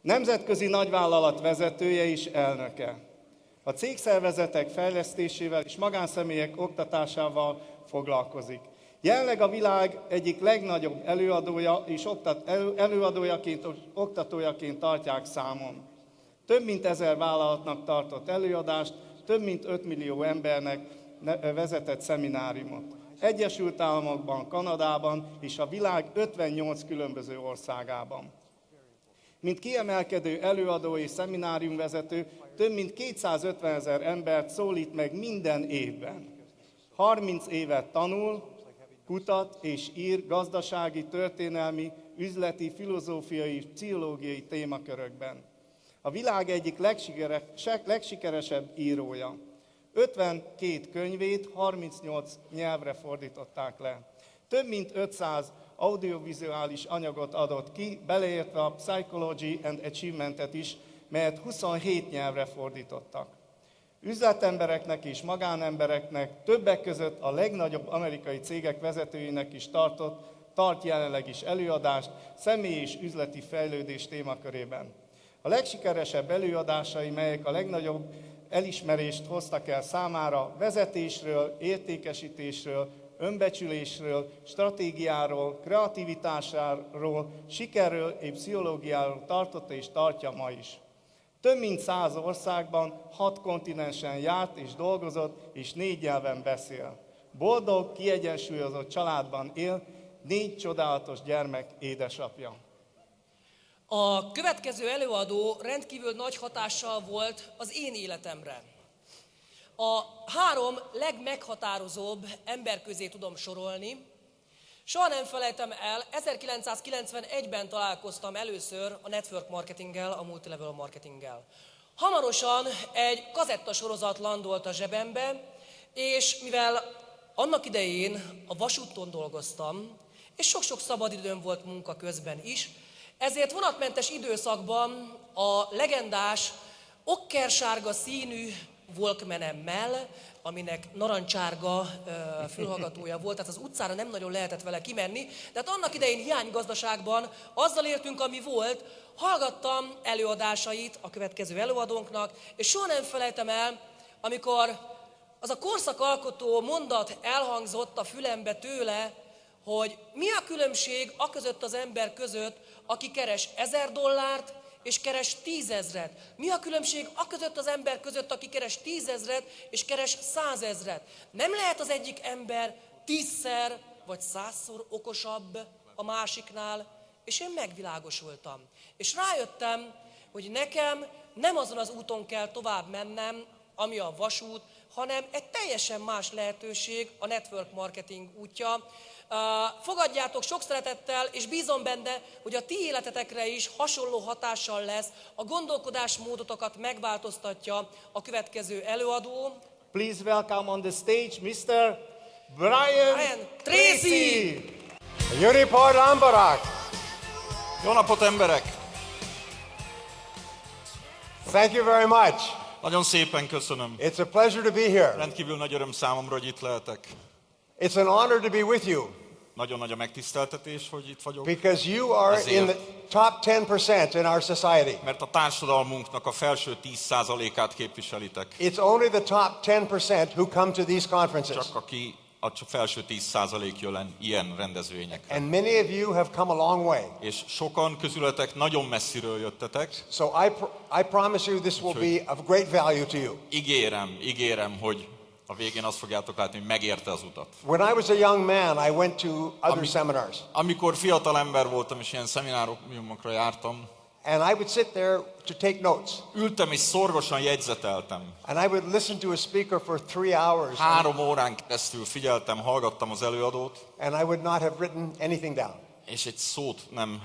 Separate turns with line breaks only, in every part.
Nemzetközi nagyvállalat vezetője és elnöke. A cégszervezetek fejlesztésével és magánszemélyek oktatásával foglalkozik. Jelenleg a világ egyik legnagyobb előadója és oktatójaként tartják számon. Több mint 1000 vállalatnak tartott előadást, több mint 5 millió embernek vezetett szemináriumot. Egyesült Államokban, Kanadában és a világ 58 különböző országában. Mint kiemelkedő előadó és szemináriumvezető, több mint 250 000 embert szólít meg minden évben. 30 évet tanul, kutat és ír gazdasági, történelmi, üzleti, filozófiai és pszichológiai témakörökben. A világ egyik legsikeresebb írója. 52 könyvét 38 nyelvre fordították le. Több mint 500 audiovizuális anyagot adott ki, beleértve a Psychology and Achievementet is, melyet 27 nyelvre fordítottak. Üzletembereknek és magánembereknek, többek között a legnagyobb amerikai cégek vezetőinek is tart jelenleg is előadást személyi és üzleti fejlődés témakörében. A legsikeresebb előadásai, melyek a legnagyobb elismerést hoztak el számára, vezetésről, értékesítésről, önbecsülésről, stratégiáról, kreativitásáról, sikerről és pszichológiáról tartotta és tartja ma is. Több mint 100 országban, 6 kontinensen járt és dolgozott, és 4 nyelven beszél. Boldog, kiegyensúlyozott családban él, 4 csodálatos gyermek édesapja.
A következő előadó rendkívül nagy hatással volt az én életemre. A 3 legmeghatározóbb ember közé tudom sorolni. Soha nem felejtem el, 1991-ben találkoztam először a network marketinggel, a multilevel marketinggel. Hamarosan egy kazettasorozat landolt a zsebembe, és mivel annak idején a vasúton dolgoztam, és sok-sok szabadidőm volt munka közben is, ezért vonatmentes időszakban a legendás okkersárga színű Walkmanemmel, aminek narancsárga fülhallgatója volt, tehát az utcára nem nagyon lehetett vele kimenni, de hát annak idején hiánygazdaságban azzal éltünk, ami volt, hallgattam előadásait a következő előadónknak, és soha nem felejtem el, amikor az a korszakalkotó mondat elhangzott a fülembe tőle, hogy mi a különbség aközött az ember között, aki keres $1000 és keres 10 000. Mi a különbség aközött az ember között, aki keres 10 000 és keres 100 000? Nem lehet az egyik ember 10-szer vagy 100-szor okosabb a másiknál, és én megvilágosultam. És rájöttem, hogy nekem nem azon az úton kell tovább mennem, ami a vasút, hanem egy teljesen más lehetőség, a network marketing útja. Fogadjátok sok szeretettel, és bízom benne, hogy a ti életetekre is hasonló hatással lesz, a gondolkodásmódotokat megváltoztatja a következő előadó.
Please welcome on the stage Mr. Brian Tracy!
Jó napot, emberek!
Jó napot, emberek!
Thank you very much.
Nagyon szépen köszönöm.
It's a pleasure to be here.
Rendkívül nagy öröm számomra, hogy itt lehetek.
It's an honor to be with you.
Nagyon nagy a megtiszteltetés, hogy itt vagyok.
Because you are in the top 10% in our society.
Mert a társadalmunknak a felső 10%-át képviselitek.
It's only the top 10% who come to these conferences.
Csak aki a felső 10% jön ilyen rendezvényekre.
And many of you have come a long way.
És sokan közületek nagyon messziről jöttetek.
So I promise you this will be of great value to you.
Ígérem, hogy a végén azt fogjátok látni, hogy megérte az utat.
When I was a young man, I went to other seminars.
Amikor fiatal ember voltam, és ilyen szemináriumokra jártam,
and I would sit there to take notes.
Ültem és szorgosan jegyzeteltem.
And I would listen to a speaker for 3 hours.
3 órán keresztül figyeltem, hallgattam az előadót.
And I would not have written anything down.
És egy szót nem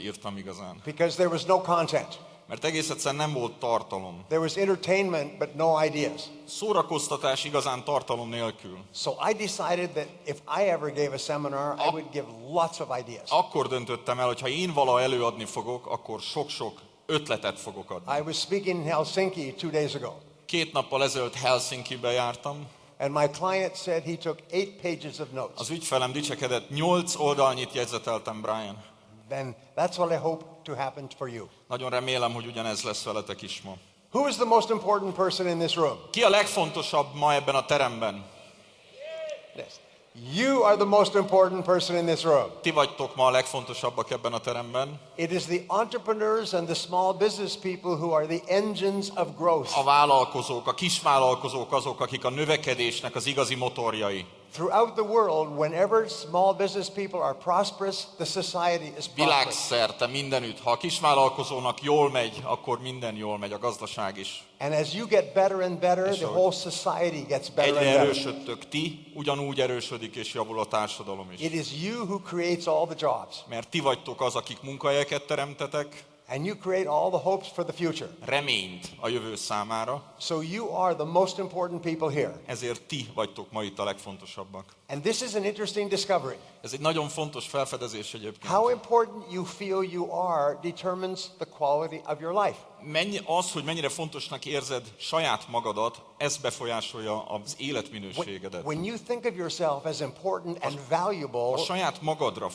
írtam igazán.
Because there was no content.
Mert egész egyszerűen nem volt tartalom.
There was entertainment, but no ideas.
Szórakoztatás igazán tartalom nélkül.
So I decided that if I ever gave a seminar, I would give lots of ideas.
Akkor döntöttem el, hogy ha én vala előadni fogok, akkor sok-sok ötletet fogok adni.
I was speaking in Helsinki 2 days ago.
2 nappal ezelőtt Helsinkibe jártam.
And my client said he took 8 pages of notes.
Az ügyfelem dicsekedett, 8 oldalnyit jegyzeteltem, Brian.
Then that's what I hope to happen for you.
Nagyon remélem, hogy ugyanez lesz veletek is ma.
Who is the most important person in this room?
Ki a legfontosabb ma ebben a teremben?
Yes. You are the most important person in this room.
Ti vagytok ma a legfontosabbak ebben a teremben.
It is the entrepreneurs and the small business people who are the engines of growth.
A vállalkozók, a kisvállalkozók azok, akik a növekedésnek az igazi motorjai.
Throughout the world, whenever small business people are prosperous, the society is prosperous.
Világszerte mindenütt. Ha a kisvállalkozónak jól megy, akkor minden jól megy, a gazdaság is.
And as you get better and better, the whole society gets better and
Egyre
better.
erősödtök ti, ugyanúgy erősödik és javul a társadalom is.
It is you who creates all the jobs.
Mert ti vagytok az, akik munkahelyeket teremtetek,
And you create all the hopes for the future.
reményt a jövő számára.
So you are the most important people here.
Ezért ti vagytok ma itt a legfontosabbak.
And this is an interesting discovery.
Ez egy nagyon fontos felfedezés egyébként.
How important you feel you are determines the quality of your life.
Az, hogy mennyire fontosnak érzed saját magadat, ez befolyásolja az életminőségedet.
When you think of yourself as important and valuable,
Ha saját magadra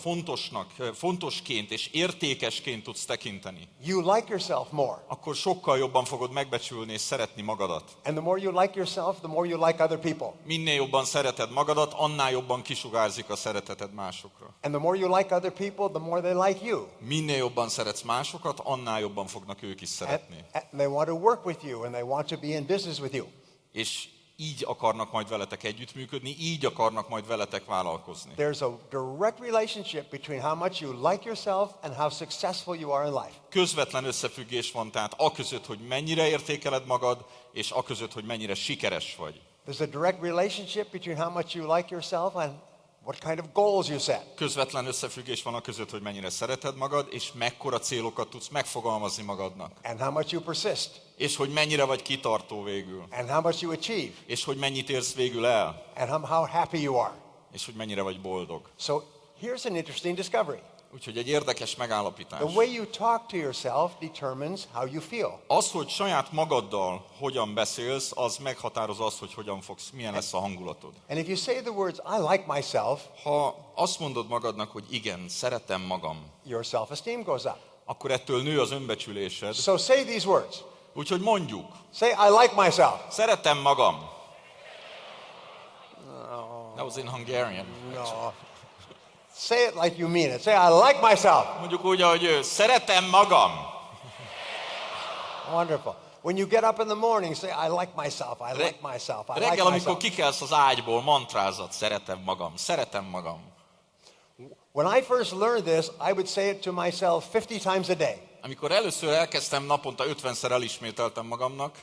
fontosként és értékesként tudsz tekinteni,
you like yourself more.
akkor sokkal jobban fogod megbecsülni és szeretni magadat.
And the more you like yourself, the more you like other people.
Minél jobban szereted magadat, annál jobban kisugárzik a szereteted másokra.
And the more you like other people, the more they like you.
Minél jobban szeretsz másokat, annál jobban fognak ők is szeretni.
And they want to work with you, and they want to be in business with you.
És így akarnak majd veletek együttműködni, így akarnak majd veletek vállalkozni.
There's a direct relationship between how much you like yourself and how successful you are in life.
Közvetlen összefüggés van tehát aközött, hogy mennyire értékeled magad, és aközött, hogy mennyire sikeres vagy.
There's a direct relationship between how much you like yourself and what kind of goals you set.
Közvetlen összefüggés van aközött, hogy mennyire szereted magad, és mekkora célokat tudsz megfogalmazni magadnak.
And how much you persist.
És hogy mennyire vagy kitartó végül.
And how much you achieve.
És hogy mennyit érsz végül el.
And how happy you are.
És hogy mennyire vagy boldog.
So here's an interesting discovery.
Úgyhogy egy érdekes megállapítás.
The way you talk to yourself determines how you feel.
Az, hogy saját magaddal hogyan beszélsz, az meghatározza azt, hogy hogyan fogsz, milyen lesz a hangulatod.
And if you say the words, I like myself,
Ha azt mondod magadnak, hogy igen, szeretem magam,
your self-esteem goes up.
akkor ettől nő az önbecsülésed.
So say these words.
Úgyhogy mondjuk,
Say, I like myself.
szeretem magam. That was in Hungarian.
No. Say it like you mean it. Say, I like myself.
Mondjuk úgy, ahogy ő, szeretem magam.
Wonderful. When you get up in the morning, say, I like myself. I like myself. I like
Reggel, amikor
myself.
kikelsz az ágyból, mantrázat, szeretem magam, szeretem magam.
When I first learned this, I would say it to myself 50 times a day.
Amikor először elkezdtem, naponta 50-szer elismételtem magamnak,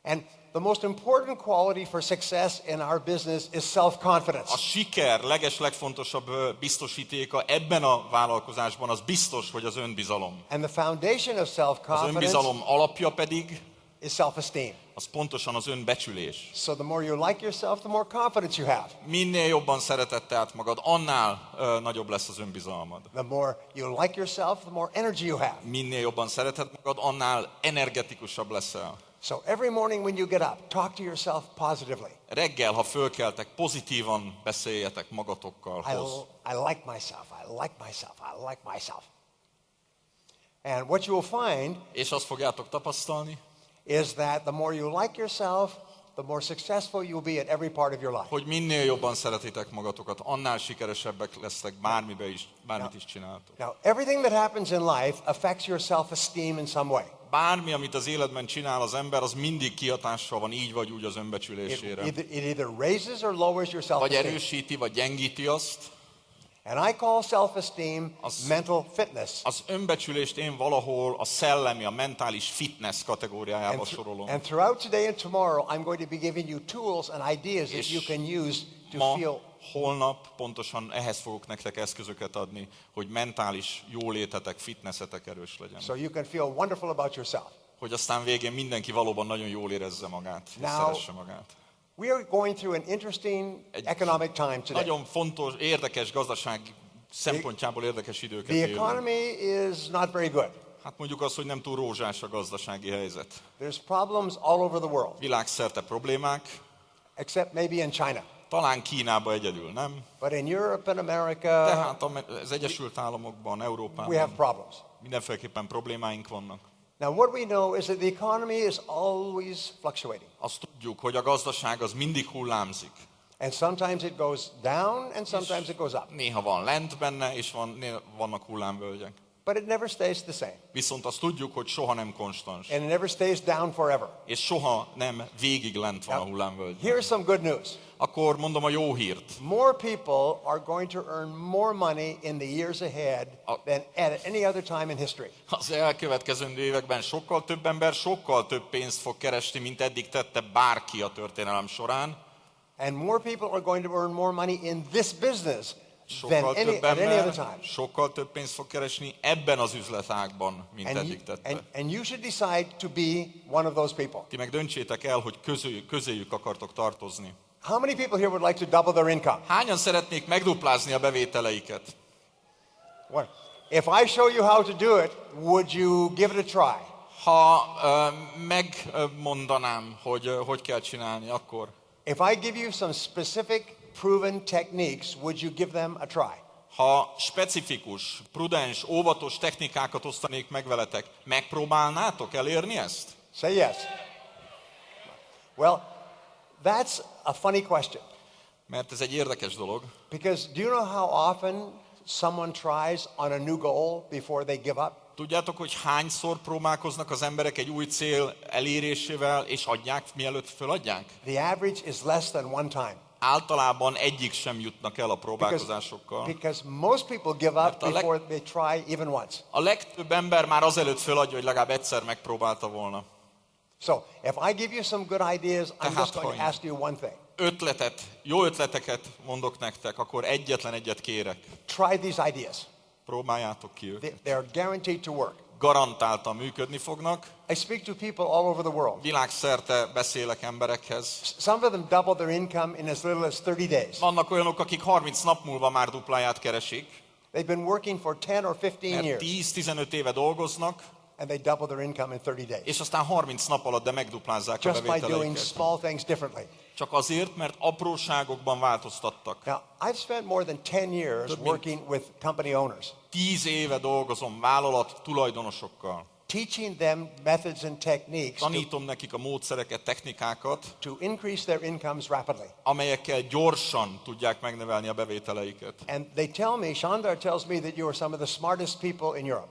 And the most important quality for success in our business is self-confidence.
a siker legfontosabb biztosítéka ebben a vállalkozásban az biztos, hogy az önbizalom.
And the foundation of
Az
self-confidence
önbizalom alapja pedig,
is self-esteem.
az pontosan az önbecsülés.
So the more you like yourself, the more confidence you have.
Minél jobban szereted tehát magad, annál nagyobb lesz az önbizalmad.
The more you like yourself, the more energy you have.
Minél jobban szereted magad, annál energetikusabb leszel.
So every morning when you get up, talk to yourself positively.
Reggel, ha fölkeltek, pozitívan beszéljetek magatokkal.
I like myself. I like myself. I like myself. And what you will find
És azt fogjátok tapasztalni,
is that the more you like yourself, the more successful you'll be at every part of your life.
hogy minél jobban szeretitek magatokat, annál sikeresebbek lesztek bármit is csináltok.
Now, everything that happens in life affects your self-esteem in some way.
Bármi, amit az életben csinál az ember, az mindig kihatással van így vagy úgy az önbecsülésére.
It either raises or lowers your
Vagy
self-esteem.
erősíti, vagy gyengíti azt.
And I call self-esteem mental fitness.
Az önbecsülést én valahol a szellemi, a mentális fitness kategóriájába sorolom.
And throughout today and tomorrow, I'm going to be giving you tools and ideas that
És
you can use to
Ma,
feel.
holnap pontosan ehhez fogok nektek eszközöket adni, hogy mentális jólétetek, fitnessetek erős legyen.
So you can feel wonderful about yourself.
Hogy aztán végén mindenki valóban nagyon jól érezze magát, és
Now,
szeresse magát.
We are going through an interesting economic time today.
Nagyon fontos, érdekes gazdaság szempontjából érdekes időket
The
élünk.
economy is not very good.
Hát mondjuk azt, hogy nem túl rózsás a gazdasági helyzet.
There's problems all over the world,
Világszerte problémák,
except maybe in China.
talán Kínában egyedül, nem?
But in Europe and America,
Tehát az Egyesült Államokban,
we have
Európában
problems.
mindenféleképpen problémáink vannak.
Now, what we know is that the economy is always fluctuating.
Azt tudjuk, hogy a gazdaság az mindig hullámzik.
And sometimes it goes down, and sometimes it goes up.
Néha van lent benne, és vannak hullámvölgyek.
But it never stays the same.
Viszont azt tudjuk, hogy soha nem konstans.
And it never stays down forever.
És soha nem végig lent van a hullámvölgy.
Here's some good news.
Akkor mondom a jó hírt.
More people are going to earn more money in the years ahead than at any other time in history.
Az elkövetkezendő években sokkal több ember sokkal több pénzt fog keresni, mint eddig tette bárki a történelem során.
And more people are going to earn more money in this business than
Sokkal több
at any other
ember
time.
sokkal több pénzt fog keresni ebben az üzletágban, mint eddig tette.
And you should decide to be one of those people.
Ti meg döntsétek el, hogy közéjük akartok tartozni.
How many people here would like to double their income?
Hányan szeretnék megduplázni a bevételeiket?
What? If I show you how to do it, would you give it a try?
Ha megmondanám, hogy kell csinálni, akkor...
If I give you some specific proven techniques, would you give them a try?
Ha specifikus, prudens, óvatos technikákat osztanék meg veletek, megpróbálnátok elérni ezt?
Say yes. Well, that's a funny question.
Mert ez egy érdekes dolog.
Because do you know how often someone tries on a new goal before they give up?
Tudjátok, hogy hányszor próbálkoznak az emberek egy új cél elérésével, és adják, mielőtt föladják?
The average is less than one time.
Általában egyik sem jutnak el a próbálkozásokkal.
Because most people give up before they try even once.
A legtöbb ember már azelőtt föladja, hogy legalább egyszer megpróbálta volna.
So, if I give you some good ideas, I'm
Tehát,
just going to ask you one thing.
Jó ötleteket mondok nektek, akkor egyetlen egyet kérek.
Try these ideas.
Próbáljátok ki őket.
They are guaranteed to work.
Garantáltan működni fognak.
I speak to people all over the world.
Világszerte beszélek emberekhez.
Some of them double their income in as little as 30 days.
Vannak olyanok, akik 30 nap múlva már dupláját keresik.
They've been working for 10 or 15
Mert
years.
10-15 éve dolgoznak,
And they double their income in 30 days.
és aztán 30 nap alatt megduplázzák a
Just by doing
bevételeiket.
small things differently.
Csak azért, mert apróságokban változtattak.
Now, I've spent more than 10 years working with company owners,
10 éve dolgozom vállalat tulajdonosokkal.
teaching them methods and techniques
Tanítom nekik a módszereket, technikákat,
to increase their incomes rapidly.
amelyekkel gyorsan tudják megnövelni a bevételeiket.
And they tell me, Chandra tells me that you are some of the smartest people in Europe.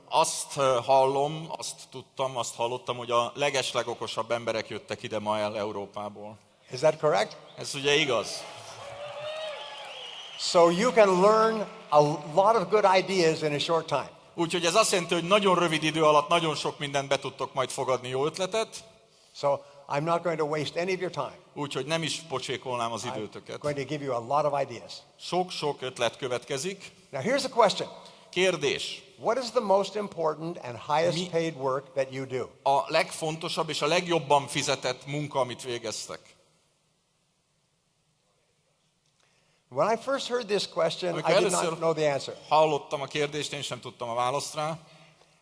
Azt hallottam, hogy a legeslegokosabb emberek jöttek ide ma el Európából.
Is that correct?
Ez ugye igaz?
So you can learn a lot of good ideas in a short time.
Úgyhogy ez azt jelenti, hogy nagyon rövid idő alatt nagyon sok mindent be tudtok majd fogadni, jó ötletet.
So I'm not going to waste any of your time.
Úgyhogy nem is pocsékolnám az
I'm
időtöket.
going to give you a lot of ideas.
Sok-sok ötlet következik.
Now here's a question.
Kérdés.
What is the most important and highest paid work that you do?
A legfontosabb és a legjobban fizetett munka, amit végeztek?
When I first heard this question,
Amikor
I did
először
not know the answer.
hallottam a kérdést, én sem tudtam a választ rá.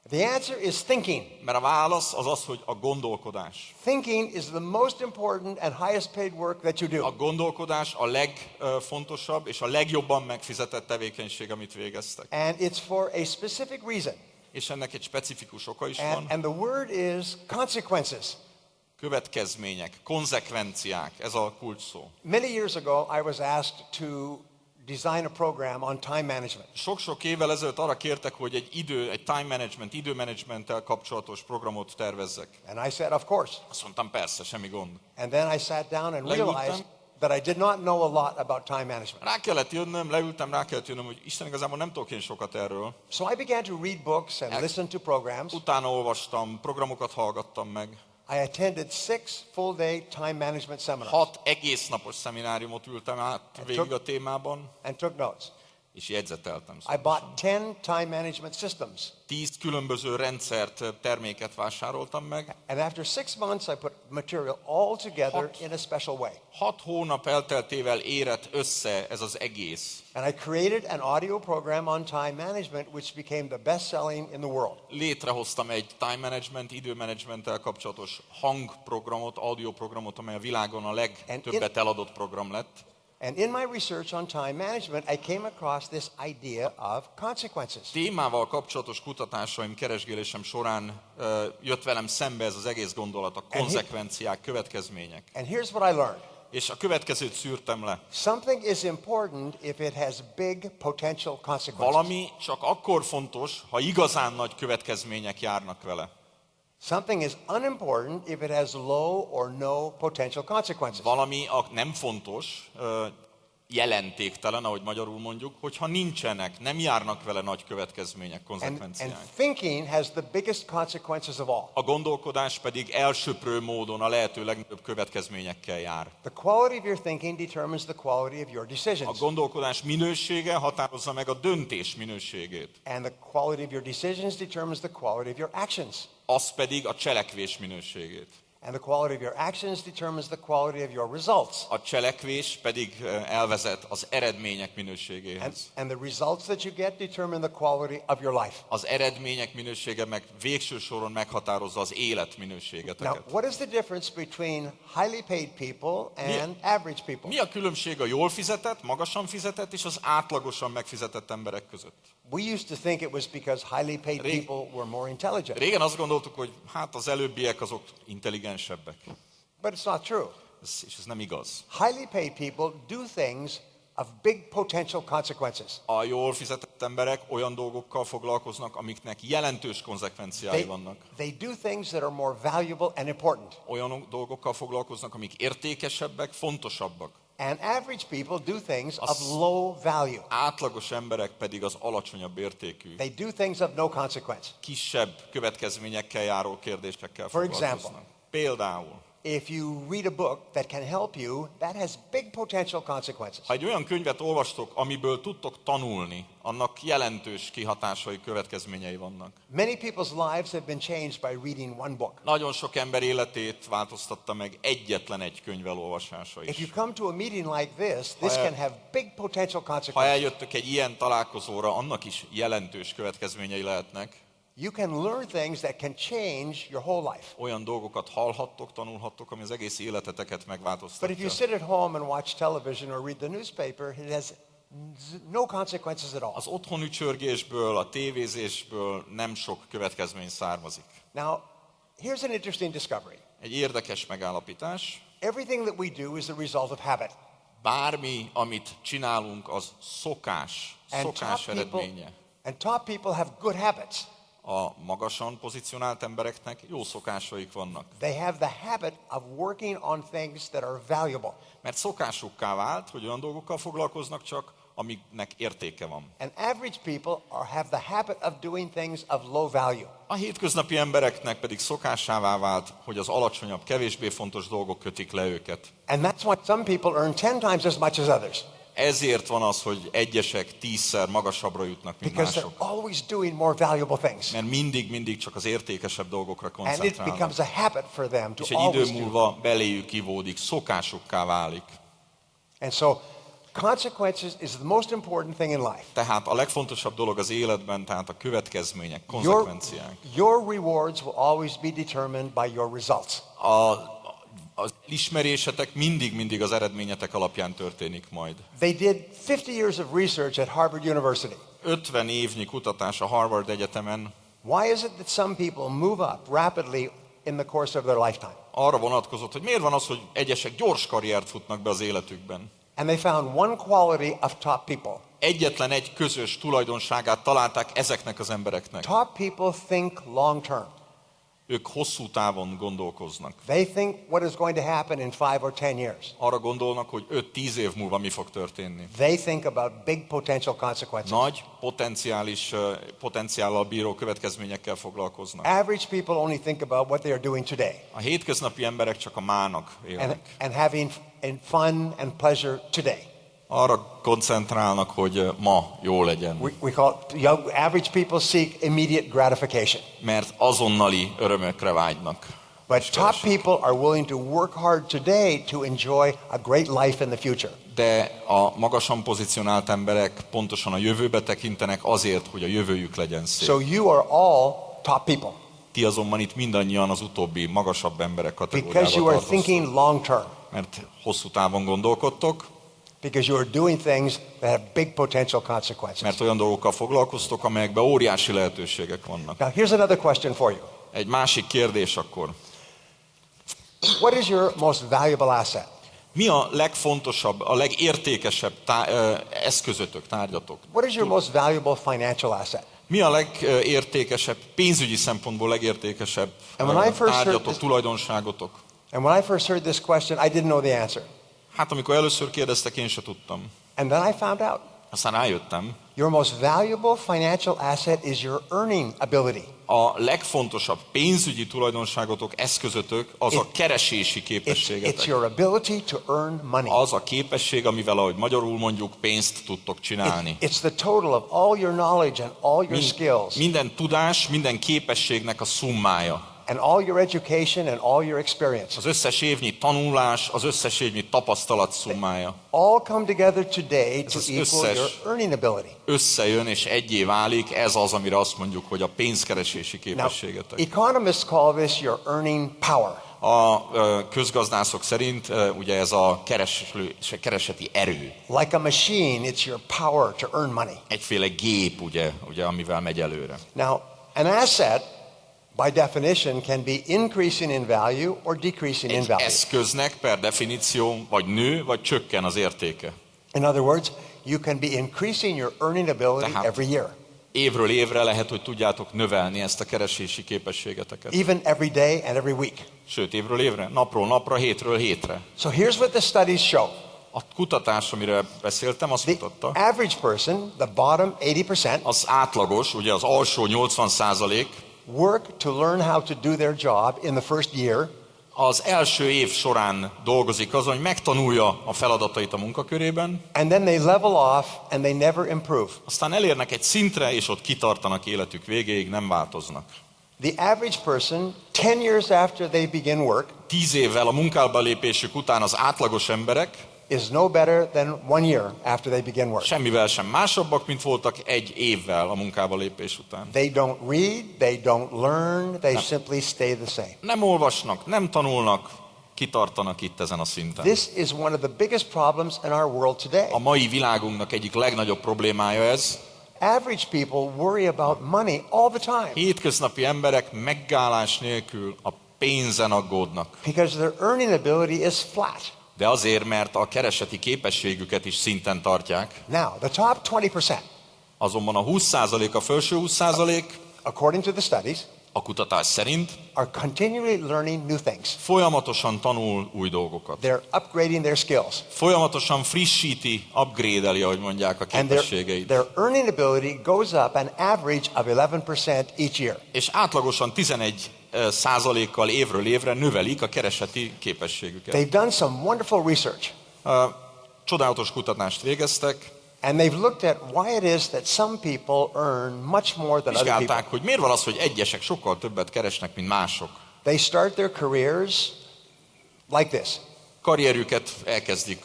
The answer is thinking.
Mert a válasz az, hogy a gondolkodás.
Thinking is the most important and highest paid work that you do.
A gondolkodás a legfontosabb és a legjobban megfizetett tevékenység, amit végeztek.
And it's for a specific reason.
És ennek egy specifikus oka is van.
And the word is consequences.
Következmények, konzekvenciák, ez a kulcs szó.
Many years ago, I was asked to design a program on time management.
Sok-sok évvel ezelőtt arra kértek, hogy egy time management, időmenedzsmenttel kapcsolatos programot tervezzek.
And I said, of course.
Azt mondtam, persze, semmi gond.
And then I sat down and
Leültem.
realized that I did not know a lot about time management.
Rá kellett jönnöm, hogy Isten igazából nem tudok én sokat erről.
So I began to read books and listen to programs.
Utána olvastam, programokat hallgattam meg.
I attended 6 full-day time management seminars
6 egésznapos szemináriumot ültem át végig a témában,
and took notes.
és jegyzeteltem.
I bought 10 time management systems.
10 különböző rendszert, terméket vásároltam meg.
And after 6 months, I put material all together in a special way.
6 hónap elteltével érett össze ez az egész.
And I created an audio program on time management, which became the best-selling in the world.
Létrehoztam egy time management, időmenedzsmenttel kapcsolatos hangprogramot, audioprogramot, amely a világon a legtöbbet eladott program lett.
And in my research on time management, I came across this idea of consequences.
Témával kapcsolatos kutatásaim, keresgélésem során jött velem szembe ez az egész gondolat, a konzekvenciák, következmények.
And here's what I learned.
És a következőt szűrtem le.
Something is important if it has big potential consequences.
Valami csak akkor fontos, ha igazán nagy következmények járnak vele.
Something is unimportant if it has low or no potential consequences.
Valami nem fontos, jelentéktelen, ahogy magyarul mondjuk, hogyha nincsenek, nem járnak vele nagy következmények, konzekvenciák.
And thinking has the biggest consequences of all.
A gondolkodás pedig elsöprő módon a lehető legnagyobb következményekkel jár.
The quality of your thinking determines the quality of your
A
decisions.
gondolkodás minősége határozza meg a döntés minőségét.
And the quality of your decisions determines the quality of your actions.
Az pedig a cselekvés minőségét.
And the quality of your actions determines the quality of your results.
A cselekvés pedig elvezet az eredmények minőségéhez.
And the results that you get determine the quality of your life.
Az eredmények minősége meg végső soron meghatározza az élet minőségeteket.
Now, what is the difference between highly paid people and average people?
Mi a különbség a jól fizetett, magasan fizetett és az átlagosan megfizetett emberek között?
We used to think it was because highly paid people were more intelligent.
Régen azt gondoltuk, hogy hát az előbbiek azok intelligensebbek.
But it's not true.
És ez nem igaz.
Highly paid people do things of big potential consequences.
A jól fizetett emberek olyan dolgokkal foglalkoznak, amiknek jelentős konzekvenciái vannak.
They do things that are more valuable and important.
Olyan dolgokkal foglalkoznak, amik értékesebbek, fontosabbak.
And average people do things of low value.
Átlagos emberek pedig az alacsonyabb értékű,
They do things of no consequence.
kisebb következményekkel járó kérdésekkel
For
foglalkoznak.
example,
Például,
if you read a book that can help you, that has big potential consequences.
ha egy olyan könyvet olvastok, amiből tudtok tanulni, annak jelentős kihatásai, következményei vannak.
Many people's lives have been changed by reading one book.
Nagyon sok ember életét változtatta meg egyetlen egy könyv elolvasása
If
is.
you come to a meeting like this can have big potential
Ha
consequences.
eljöttök egy ilyen találkozóra, annak is jelentős következményei lehetnek.
You can learn things that can change your whole life.
Olyan dolgokat hallhattok, tanulhattok, ami az egész életeteket
But if you
megváltoztatja.
sit at home and watch television or read the newspaper, it has no consequences at all.
Az otthoni csörgésből, a tévézésből nem sok következmény származik.
Now, here's an interesting discovery.
Egy érdekes megállapítás.
Everything that we do is the result of habit.
Bármi, amit csinálunk, az szokás eredménye.
And top people have good habits.
A magasan pozícionált embereknek jó szokásaik vannak.
They have the habit of working on things that are valuable.
Mert szokásukká vált, hogy olyan dolgokkal foglalkoznak csak, amiknek értéke van.
And average people have the habit of doing things of low value.
A hétköznapi embereknek pedig szokásává vált, hogy az alacsonyabb, kevésbé fontos dolgok kötik le őket.
And that's why some people earn 10 times as much as others.
Ezért van az, hogy egyesek 10-szer magasabbra jutnak, mint
Because
mások.
they're always doing more valuable things.
Mert mindig csak az értékesebb dolgokra
And it
koncentrálnak.
becomes a habit for them to
És egy
always
idő
do.
múlva beléjük ivódik, szokásukká válik.
And so consequences is the most important thing in life.
Tehát a legfontosabb dolog az életben, tehát a következmények, konzekvenciák.
Your rewards will always be determined by your results.
Az ismerésetek mindig az eredményetek alapján történik majd.
They did 50 years of research at Harvard University.
50 évnyi kutatás a Harvard Egyetemen
Why is it that some people move up rapidly in the course of their lifetime?
arra vonatkozott, hogy miért van az, hogy egyesek gyors karriert futnak be az életükben.
And they found one quality of top people.
Egyetlen egy közös tulajdonságát találták ezeknek az embereknek.
Top people think long term.
Ők hosszú távon gondolkoznak.
They think what is going to happen in 5 or 10 years.
Arra gondolnak, hogy 5-10 év múlva mi fog történni.
They think about big potential consequences.
Nagy potenciállal bíró következményekkel foglalkoznak.
Average people only think about what they are doing today.
A hétköznapi emberek csak a mának élnek.
And having fun and pleasure today.
Arra koncentrálnak, hogy ma jó legyen.
We call it, average people seek immediate gratification.
Mert azonnali örömökre vágynak.
But top people are willing to work hard today to enjoy a great life in the future.
De a magasan pozícionált emberek pontosan a jövőbe tekintenek azért, hogy a jövőjük legyen szép.
So you are all top people.
Ti azonban itt mindannyian az utóbbi magasabb emberek
Because
kategóriába
you are
tartoztok.
thinking long term.
Mert hosszú távon gondolkodtok,
Because you are doing things that have big potential consequences.
Mert olyan dolgokkal foglalkoztok, amelyekben óriási lehetőségek vannak.
Now here's another question for you.
Egy másik kérdés akkor.
What is your most valuable asset?
Mi a legfontosabb, a legértékesebb eszközötök, tárgyatok?
What is your most valuable financial asset?
Mi a legértékesebb, pénzügyi szempontból legértékesebb tárgyatok, tulajdonságotok?
And when I first heard this question, I didn't know the answer.
Hát amikor először kérdeztek, én se tudtam.
And then I found out.
Aztán rájöttem.
Your most valuable financial asset is your earning ability.
A legfontosabb pénzügyi tulajdonságotok, eszközötök az a keresési képességetek.
It's your ability to earn money.
Az a képesség, amivel, ahogy magyarul mondjuk, pénzt tudtok csinálni.
It's the total of all your knowledge and all your skills.
Minden tudás, minden képességnek a szummája.
And all your education and all your experience.
Az összes évnyi tanulás, az összes évnyi tapasztalat szummája.
All come together today to equal your earning ability.
Összejön és egyé válik, ez az, amire azt mondjuk, hogy a pénzkeresési képességetek.
Now, economists call this your earning power.
A közgazdászok szerint ugye ez a kereseti erő.
Like a machine, it's your power to earn money.
Egyféle gép, ugye, amivel megy előre.
Now, an asset by definition can be increasing in value or decreasing in value.
Egy eszköznek per definíció vagy nő, vagy csökken az értéke.
In other words, you can be increasing your earning ability every year.
Évről évre lehet, hogy tudjátok növelni ezt a keresési képességeteket.
Even every day and every week.
Sőt, évről évre, napról napra, hétről hétre.
So here's what the studies show.
A kutatás, amire beszéltem, azt mutatta.
The average person, the bottom 80%,
az átlagos, ugye az alsó 80%,
work to learn how to do their job in the first year.
Az első év során dolgozik azon, hogy megtanulja a feladatait a munkakörében.
And then they level off and they never improve.
Aztán elérnek egy szintre, és ott kitartanak életük végéig, nem változnak.
The average person, 10 years after they begin work,
10 évvel a munkába lépésük után az átlagos emberek
is no better than 1 year after they begin work.
Semmivel sem másabbak, mint voltak egy évvel a munkába lépés után.
They don't read, they don't learn, they simply stay the same.
Nem olvasnak, nem tanulnak, kitartanak itt ezen a szinten.
This is one of the biggest problems in our world today.
A mai világunknak egyik legnagyobb problémája ez.
Average people worry about money all the time.
Hétköznapi emberek megállás nélkül a pénzen aggódnak.
Because their earning ability is flat.
De azért, mert a kereseti képességüket is szinten tartják.
Now, the top 20%.
Azonban a 20%, a felső 20%,
according to the studies,
a kutatás szerint
are continually learning new things.
Folyamatosan tanul új dolgokat.
They're upgrading their skills.
Folyamatosan frissíti, upgrade-eli, ahogy mondják, a képességeit.
Their earning ability goes up an average of 11% each year.
És átlagosan 11%-kal évről évre növelik a kereseti képességüket.
They've done some wonderful research.
Csodálatos kutatást végeztek.
And they've looked at why it is that some people earn much more than other people.
Vizsgálták, hogy miért van az, hogy egyesek sokkal többet keresnek, mint mások.
They start their careers like this.
Karrierjüket elkezdik.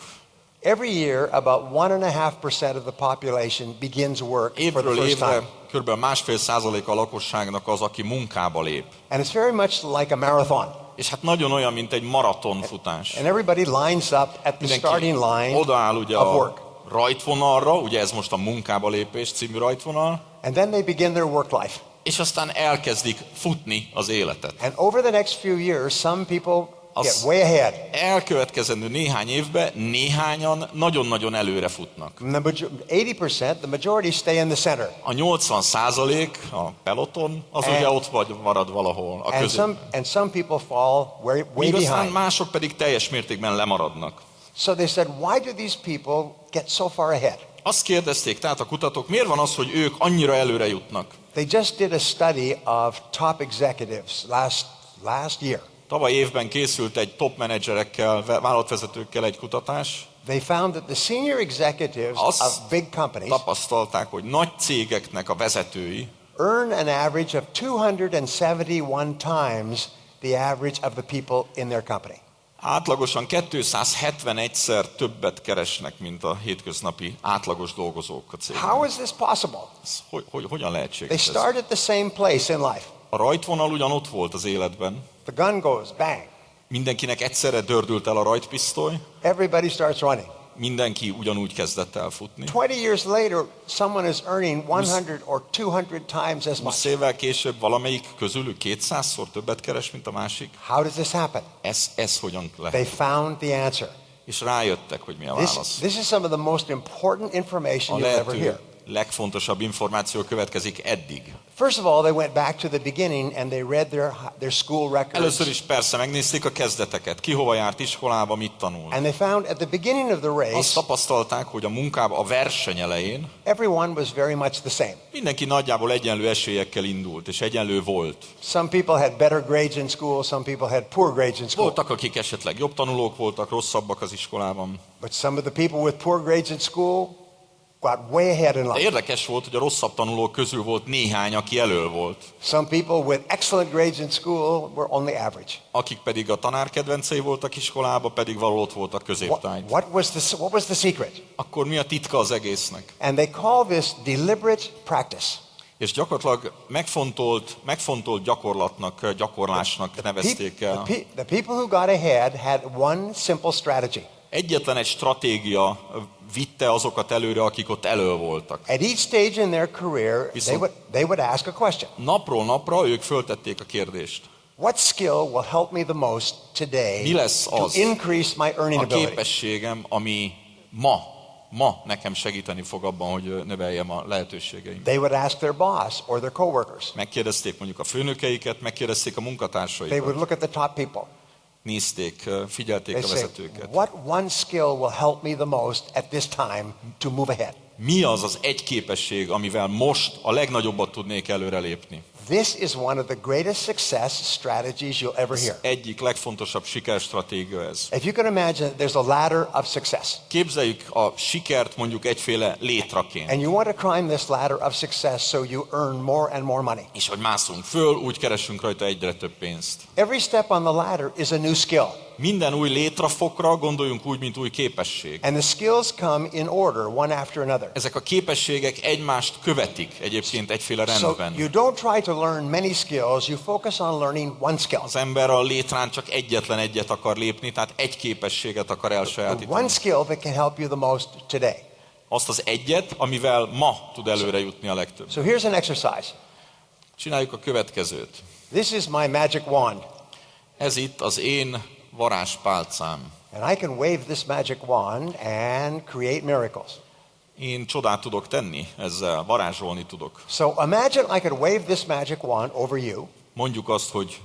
Every year, about 1.5% of the population begins work for the first time.
Kb. 1,5% a lakosságnak az, aki munkába lép.
And it's very much like a marathon.
És hát nagyon olyan, mint egy maratonfutás.
And everybody lines up at the starting line
odaáll ugye
of work.
A rajtvonalra, ugye ez most a munkába lépés című rajtvonal.
And then they begin their work life.
És aztán elkezdik futni az életet.
And over the next few years, some people get way ahead.
Elkövetkezendő néhány évben néhányan nagyon-nagyon előre futnak.
80%, the majority stay in the center.
A 80%, a peloton, az ugye ott marad valahol a között.
And some people fall way behind.
Mások pedig teljes mértékben lemaradnak.
So they said, why do these people get so far ahead?
Azt kérdezték tehát a kutatók, miért van az, hogy ők annyira előre jutnak?
They just did a study of top executives last year.
Tavaly évben készült egy top menedzserekkel, vállalatvezetőkkel egy kutatás.
They found that the senior executives of big companies
tapasztalták, hogy nagy cégeknek a vezetői
earn an average of 271 times the average of the people in their company.
Átlagosan 271-szer többet keresnek, mint a hétköznapi átlagos dolgozók a cégben.
How is this possible?
Hogyan lehetséges
They start at the same place in life.
A rajtvonal ugyan ott volt az életben.
The gun goes bang.
Mindenkinek egyszerre dördült el a rajtpisztoly.
Everybody starts running.
mindenki ugyanúgy kezdett el futni.
20 years later, someone is earning 100 or 200 times as
20
much.
évvel később valamelyik közülük 200-szor többet keres, mint a másik.
How does this happen?
Ez hogyan
They
lehet?
found the answer.
És rájöttek, hogy mi a válasz.
This is some of the most important information
A
you'll ever hear.
lehető legfontosabb információ következik eddig.
First of all, they went back to the beginning and they read their school records.
Először is persze megnézték a kezdeteket, ki hova járt iskolába, mit tanult.
And they found at the beginning of the
Azt
race,
tapasztalták, hogy a munkában, a verseny elején
everyone was very much the same.
mindenki nagyjából egyenlő esélyekkel indult, és egyenlő volt.
Some people had better grades in school, some people had poor grades in school.
Voltak, akik esetleg jobb tanulók voltak, rosszabbak az iskolában.
But some of the people with poor grades in school got way ahead in
De
life.
érdekes volt, hogy a rosszabb tanulók közül volt néhány, aki elől volt.
Some people with excellent grades in school were only average.
Akik pedig a tanárkedvencei voltak iskolában, pedig valahol ott voltak középtájt.
What was the secret?
Akkor mi a titka az egésznek?
And they call this deliberate practice.
És gyakorlatilag megfontolt gyakorlásnak nevezték el.
The people who got ahead had one simple strategy.
Egyetlen egy stratégia vitte azokat előre, akik ott elől voltak.
At each stage in their career, they would ask a question.
Napról napra ők föltették a kérdést.
What skill will help me the most today
Mi lesz
to
az
increase my earning
a
ability?
képességem, ami ma nekem segíteni fog abban, hogy növeljem a lehetőségeim?
They would ask their boss or their coworkers.
Megkérdezték mondjuk a főnökeiket, megkérdezték a
They
munkatársaikat.
would look at the top people.
Nézték, figyelték
They
a
say,
vezetőket.
what one skill will help me the most at this time to move ahead?
Mi az az egy képesség, amivel most a legnagyobbat tudnék előrelépni?
This is one of the greatest success strategies you'll ever hear.
Egyik legfontosabb sikerstratégia ez.
If you can imagine, there's a ladder of success.
Képzeljük a sikert mondjuk egyféle létraként.
And you want to climb this ladder of success so you earn more and more money.
És hogy mászunk föl, úgy keresünk rajta egyre több pénzt.
Every step on the ladder is a new skill.
Minden új létrafokra gondoljunk úgy, mint új képesség.
And the skills come in order, one after another.
Ezek a képességek egymást követik egyébként egyféle
So
rendben.
you don't try to learn many skills, you focus on learning one skill.
Az ember a létrán csak egyetlen egyet akar lépni, tehát egy képességet akar
The
elsajátítani.
one skill that can help you the most today.
Azt az egyet, amivel ma tud előre jutni a legtöbb.
So here's an exercise.
Csináljuk a következőt.
This is my magic wand.
Ez itt az én varázspálcám.
And I can wave this magic wand and create miracles.
Én csodát tudok tenni ezzel, varázsolni tudok.
So imagine I could wave this magic wand over you,
Mondjuk azt, hogy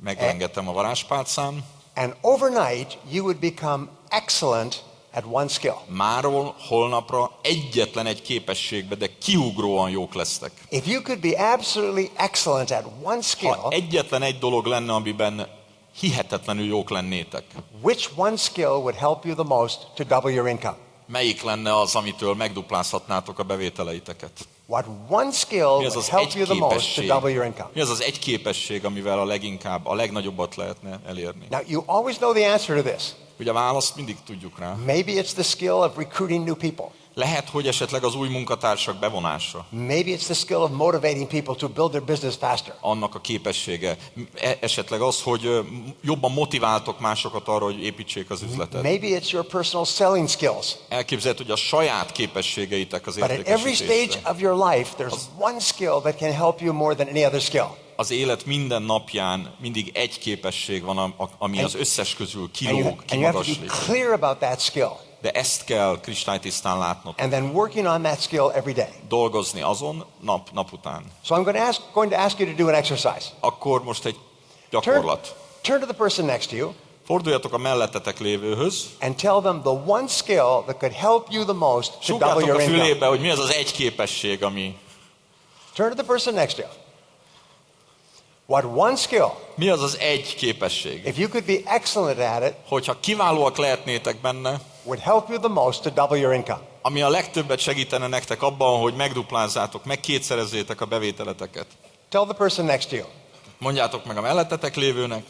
meglengetem a varázspálcám,
and overnight you would become excellent at one skill.
máról holnapra egyetlen egy képességbe, de kiugróan jók lesztek.
If you could be absolutely excellent at one skill,
Ha egyetlen egy dolog lenne, amiben hihetetlenül jók lennétek,
which one skill would help you the most to double your income?
melyik lenne az, amitől megduplázhatnátok a bevételeiteket?
What one skill
Mi
would
az az
help
egy
you the most to
képesség?
double your income?
Mi az az egy képesség, amivel a leginkább, a legnagyobbat lehetne elérni?
Now, you always know the answer to this.
Ugye a választ mindig tudjuk rá.
Maybe it's the skill of recruiting new people.
Lehet, hogy esetleg az új munkatársak bevonása,
Maybe it's the skill of motivating people to build their business faster.
annak a képessége. Esetleg az, hogy jobban motiváltok másokat arra, hogy építsék az üzletet.
Maybe it's your personal selling skills.
Elképzelhető, hogy a saját képességeitek az
But at every stage
értékesítésre.
of your life, there's one skill that can help you more than any other skill.
Az élet minden napján mindig egy képesség van, ami az összes közül kilóg,
And you have to be
kimagaslik.
clear about that skill.
De ezt kell kristálytisztán látnod.
And then working on that skill every day.
Dolgozni azon nap után.
So I'm going to ask you to do an exercise.
Akkor most egy gyakorlat.
Turn to the person next to you
Forduljatok a mellettetek lévőhöz,
and tell them the one skill that could help you the most to double
súgjátok a
your income.
fülébe, hogy mi az az egy képesség, ami...
Turn to the person next to you. What one skill,
Mi az az egy képesség?
if you could be excellent at it,
Hogyha kiválóak lehetnétek benne,
would help you the most to double your income?
ami a legtöbbet segítene nektek abban, hogy megduplázzátok, megkétszerezzétek a bevételeteket.
Tell the person next to you.
Mondjátok meg a mellettetek lévőnek.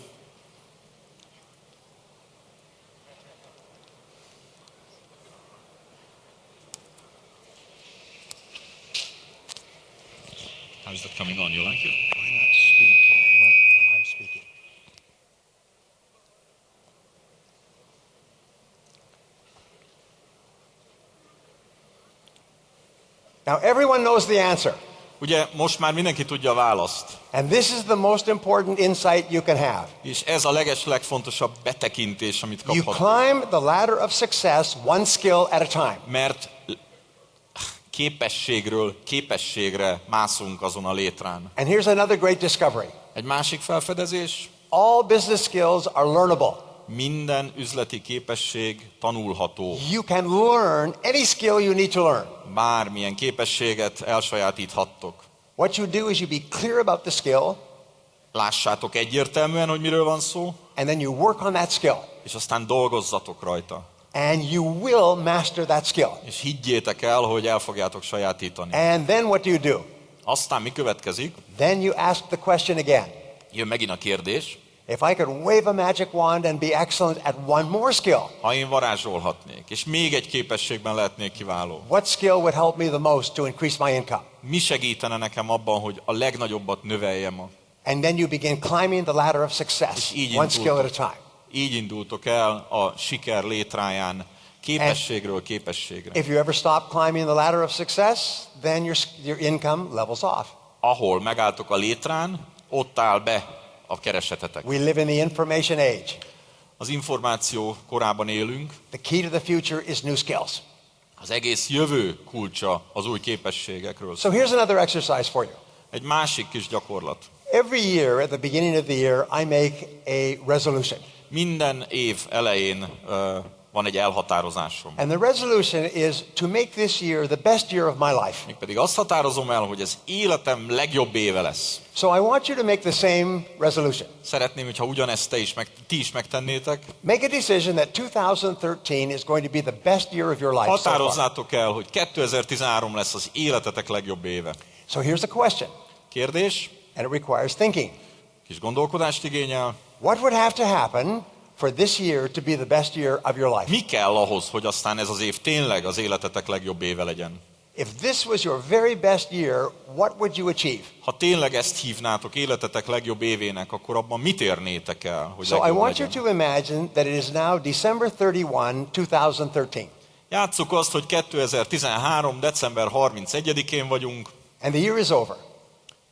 How is that coming on? You like it?
Why not speak when I'm speaking? Now everyone knows the answer.
Ugye most már mindenki tudja a választ.
And this is the most important insight you can have.
És ez a legfontosabb betekintés, amit
You
kaphatunk.
climb the ladder of success one skill at a time.
Mert képességről képességre mászunk azon a létrán.
And here's another great discovery.
Egy másik felfedezés,
All business skills are learnable.
minden üzleti képesség tanulható.
You can learn any skill you need to learn.
Bármilyen képességet elsajátíthattok.
What you do is you be clear about the skill,
Lássátok egyértelműen, hogy miről van szó,
and then you work on that skill.
és aztán dolgozzatok rajta.
And you will master that skill.
És higgyétek el, hogy el fogjátok sajátítani.
And then what do?
Aztán mi következik?
Then you ask the question again.
Jön megint a kérdés.
If I could wave a magic wand and be excellent at one more skill,
Ha én varázsolhatnék, és még egy képességben lehetnék kiváló,
what skill would help me the most to increase my income?
mi segítene nekem abban, hogy a legnagyobbat növeljem?
And then you begin climbing the ladder of success,
így
one skill at a time.
Így indultok el a siker létráján, képességről képességre.
If you ever stop climbing the ladder of success, then your income levels off.
Ahol megálltok a létrán, ott áll be a keresetetek.
We live in the information age.
Az információ korában élünk,
The key to the future is new skills.
az egész jövő kulcsa az új képességekről.
So here's another exercise for you.
Egy másik kis gyakorlat.
Every year, at the beginning of the year, I make a resolution.
Minden év elején van egy elhatározásom.
And the resolution is to make this year the best year of my life.
Mégpedig azt határozom el, hogy ez életem legjobb éve lesz.
So I want you to make the same resolution.
Szeretném, hogyha ugyanezt ti is megtennétek.
Make a decision that 2013 is going to be the best year of your life. So far.
Határozzátok el, hogy 2013 lesz az életetek legjobb éve.
So here's the question,
Kérdés,
and it requires thinking.
kis gondolkodást igényel.
What would have to happen for this year to be the best year of your life?
Mi kell ahhoz, hogy aztán ez az év tényleg az életetek legjobb éve legyen?
If this was your very best year, what would you achieve?
Ha tényleg ezt hívnátok életetek legjobb évének, akkor abban mit érnétek el, hogy
So I
legjobb
want you
legyen?
to imagine that it is now December 31, 2013.
Játsszuk azt, hogy 2013. december 31-én vagyunk,
And the year is over.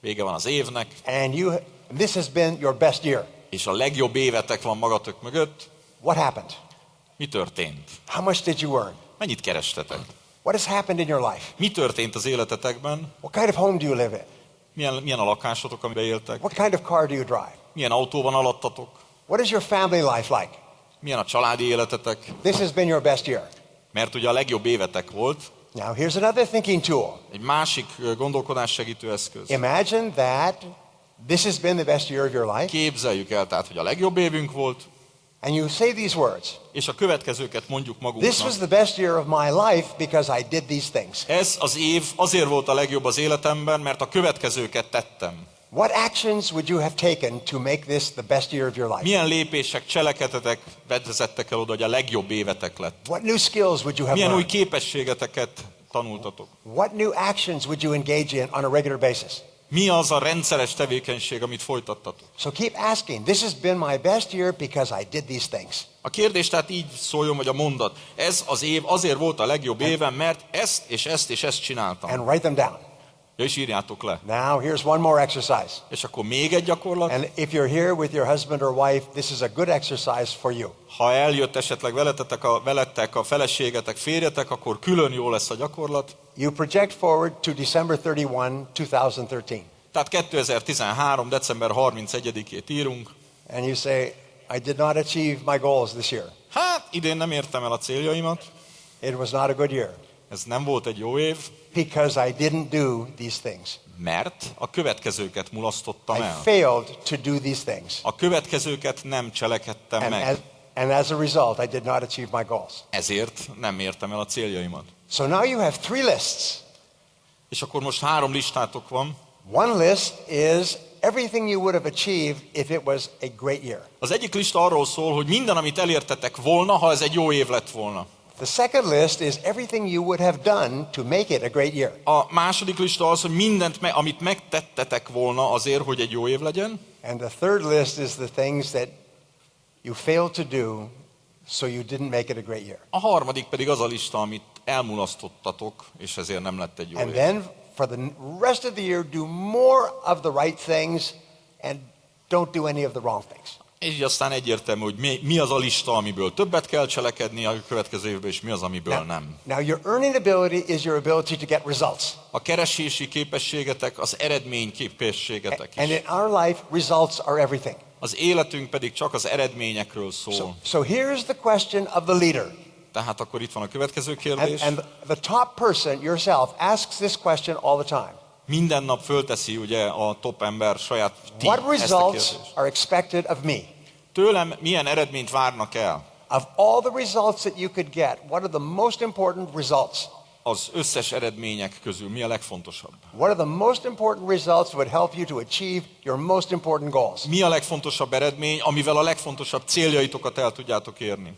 vége van az évnek,
And this has been your best year.
és a legjobb évetek van magatok mögött.
What happened?
Mi történt?
How much did you earn?
Mennyit kerestetek?
What has happened in your life?
Mi történt az életetekben?
What kind of home do you live in?
Milyen a lakásotok, amiben éltek?
What kind of car do you drive?
Milyen autó van alattatok?
What is your family life like?
Milyen a családi életetek?
This has been your best year.
Mert ugye a legjobb évetek volt.
Now here's another thinking tool.
Egy másik gondolkodás segítő eszköz.
Imagine that this has been the best year of your life.
Képzeljük el tehát, hogy a legjobb évünk volt,
And you say these words.
és a következőket mondjuk
This was
magunknak.
the best year of my life because I did these things.
Ez az év azért volt a legjobb az életemben, mert a következőket tettem.
What actions would you have taken to make this the best year of your life?
Milyen lépések, cselekedetek vezettek el oda, hogy a legjobb évetek lett?
What new skills would you have
Milyen új
learned?
képességeteket tanultatok?
What new actions would you engage in on a regular basis?
Mi az a rendszeres tevékenység, amit folytattatok?
So keep asking. This has been my best year because I did these things.
A kérdés tehát így szóljon, vagy a mondat. Ez az év azért volt a legjobb évem, mert ezt és ezt és ezt csináltam.
And write them down.
Ja, és írjátok le.
Now here's one more exercise.
És akkor még egy gyakorlat.
And if you're here with your husband or wife, this is a good exercise for you.
Ha eljött esetleg veletek a feleségetek, férjetek, akkor külön jó lesz a gyakorlat.
You project forward to December 31, 2013.
Tehát 2013. december 31-ét írunk.
And you say, I did not achieve my goals this year.
Hát, idén nem értem el a céljaimat.
It was not a good year
Ez nem volt egy jó év,
because I didn't do these things.
mert a következőket mulasztottam
I
el.
failed to do these things.
A következőket nem cselekedtem meg.
And as a result, I did not achieve my goals.
Ezért nem értem el a céljaimat.
So now you have 3 lists.
És akkor most 3 listátok van.
One list is everything you would have achieved if it was a great year.
Az egyik lista arról szól, hogy minden, amit elértetek volna, ha ez egy jó év lett volna.
The second list is everything you would have done to make it a great year.
A második lista az, hogy mindent, amit megtettetek volna azért, hogy egy jó év legyen.
And the third list is the things that you failed to do, so you didn't make it a great year.
A harmadik pedig az a lista, amit elmulasztottatok, és ezért nem lett egy jó
And
év.
then for the rest of the year, do more of the right things and don't do any of the wrong things.
És így aztán egyértelmű, hogy mi az a lista, amiből többet kell cselekedni a következő évben, és mi az, amiből nem.
Now your earning ability is your ability to get results.
A keresési képességetek, az eredményképességetek
And
is.
in our life, results are everything.
Az életünk pedig csak az eredményekről szól.
So here's the question of the leader.
Tehát akkor itt van a következő kérdés.
And the top person, yourself, asks this question all the time.
Minden nap fölteszi ugye a top ember saját
What
ezt a
results
kérdést.
are expected of me?
Tőlem milyen eredményt várnak el?
Of all the results that you could get, what are the most important results?
Az összes eredmények közül mi a legfontosabb?
What are the most important results that would help you to achieve your most important goals?
Mi a legfontosabb eredmény, amivel a legfontosabb céljaitokat el tudjátok érni?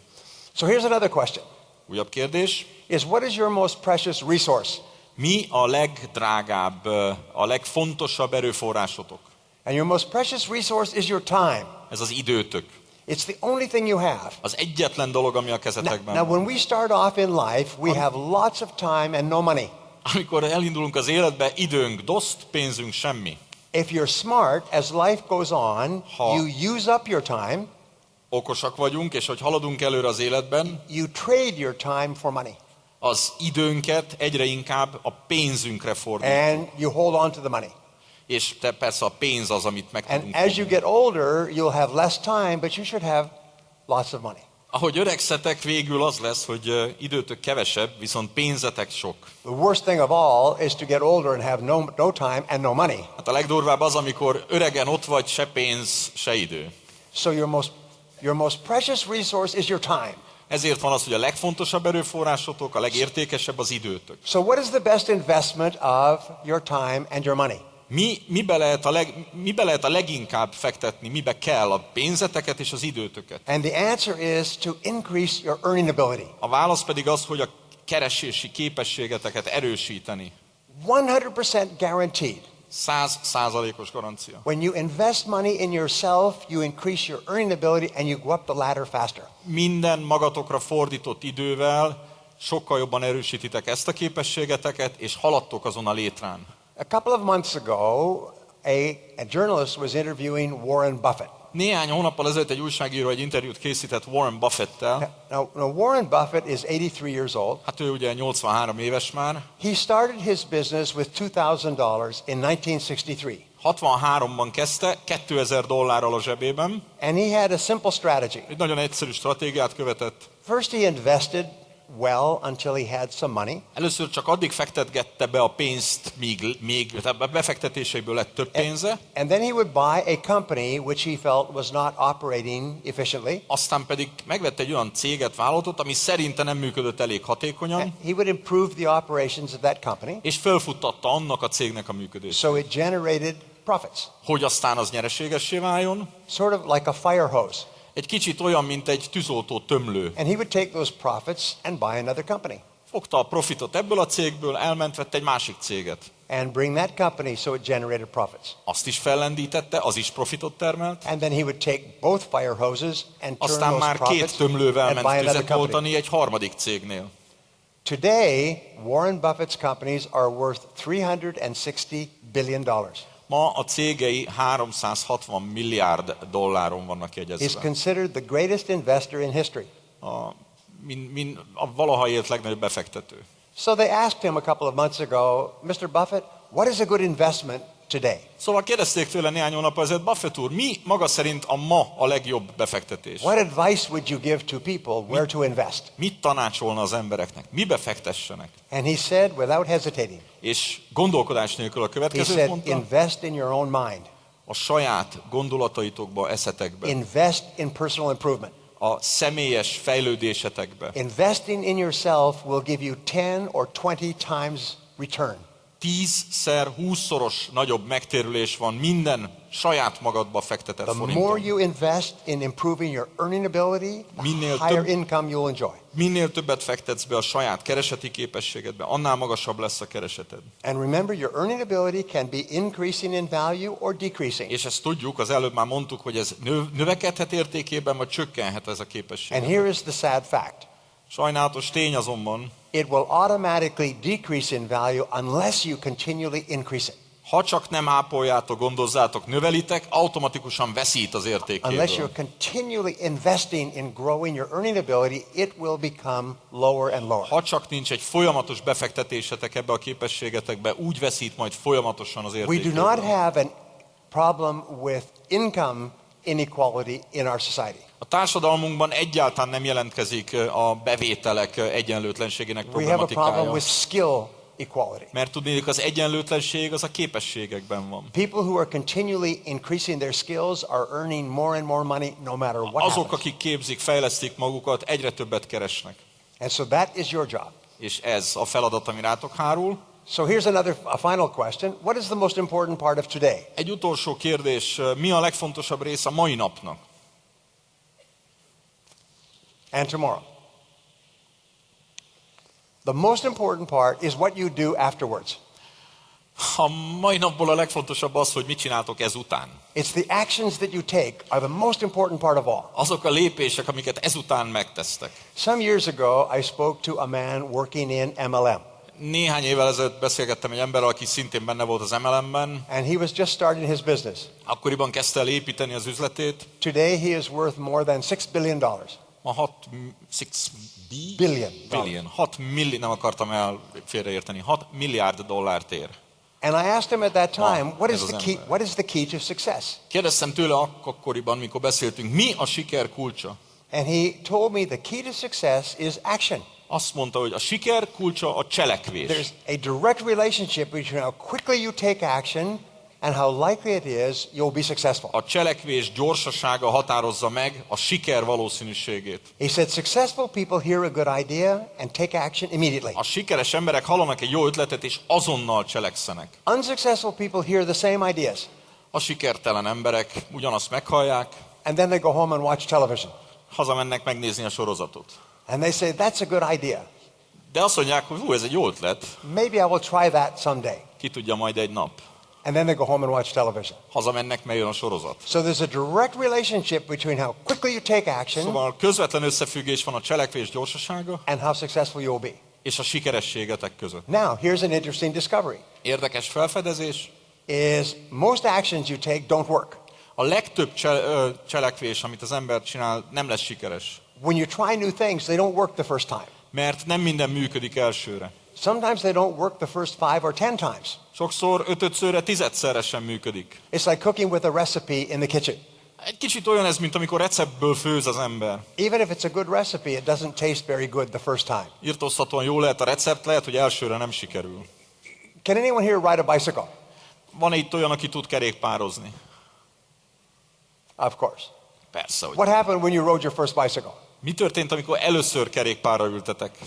So here's another question.
Újabb kérdés.
Is what is your most precious resource?
Mi a legdrágább, a legfontosabb erőforrásotok?
And your most precious resource is your time.
Ez az időtök.
It's the only thing you have.
Az egyetlen dolog, ami a kezetekben
Now
van.
when we start off in life, we have lots of time and no money.
Amikor elindulunk az életbe, időnk doszt, pénzünk semmi.
If you're smart, as life goes on, you use up your time.
Okosak vagyunk, és hogy haladunk előre az életben,
You trade your time for money.
az időnket egyre inkább a pénzünkre fordítjuk.
And you hold on to the money.
És persze a pénz az, amit meg
And
tudunk
as you
fogni.
get older, you'll have less time, but you should have lots of money.
Ahogy öregszetek, végül az lesz, hogy időtök kevesebb, viszont pénzetek sok.
The worst thing of all is to get older and have no time and no money.
Hát a legdurvább az, amikor öregen ott vagy, se pénz, se idő.
So your most precious resource is your time.
Ezért van az, hogy a legfontosabb erőforrásotok, a legértékesebb az időtök.
So what is the best investment of your time and your money?
Mibe lehet a leginkább fektetni, mibe kell a pénzeteket és az időtöket?
And the answer is to increase your earning ability.
A válasz pedig az, hogy a keresési képességeteket erősíteni.
100% guaranteed.
100%-os garancia.
When you invest money in yourself, you increase your earning ability and you go up the ladder faster.
Minden magatokra fordított idővel sokkal jobban erősítitek ezt a képességeteket, és haladtok azon a létrán.
A couple of months ago, a journalist was interviewing Warren Buffett.
Néhány hónappal ezelőtt egy újságíró egy interjút készített Warren Buffettel.
Now Warren Buffett is 83 years old.
Hát ő ugye 83 éves már.
He started his business with $2,000 in 1963.
63-ban kezdte, $2000 a zsebében.
And he had a simple strategy.
Egy nagyon egyszerű stratégiát követett.
First he invested well until he had some money.
Először csak addig fektetgette be a pénzt, míg a befektetéseiből lett több pénze.
And then he would buy a company which he felt was not operating efficiently.
Aztán pedig megvette egy olyan céget, vállalatot, ami szerinte nem működött elég hatékonyan.
He would improve the operations of that company.
És felfuttatta annak a cégnek a működését.
So it generated profits.
Hogy aztán az nyereségessé váljon.
Sort of like a fire hose.
Egy kicsit olyan, mint egy tűzoltó tömlő.
And he would take those profits and buy another company.
Fogta a profitot ebből a cégből, elment, vett egy másik céget.
And bring that company so it generated profits.
Azt is fellendítette, az is profitot termelt.
And then he would take both fire hoses and turn
Aztán
those
már
profits
két tömlővel
and
ment
buy another
tüzet
company.
oltani egy harmadik cégnél.
Today, Warren Buffett's companies are worth $360 billion.
Ma a cégei 360 milliárd dolláron vannak
He's
jegyezve.
considered the greatest investor in history.
A valaha élt legnagyobb befektető.
So they asked him a couple of months ago, Mr. Buffett, what is a good investment today?
Szóval kérdezték tőle néhány hónappal ezelőtt, Buffett úr, mi maga szerint a legjobb befektetés?
What advice would you give to people where to invest?
Mit tanácsolna az embereknek? Mibe fektessenek?
And he said, without hesitating,
És gondolkodás nélkül a
he
következőt
said,
mondta,
invest in your own mind.
a saját gondolataitokba, eszetekbe,
Invest in personal improvement.
a személyes fejlődésetekbe.
Investing in yourself will give you 10 or 20 times return.
10-szer, 20-szoros nagyobb megtérülés van minden saját magadba fektetett
The more
forinton.
you invest in improving your earning ability,
Minél
the higher
több-
income you'll enjoy.
Minél többet fektetsz be a saját kereseti képességedbe, annál magasabb lesz a kereseted.
And remember, your earning ability can be increasing in value or decreasing.
És ezt tudjuk, az előbb már mondtuk, hogy ez növekedhet értékében, vagy csökkenhet ez a képesség.
And here is the sad fact.
Sajnálatos tény azonban,
it will automatically decrease in value unless you continually increase it.
Ha csak nem ápoljátok, gondozzátok, növelitek, automatikusan veszít az
Unless
értékéből.
you're continually investing in growing your earning ability, it will become lower and lower.
Ha csak nincs egy folyamatos befektetésetek ebbe a képességetekbe, úgy veszít majd folyamatosan az
We do
értékéből.
not have a problem with income inequality in our society.
A társadalmunkban egyáltalán nem jelentkezik a bevételek egyenlőtlenségének
We have a problem
problematikája.
with skill equality.
Mert tudnék, az egyenlőtlenség az a képességekben van.
People who are continually increasing their skills are earning more and more money no matter what
Azok,
happens.
akik képzik, fejlesztik magukat, egyre többet keresnek.
And so that is your job.
És ez a feladat, ami rátok hárul.
So here's a final question. What is the most important part of today?
Egy utolsó kérdés, mi a legfontosabb része a mai napnak?
And tomorrow. The most important part is what you do afterwards.
A mai napból a legfontosabb az, hogy mit csináltok ezután.
It's the actions that you take are the most important part of all.
Azok a lépések, amiket ezután megtesztek.
Some years ago, I spoke to a man working in MLM.
Néhány évvel ezelőtt beszélgettem egy emberrel, aki szintén benne volt az MLM-ben.
And he was just starting his business.
Akkoriban kezdte el építeni az üzletét.
Today he is worth more than $6 billion.
Ma 6 millió, nem akartam el félreérteni, 6 milliárd dollárt ér.
And I asked him at that time,
ez az ember.
what is the key to success?
Kérdeztem tőle akkoriban, mikor beszéltünk, mi a siker kulcsa?
And he told me the key to success is action.
Azt mondta, hogy a siker kulcsa a cselekvés.
There's a direct relationship between how quickly you take action and how likely it is you'll be successful.
A cselekvés gyorsasága határozza meg a siker valószínűségét.
He said successful people hear a good idea and take action immediately.
A sikeres emberek hallanak egy jó ötletet, és azonnal cselekszenek.
Unsuccessful people hear the same ideas
A sikertelen emberek ugyanazt meghallják,
and then they go home and watch television.
hazamennek megnézni a sorozatot.
And they say that's a good idea.
De azt mondják, hogy ez egy jó ötlet,
Maybe I will try that someday.
ki tudja majd egy nap.
And then they go home and watch television.
Hazamennek, mert jön a sorozat.
So there's a direct relationship between how quickly you take action
Szóval közvetlen összefüggés van a cselekvés gyorsasága
and how successful you'll be.
és a sikerességetek között.
Now, here's an interesting discovery.
Érdekes felfedezés,
Is most actions you take don't work.
a legtöbb cselekvés, amit az ember csinál, nem lesz sikeres.
When you try new things, they don't work the first time.
Mert nem minden működik elsőre.
Sometimes they don't work the first 5 or 10 times.
Sokszor 5-szörre, 10-szerre sem működik.
It's like cooking with a recipe in the kitchen.
Egy kicsit olyan ez, mint amikor receptből főz az ember.
Even if it's a good recipe, it doesn't taste very good the first time.
Irtóztatóan jó lehet a recept, lehet, hogy elsőre nem sikerül.
Can anyone here ride a bicycle?
Van itt olyan, aki tud kerékpározni?
Of course.
Persze, hogy.
What happened when you rode your first bicycle?
Mi történt, amikor először kerékpárra ültetek?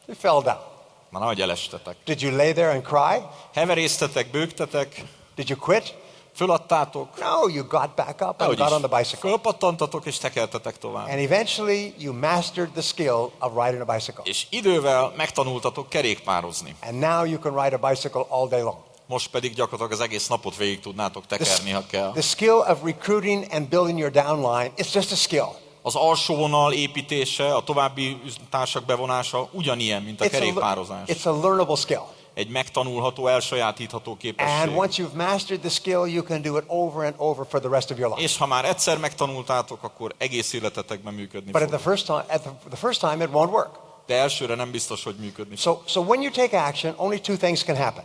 You fell down.
Már nagy elestetek.
Did you lay there and cry?
Heverésztetek, bőgtetek,
Did you quit?
föladtátok,
No, you got back up and got on the bicycle.
fölpattantatok és tekertetek tovább.
And eventually you mastered the skill of riding a bicycle.
És idővel megtanultatok kerékpározni.
And now you can ride a bicycle all day long.
Most pedig gyakorlatilag az egész napot végig tudnátok tekerni, ha kell.
The skill of recruiting and building your downline, it's just a skill.
Az alsó vonal építése, a további társak bevonása ugyanilyen, mint a kerékpározás.
It's a learnable skill.
Egy megtanulható, elsajátítható
And
képesség.
once you've mastered the skill, you can do it over and over for the rest of your life.
És ha már egyszer megtanultátok, akkor egész életetekben működni
But
fog.
at the first time, it won't work.
De elsőre nem biztos, hogy működni fog.
So when you take action, only two things can happen.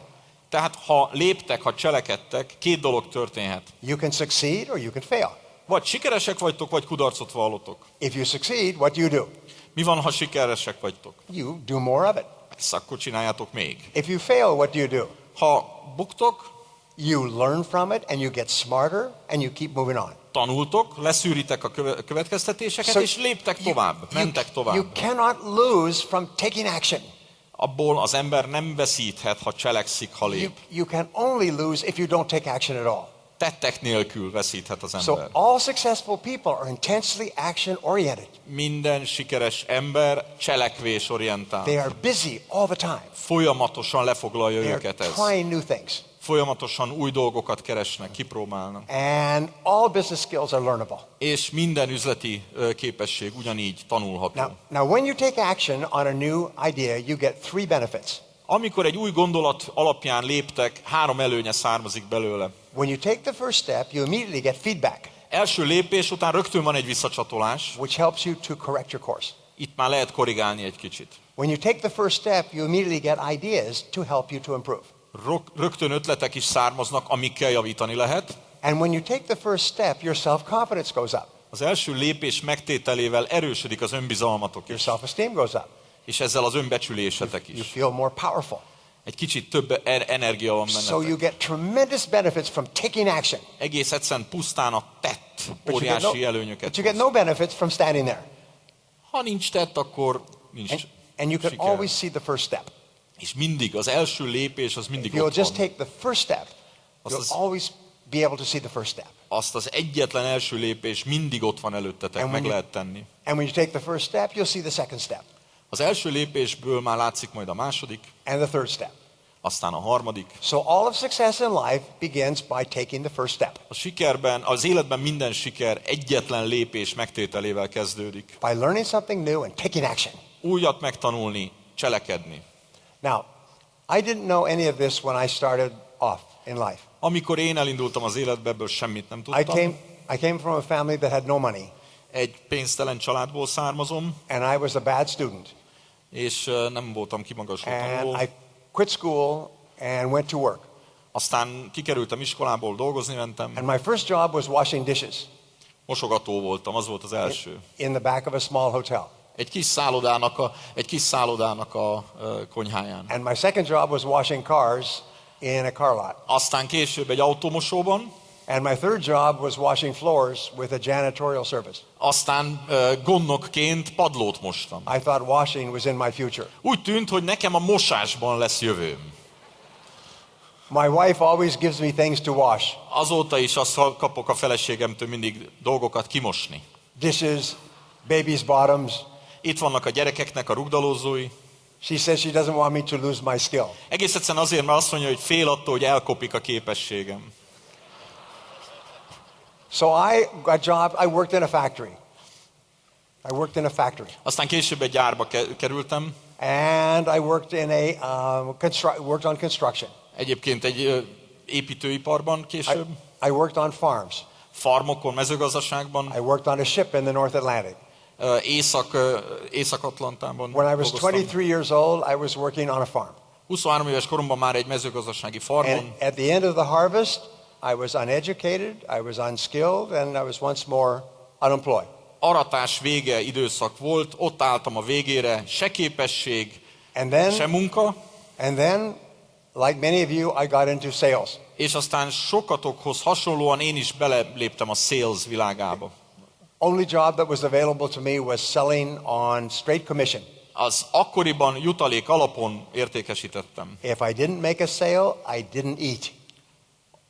Tehát ha léptek, ha cselekedtek, két dolog történhet.
You can succeed or you can fail.
Vagy sikeresek vagytok, vagy kudarcot vallotok.
If you succeed, what do you do?
Mi van, ha sikeresek vagytok?
You do more of it.
Persze, akkor csináljátok még.
If you fail, what do you do?
Ha buktok,
You learn from it and you get smarter and you keep moving on.
tanultok, leszűritek a következtetéseket,
So
és léptek tovább, mentek tovább.
You cannot lose from taking action.
Abból az ember nem veszíthet, ha cselekszik, ha lép.
You can only lose if you don't take action at all.
Tettek nélkül veszíthet az
So
ember.
all successful people are intensely action oriented.
Minden sikeres ember cselekvésorientált.
They are busy all the time.
Folyamatosan lefoglalja
They
őket
are
ez.
trying new things.
Folyamatosan új dolgokat keresnek, kipróbálnak.
And all business skills are learnable.
És minden üzleti képesség ugyanígy tanulható.
Now when you take action on a new idea, you get 3 benefits.
Amikor egy új gondolat alapján léptek, 3 előnye származik belőle.
When you take the first step, you immediately get feedback,
Első lépés után rögtön van egy visszacsatolás.
which helps you to correct your course.
Itt már lehet korrigálni egy kicsit.
When you take the first step, you immediately get ideas to help you to improve.
Rögtön ötletek is származnak, amikkel javítani lehet.
And when you take the first step, your self-confidence goes up.
Az első lépés megtételével erősödik az önbizalmatok
Your
is,
self-esteem goes up.
és ezzel az önbecsülésetek
You
is.
feel more powerful.
Egy kicsit több energia van
So you
bennetek.
get tremendous benefits from taking action.
Egész egyszerűen pusztán a tett
But
óriási
you
előnyöket
get
hoz.
no benefits from standing there.
Ha nincs tett, akkor nincs
And you can
siker.
always see the first step.
És mindig, az első lépés az mindig
If you'll
ott
just
van.
take the first step,
Azt
you'll
az-
always be able to see the first step.
Azt az egyetlen első lépés mindig ott van előttetek,
And
meg
when you-
lehet tenni.
And when you take the first step, you'll see the second step
Az első lépésből már látszik majd a második,
and the third step.
aztán a harmadik.
So all of success in life begins by taking the first step,
A sikerben, az életben minden siker egyetlen lépés megtételével kezdődik.
by learning something new and taking action.
Újat megtanulni, cselekedni.
Now, I didn't know any of this when I started off in life.
Amikor én elindultam az életbe, ebből semmit nem tudtam.
I came from a family that had no money,
Egy pénztelen családból származom,
and I was a bad student.
és nem voltam kimagasló tanuló.
And I quit school and went to work.
Aztán kikerültem iskolából, dolgozni mentem.
And my first job was washing dishes
Mosogató voltam, az volt az első.
in the back of a small hotel.
Egy kis szállodának a konyháján.
And my second job was washing cars in a car lot.
Aztán később egy automosóban,
And my third job was washing floors with a janitorial service.
aztán gondnokként padlót mostam.
I thought washing was in my future.
Úgy tűnt, hogy nekem a mosásban lesz jövőm.
My wife always gives me things to wash.
Azóta is azt kapok a feleségemtől mindig dolgokat kimosni.
Dishes, baby's bottoms.
Itt vannak a gyerekeknek a rugdalózói.
She says she doesn't want me to lose my skill.
Egész egyszerűen azért, mert azt mondja, hogy fél attól, hogy elkopik a képességem.
So I worked in a factory.
Aztán később egy gyárba kerültem.
And I worked in worked on construction.
Egyébként egy építőiparban később.
I worked on farms.
Farmokon, mezőgazdaságban.
I worked on a ship in the North Atlantic.
Észak-Atlantában
When I was
dolgoztam.
23 years old, I was working on a farm.
23 éves koromban már egy mezőgazdasági farmon.
And at the end of the harvest, I was uneducated, I was unskilled, and I was once more unemployed.
Aratás vége időszak volt, ott álltam a végére, se képesség,
And then,
se munka,
like many of you, I got into sales.
és aztán sokatokhoz hasonlóan én is beléptem a sales világába.
Only job that was available to me was selling on straight commission.
Az akkoriban jutalék alapon értékesítettem.
If I didn't make a sale, I didn't eat.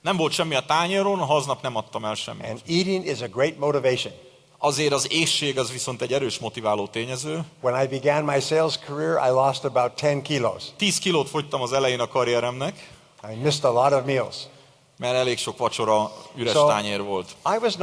Nem volt semmi a tányéron, aznap nem adtam el semmit.
And eating is a great motivation.
Azért az éhség az viszont egy erős motiváló tényező.
When I began my sales career, I lost about 10 kilos.
10 kilót fogytam az elején a karrieremnek,
I missed a lot of meals.
mert elég sok vacsora, üres
So-
tányér volt.
I was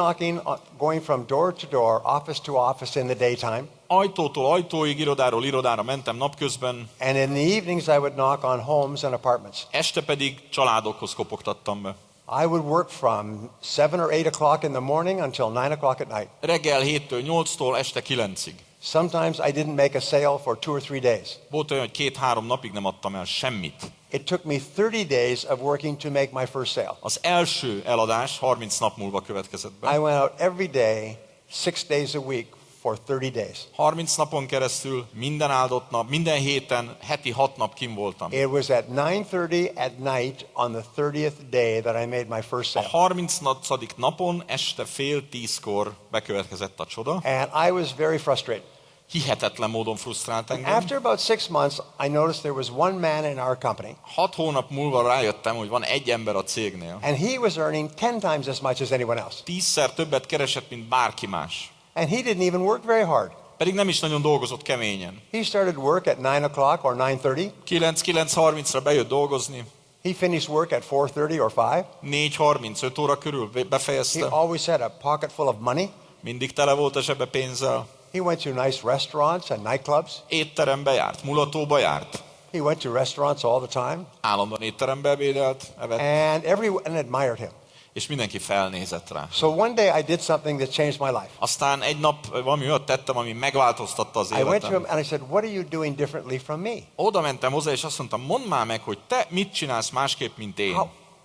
going from door to door, office to office in the daytime,
Ajtótól ajtóig, irodáról irodára mentem napközben,
and in the evenings I would knock on homes and apartments.
este pedig családokhoz kopogtattam be.
I would work from 7 or 8 o'clock in the morning until 9 o'clock at night.
Reggel 7-től 8-tól este 9-ig.
Sometimes I didn't make a sale for 2 or 3 days.
Volt olyan, hogy 2-3 napig nem adtam el semmit.
It took me 30 days of working to make my first sale.
Az első eladás 30 nap múlva következett
I
be.
went out every day, 6 days a week for 30 days.
30 napon keresztül, minden áldott nap, minden héten, heti 6 nap kim voltam.
It was at 9:30 at night on the 30th day that I made my first
A
sale.
30. napon este 9:30-kor bekövetkezett a csoda.
And I was very frustrated.
Hihetetlen módon frusztrált engem.
After about 6 months, I noticed there was one man in our company,
6 hónap múlva rájöttem, hogy van egy ember a cégnél.
and he was earning 10 times as much as anyone else.
10-szer többet keresett, mint bárki más.
And he didn't even work very hard.
Pedig nem is nagyon dolgozott keményen.
He started work at 9 o'clock or 9:30,
9-9:30-ra bejött dolgozni,
He finished work at 4:30 or 5.
4:35 óra körül
He
befejezte.
always had a pocket full of money.
Mindig tele volt a zsebe pénzzel.
He went to nice restaurants and nightclubs.
Étterembe járt, mulatóba járt.
He went to restaurants all the time.
Állandóan étterembe ebédelt, evett,
And everyone admired him.
és mindenki felnézett rá.
So one day I did something that changed my life.
Aztán egy nap valami olyat tettem, ami megváltoztatta az
I went to him
életem.
and I said, "What are you doing differently from me?
Oda mentem hozzá, és azt mondtam, mondd már meg, hogy te mit csinálsz másképp, mint én.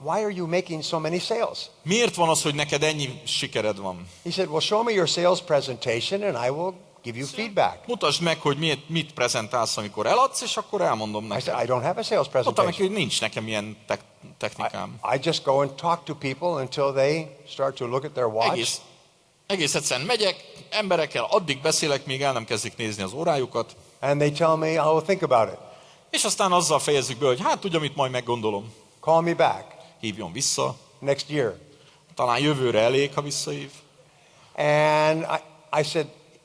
Why are you making so many sales?"
Miért van az, hogy neked ennyi sikered van?
He said, "Well, show me your sales presentation and I will give you feedback."
Mutasd meg, hogy mit prezentálsz, amikor eladsz, és akkor elmondom
I
neked.
said, "I don't have a sales
Mondtam neki,
presentation.
hogy nincs nekem ilyen technikám.
I just go and talk to people until they start to look at their watch.
Egész egyszerűen megyek, emberekkel addig beszélek, míg el nem kezdik nézni az órájukat,
And they tell me, I will think about it.
és aztán azzal fejezzük be, hogy hát tudja, mit majd meggondolom.
Call me back
Hívjon vissza,
next year."
talán jövőre elég, ha visszahív.
And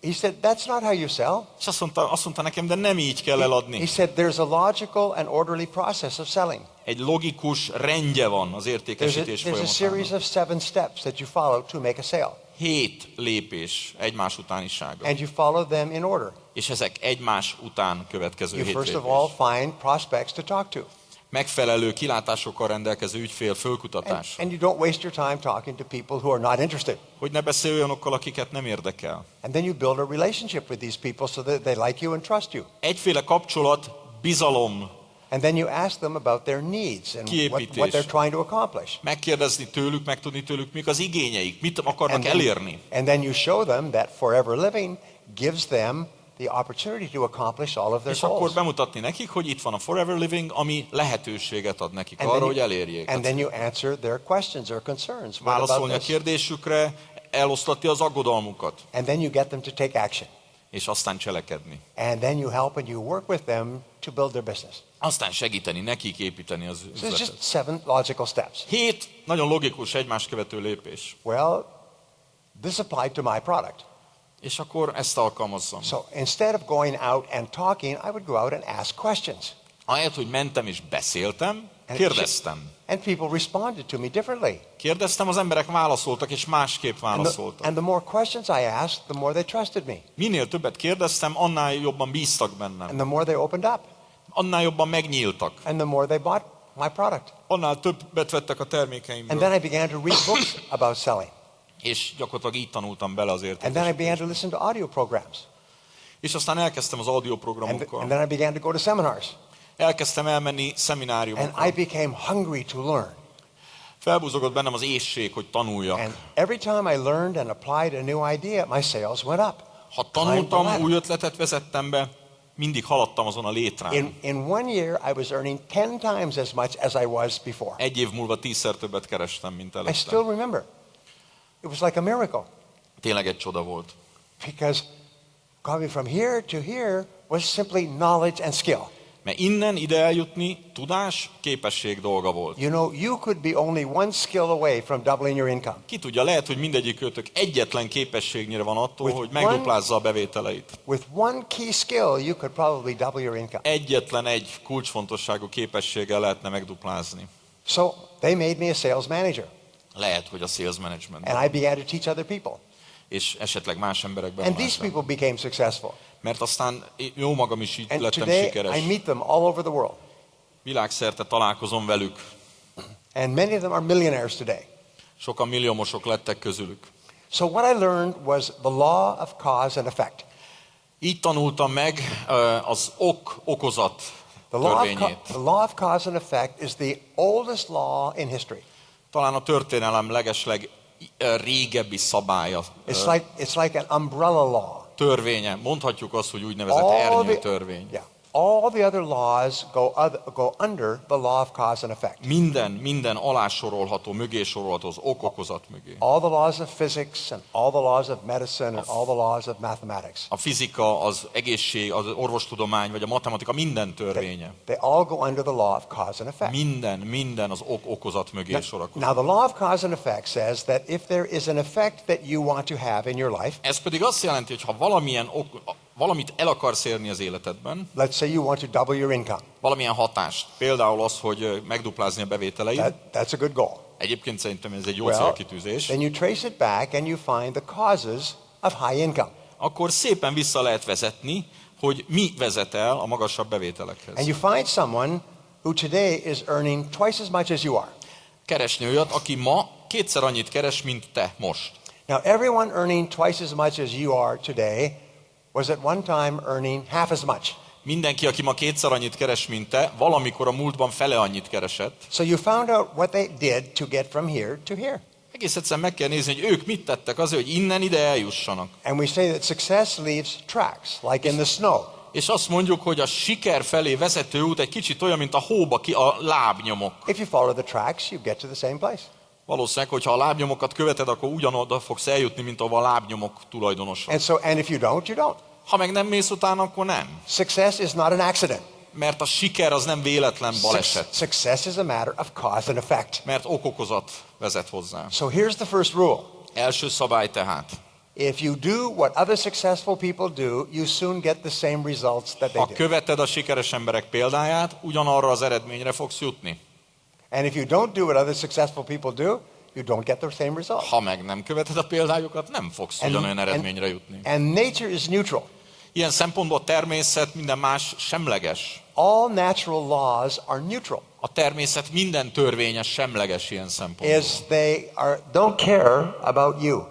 he said, "That's not how you sell."
És azt mondta nekem, de nem így kell
He
eladni.
said, "There's a logical and orderly process of selling.
Egy logikus rendje van az értékesítés
There's a series
folyamatának.
of 7 steps that you follow to make a sale.
7 lépés egymás utánisága.
And you follow them in order.
És ezek egymás után következő
You
7
first of
lépés.
all find prospects to talk to.
Megfelelő kilátásokkal rendelkező ügyfél fölkutatás.
And you don't waste your time talking to people who are not interested.
Hogy ne beszélj olyanokkal, akiket nem érdekel.
And then you build a relationship with these people so that they like you and trust you.
Egyféle kapcsolat, bizalom,
And then you ask them about their needs and
Kiépítés.
what they're trying to accomplish.
megkérdezni tőlük, megtudni tőlük, mik az igényeik, mit akarnak elérni.
And then you show them that forever living gives them the opportunity to accomplish all of their
És akkor
goals.
bemutatni nekik, hogy itt van a Forever Living, ami lehetőséget ad nekik arra, hogy elérjék.
And then you answer their questions or concerns. What
Válaszolni a
about this?
kérdésükre, eloszlatni az aggodalmukat,
And then you get them to take action.
és aztán cselekedni.
And then you help and you work with them to build their business.
Aztán segíteni nekik építeni az
So it's
üzletet.
just 7 logical steps.
7 nagyon logikus, egymást követő lépés.
Well, this applied to my product.
És akkor ezt alkalmazzam.
So instead of going out and talking, I would go out and ask questions.
Ahelyett, hogy mentem és beszéltem, kérdeztem.
And people responded to me differently.
Kérdeztem, az emberek válaszoltak, és másképp válaszoltak.
And the more questions I asked, the more they trusted me.
Minél többet kérdeztem, annál jobban bíztak bennem.
And the more they opened up.
Annál jobban megnyíltak.
And the more they bought my product.
Annál többet vettek a
And
termékeimből.
then I began to read books about selling.
És gyakorlatilag így tanultam bele az
And then I began
értékesítésbe.
to listen to audio programs.
És aztán elkezdtem az
And
audioprogramokkal.
then I began to go to seminars.
Elkezdtem elmenni
And
szemináriumokra.
I became hungry to learn.
Felbúzogott bennem az éhség, hogy tanuljak.
And every time I learned and applied a new idea, my sales went up.
Ha tanultam, új ötletet vezettem be, mindig haladtam azon a létrán.
In 1 year, I was earning 10 times as much as I was before.
Egy év múlva 10-szer többet kerestem, mint
I
előtte.
still remember. It was like a miracle.
Tényleg egy csoda volt.
Because coming from here to here was simply knowledge and skill.
Mert innen ide eljutni tudás, képesség dolga volt.
You know, you could be only one skill away from doubling your income.
Ki tudja, lehet, hogy mindegyikőtök egyetlen képességnyire van attól,
With
hogy megduplázza a bevételeit.
With one key skill, you could probably double your income.
Egyetlen egy kulcsfontosságú képességgel lehetne megduplázni.
So they made me a sales manager.
Lehet, hogy a sales management.
And I began to teach other people.
És esetleg más emberekben
And these people became successful.
Mert aztán jó magam is így
And
lettem
today
sikeres.
I meet them all over the world.
Világszerte találkozom velük.
And many of them are millionaires today.
Sokan milliómosok lettek közülük.
So what I learned was the law of cause and effect.
Így tanultam meg az okozat törvényét.
The law of cause and effect is the oldest law in history.
Talán a történelem legesleg régebbi szabálya,
It's like an umbrella law.
törvénye. Mondhatjuk azt, hogy úgynevezett ernyő törvény.
All the other laws go under the law of cause and effect.
Minden alásorolható, mögé sorolható az okozat mögé.
All the laws of physics and all the laws of medicine and all the laws of mathematics.
A fizika, az egészség, az orvostudomány, vagy a matematika minden törvénye.
They all go under the law of cause and effect.
Minden az okozat mögé sorakozik.
Now the law of cause and effect says that if there is an effect that you want to have in your life,
Ez pedig azt jelenti, hogy ha valamilyen valamit el akarsz érni az életedben,
let's say you want to double your income.
valamilyen hatást, például az, hogy megduplázni a bevételeid,
That's a good goal.
egyébként szerintem ez egy jó
Well,
célkitűzés,
then you trace it back and you find the causes of high income.
akkor szépen vissza lehet vezetni, hogy mi vezet el a magasabb bevételekhez.
And you find someone who today is earning twice as much as you are.
Keresni olyat, aki ma kétszer annyit keres, mint te most.
Now, everyone earning twice as much as you are today was at one time earning half as much.
Mindenki, aki ma kétszer annyit keres, mint te, valamikor a múltban fele annyit keresett.
So you found out what they did to get from here to here.
Egész egyszerűen meg kell nézni, hogy ők mit tettek azért, hogy innen ide eljussanak.
And we say that success leaves tracks, like in the snow.
És azt mondjuk, hogy a siker felé vezető út egy kicsit olyan, mint a hóba a lábnyomok.
If you follow the tracks, you get to the same place.
Valószínűleg, hogyha a lábnyomokat követed, akkor ugyanoda fogsz eljutni, mint ahova a lábnyomok tulajdonosa.
And if you don't, you don't.
Ha meg nem mész utána, akkor nem.
Success is not an accident.
Mert a siker az nem véletlen baleset.
Success is a matter of cause and effect.
Mert okokozat vezet hozzá.
So here's the first rule.
Első szabály tehát.
If you do what other successful people do, you soon get the same results that they
Ha
do.
követed a sikeres emberek példáját, ugyanarra az eredményre fogsz jutni.
And if you don't do what other successful people do, you don't get the same result.
Ha meg nem követed a példájukat, nem fogsz ugyanolyan eredményre jutni.
And nature is neutral.
Ilyen szempontból a természet, minden más semleges.
All natural laws are neutral.
A természet minden törvényes semleges ilyen szempontból.
They don't care about you.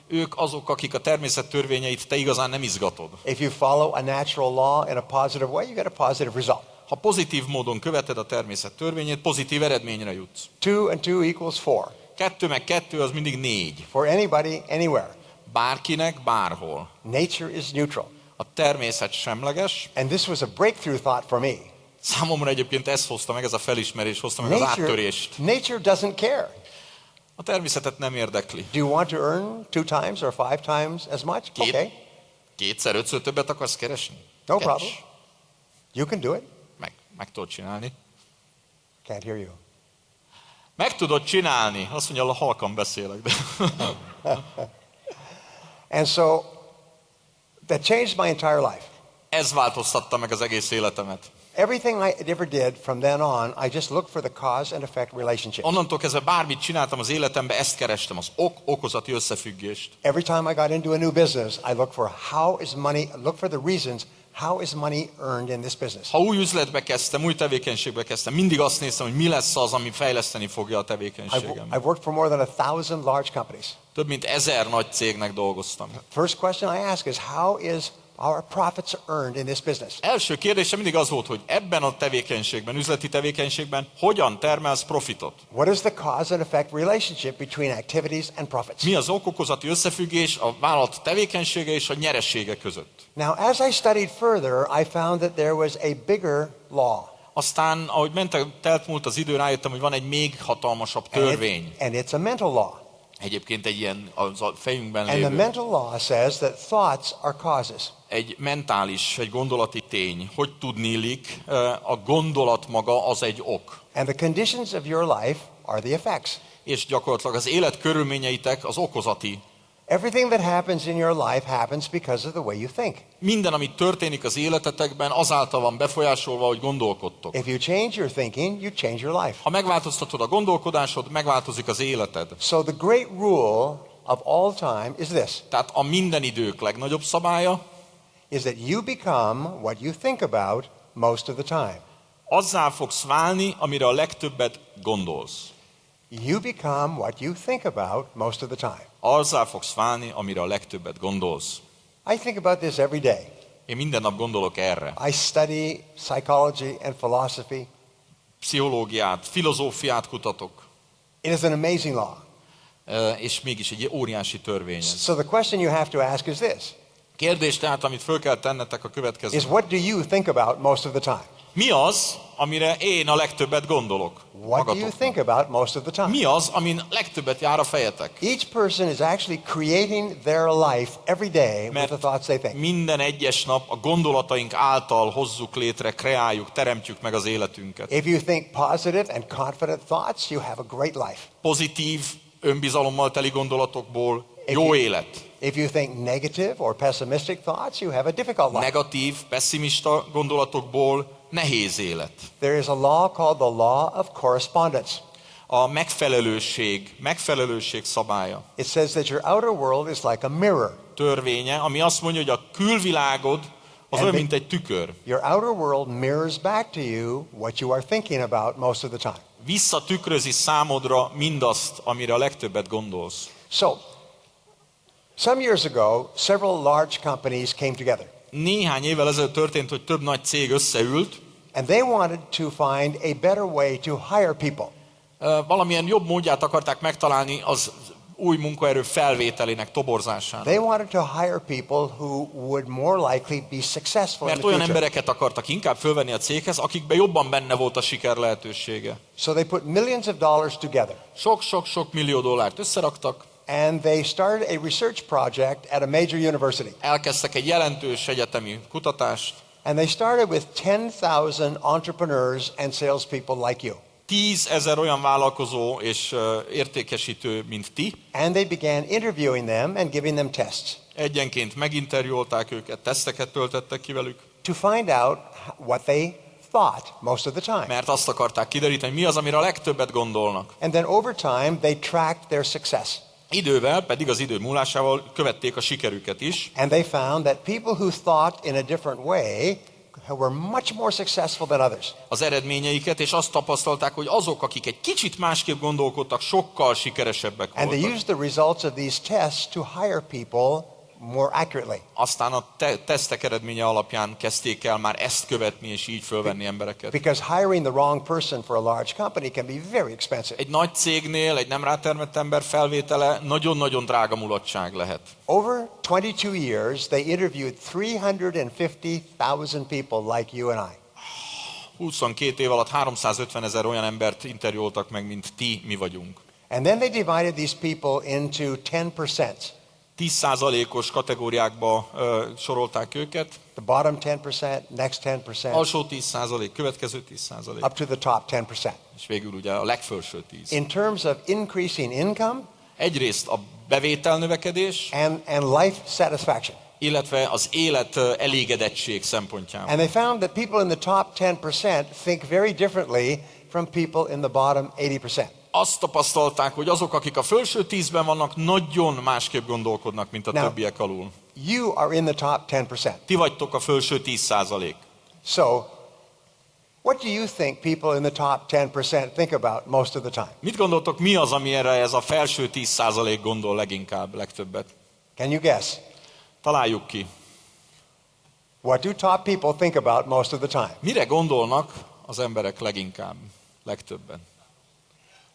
Ők azok, akik a természet törvényeit te igazán nem izgatod.
If you follow a natural law in a positive way, you get a positive result.
Ha pozitív módon követed a természet törvényét, pozitív eredményre jutsz.
2 and 2 equals 4.
2 meg 2 az mindig 4.
For anybody, anywhere.
Bárkinek, bárhol.
Nature is neutral.
A természet semleges.
And this was a breakthrough thought for me.
Számomra egyébként ez hozta meg, ez a felismerés hozta meg az áttörést.
Nature doesn't care.
A természetet nem érdekli.
Do you want to earn 2 times or 5 times as much? Okay.
Kétszer, ötször többet akarsz keresni?
No problem. You can do it.
Meg tudod csinálni.
Can't hear you.
Meg tudod csinálni. Azt mondja, halkan beszélek. De.
And so that changed my entire life.
Ez változtatta meg az egész életemet.
Everything I ever did from then on, I just looked for the cause and effect relationship.
Onnantól kezdve bármit csináltam az életemben, ezt kerestem, az okozati összefüggést.
Every time I got into a new business, I look for the reasons how is money earned in this business.
Ha új üzletbe kezdtem, új tevékenységbe kezdtem, mindig azt néztem, hogy mi lesz az, ami fejleszteni fogja a tevékenységem.
I've worked for more than 1,000 large companies.
Több mint 1000 nagy cégnek dolgoztam.
First question I ask is how is our profits earned in this business?
Első kérdésem mindig az volt, hogy ebben a tevékenységben, üzleti tevékenységben hogyan termelsz profitot?
What is the cause and effect relationship between activities and profits?
Mi az okokozati összefüggés a vállalat tevékenysége és a nyeresége között?
Now, as I studied further, I found that there was a bigger law.
Aztán, ahogy telt múlt az idő, rájöttem, hogy van egy még hatalmasabb törvény.
And it's a mental law.
Egyébként egy ilyen a fejünkben
And
lévő.
the mental law says that thoughts are causes.
Egy mentális, egy gondolati tény. Hogy tudniillik, a gondolat maga az egy ok.
And the conditions of your life are the effects.
És gyakorlatilag az élet körülményeitek az okozati.
Everything that happens in your life happens because of the way you think.
Minden, ami történik az életetekben, azáltal van befolyásolva, hogy gondolkodtok.
If you change your thinking, you change your life.
Ha megváltoztatod a gondolkodásod, megváltozik az életed.
So the great rule of all time is this.
Tehát a minden idők legnagyobb szabálya
is that you become what you think about most of the time.
Azzá fogsz válni, amire a legtöbbet gondolsz.
You become what you think about most of the time.
Azzá fogsz válni, amire a legtöbbet gondolsz.
I think about this every day.
Én minden nap gondolok erre.
I study psychology and philosophy.
Pszichológiát, filozófiát kutatok.
It is an amazing law.
És mégis egy óriási törvény.
So the question you have to ask is this.
Kérdés tehát, amit föl kell tennetek a következő.
Is what do you think about most of the time?
Mi az, amire én a legtöbbet gondolok?
What do you think about most of the time?
Mi az, amin legtöbbet jár a fejetek?
Each person is actually creating their life every day with the thoughts they think.
Minden egyes nap a gondolataink által hozzuk létre, kreáljuk, teremtjük meg az életünket.
If you think positive and confident thoughts, you have a great life.
Pozitív, önbizalommal teli gondolatokból jó élet.
If you think negative or pessimistic thoughts, you have a difficult life.
Negatív, pessimista gondolatokból nehéz élet.
There is a law called the law of correspondence.
A megfelelőség szabálya.
It says that your outer world is like a mirror.
Törvénye, ami azt mondja, hogy a külvilágod az olyan, mint egy tükör.
Your outer world mirrors back to you what you are thinking about most of the time.
Visszatükrözi számodra mindazt, amire a legtöbbet gondolsz.
So, some years ago, several large companies came together.
Néhány évvel ezelőtt történt, hogy több nagy cég összeült,
And they wanted to find a better way to hire people.
Valamilyen jobb módját akarták megtalálni az új munkaerő felvételének, toborzásának.
They wanted to hire people who would more likely be successful in
Mert
the
olyan
future.
embereket akartak inkább fölvenni a céghez, akikben jobban benne volt a siker lehetősége.
So they put millions of dollars together.
Sok millió dollárt összeraktak,
And they started a research project at a major university.
elkezdtek egy jelentős egyetemi kutatást,
And they started with 10,000 entrepreneurs and salespeople like you.
10 000 olyan vállalkozó és értékesítő, mint ti.
And they began interviewing them and giving them tests
Egyenként meginterjúolták őket, teszteket töltettek ki velük,
to find out what they thought most of the time.
mert azt akarták kideríteni, mi az, amire a legtöbbet gondolnak.
And then over time, they tracked their success.
Idővel, pedig az idő múlásával követték a sikerüket is,
And they found that people who thought in a different way were much more successful than others.
az eredményeiket, és azt tapasztalták, hogy azok, akik egy kicsit másképp gondolkodtak, sokkal sikeresebbek
And they
voltak.
used the results of these tests to hire people more accurately.
Aztán a tesztek eredménye alapján kezdték el már ezt követni, és így fölvenni embereket.
Because hiring the wrong person for a large company can be very expensive.
Egy nagy cégnél egy nem rátermett ember felvétele nagyon-nagyon drága mulatság lehet.
Over 22 years, they interviewed 350,000 people like you and I.
22 év alatt 350 000 olyan embert interjúoltak meg, mint ti, mi vagyunk.
And then they divided these people into 10%.
10%-os kategóriákba sorolták őket.
The bottom 10%, next 10%,
Alsó 10%, következő 10%,
up to the top 10%.
és végül ugye a legfelső 10.
In terms of increasing income
Egyrészt a bevételnövekedés,
and life satisfaction.
illetve az élet elégedettség szempontjából.
And they found that people in the top 10% think very differently from people in the bottom 80%.
Azt tapasztalták, hogy azok, akik a felső 10-ben vannak, nagyon másképp gondolkodnak, mint a
Now-
többiek alul.
You are in the top 10%.
Ti vagytok a felső 10%.
So, what do you think people in the top 10% think about most of the time?
Mit gondoltok, mi az, amire ez a felső 10% gondol leginkább, legtöbbet?
Can you guess?
Találjuk ki.
What do top people think about most of the time?
Mire gondolnak az emberek leginkább, legtöbben?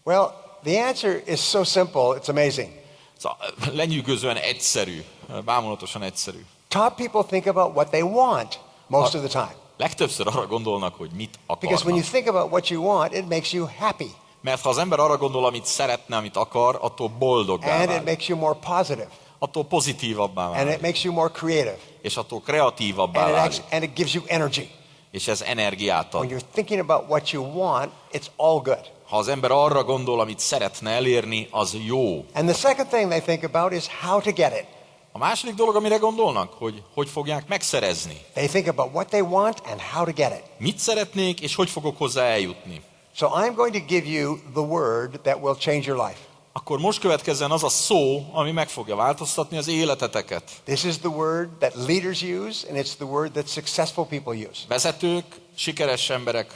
Well, the answer is so simple, it's amazing.
Szóval lenyűgözően egyszerű, bámulatosan egyszerű.
Top people think about what they want most of the time.
Legtöbbször arra gondolnak, hogy mit
Because when you
akarnak.
think about what you want, it makes you happy.
Mert ha az ember arra gondol, amit szeretne, amit akar, attól boldoggá
And it
válik.
makes you more positive.
Attól pozitívabbá
And it
válik.
makes you more creative.
És attól kreatívabbá válik.
And it gives you energy.
És ez energiát
When
ad.
you're thinking about what you want, it's all good.
Ha az ember arra gondol, amit szeretne elérni, az jó.
And the second thing they think about is how to get it.
A második dolog, amire gondolnak, hogy fogják megszerezni.
They think about what they want and how to get it.
Mit szeretnék, és hogy fogok hozzá eljutni.
So I'm going to give you the word that will change your life.
Akkor most következzen az a szó, ami meg fogja változtatni az életeteket.
This is the word that leaders use, and it's the word that successful people use.
Vezetők, sikeres emberek,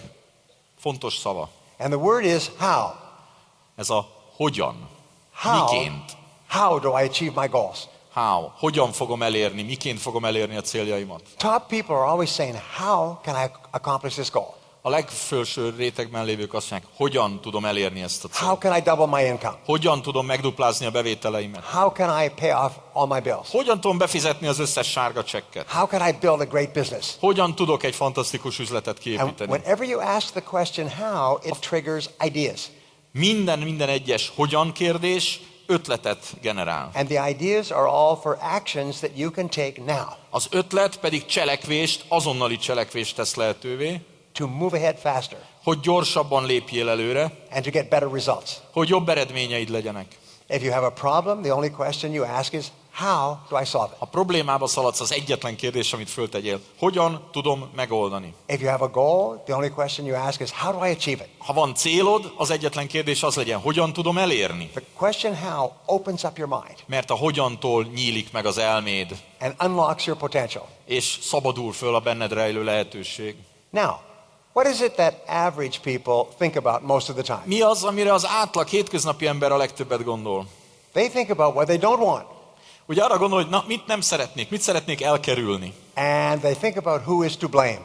fontos szava.
And the word is how.
Ez a hogyan.
How,
Miként.
how do I achieve my goals?
How. Hogyan fogom elérni, miként fogom elérni a céljaimat.
Top people are always saying, how can I accomplish this goal?
A legfelső rétegben lévők azt mondják, hogyan tudom elérni ezt a
How
célt.
can I double my income?
Hogyan tudom megduplázni a bevételeimet.
How can I pay off all my bills?
Hogyan tudom befizetni az összes sárga csekket.
How can I build a great business?
Hogyan tudok egy fantasztikus üzletet
And
kiépíteni.
whenever you ask the question how, it triggers ideas.
Minden egyes hogyan kérdés ötletet generál.
And the ideas are all for actions that you can take now
Az ötlet pedig cselekvést, azonnali cselekvést tesz lehetővé,
to move ahead faster
hogy gyorsabban lépjél előre,
and to get better results.
hogy jobb eredményeid legyenek.
If you have a problem, the only question you ask is how do I solve it?
A problémába szaladsz, az egyetlen kérdés, amit föltegyél. Hogyan tudom megoldani?
If you have a goal, the only question you ask is, how do I achieve it?
Ha van célod, az egyetlen kérdés az legyen, hogyan tudom elérni?
The question how opens up your mind
Mert a hogyantól nyílik meg az elméd,
and unlocks your potential.
és szabadul föl a benned rejlő lehetőség.
Now, what is it that average people think about most of the time?
Mi az, amire az átlag hétköznapi ember a legtöbbet gondol?
They think about what they don't want.
Ugye arra gondol, hogy mit nem szeretnék, mit szeretnék elkerülni.
And they think about who is to blame.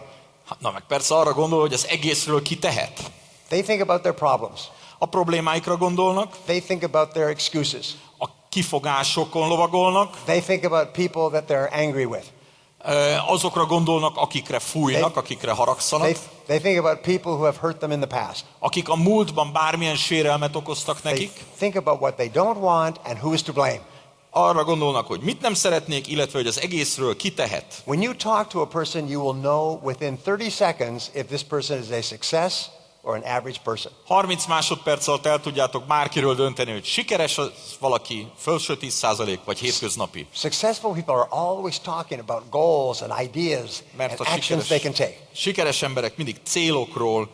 Na meg persze arra gondol, hogy az egészről ki tehet.
They think about their problems.
A problémáikra gondolnak,
They think about their excuses.
a kifogásokon lovagolnak,
They think about people that they're angry with.
azokra gondolnak, akikre fújnak, akikre haragszanak,
They think about people who have hurt them in the past.
akik a múltban bármilyen sérelmet okoztak
They
nekik.
think about what they don't want and who is to blame.
Arra gondolnak, hogy mit nem szeretnék, illetve hogy az egészről ki tehet.
When you talk to a person, you will know within 30 seconds if this person is a success or an average person.
30 másodperc alatt el tudjátok bárkiről dönteni, hogy sikeres az valaki, felső 10% vagy hétköznapi.
Successful people are always talking about goals and ideas and
Mert a
actions they can take.
sikeres emberek mindig célokról,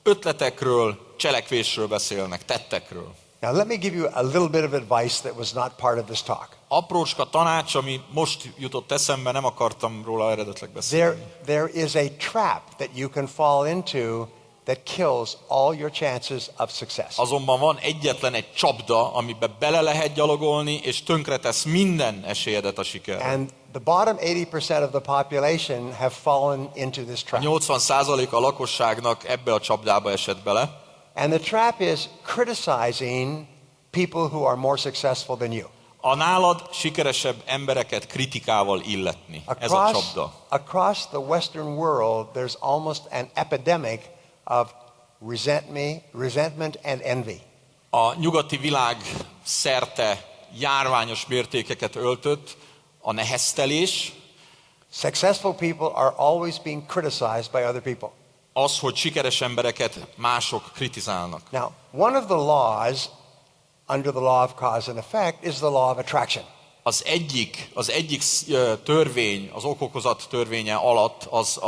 ötletekről, cselekvésről beszélnek, tettekről.
Now let me give you a little bit of advice that was not part of this talk.
Aprócska tanács, ami most jutott eszembe, nem akartam róla eredetileg beszélni.
There is a trap that you can fall into that kills all your chances of success.
Azonban van egyetlen egy csapda, amiben bele lehet gyalogolni, és tönkretesz minden esélyedet a sikerre.
And the bottom 80% of the population have fallen into this
A
trap.
80% a lakosságnak ebbe a csapdába esett bele.
And the trap is criticizing people who are more successful than you.
A nálad sikeresebb embereket kritikával illetni. Ez a csapda.
Across the Western world, there's almost an epidemic of resentment and envy.
A nyugati világ szerte járványos mértékeket öltött a neheztelés,
Successful people are always being criticized by other people.
az, hogy sikeres embereket mások kritizálnak.
Now, one of the laws under the law of cause and effect is the law of attraction.
Az egyik törvény, az okokozat törvénye alatt az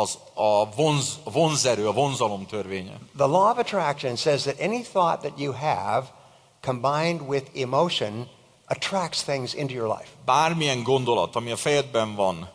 a vonzerő, a vonzalom törvénye.
The law of attraction says that any thought that you have combined with emotion attracts things into your life.
Bármilyen gondolat, ami a fejedben van,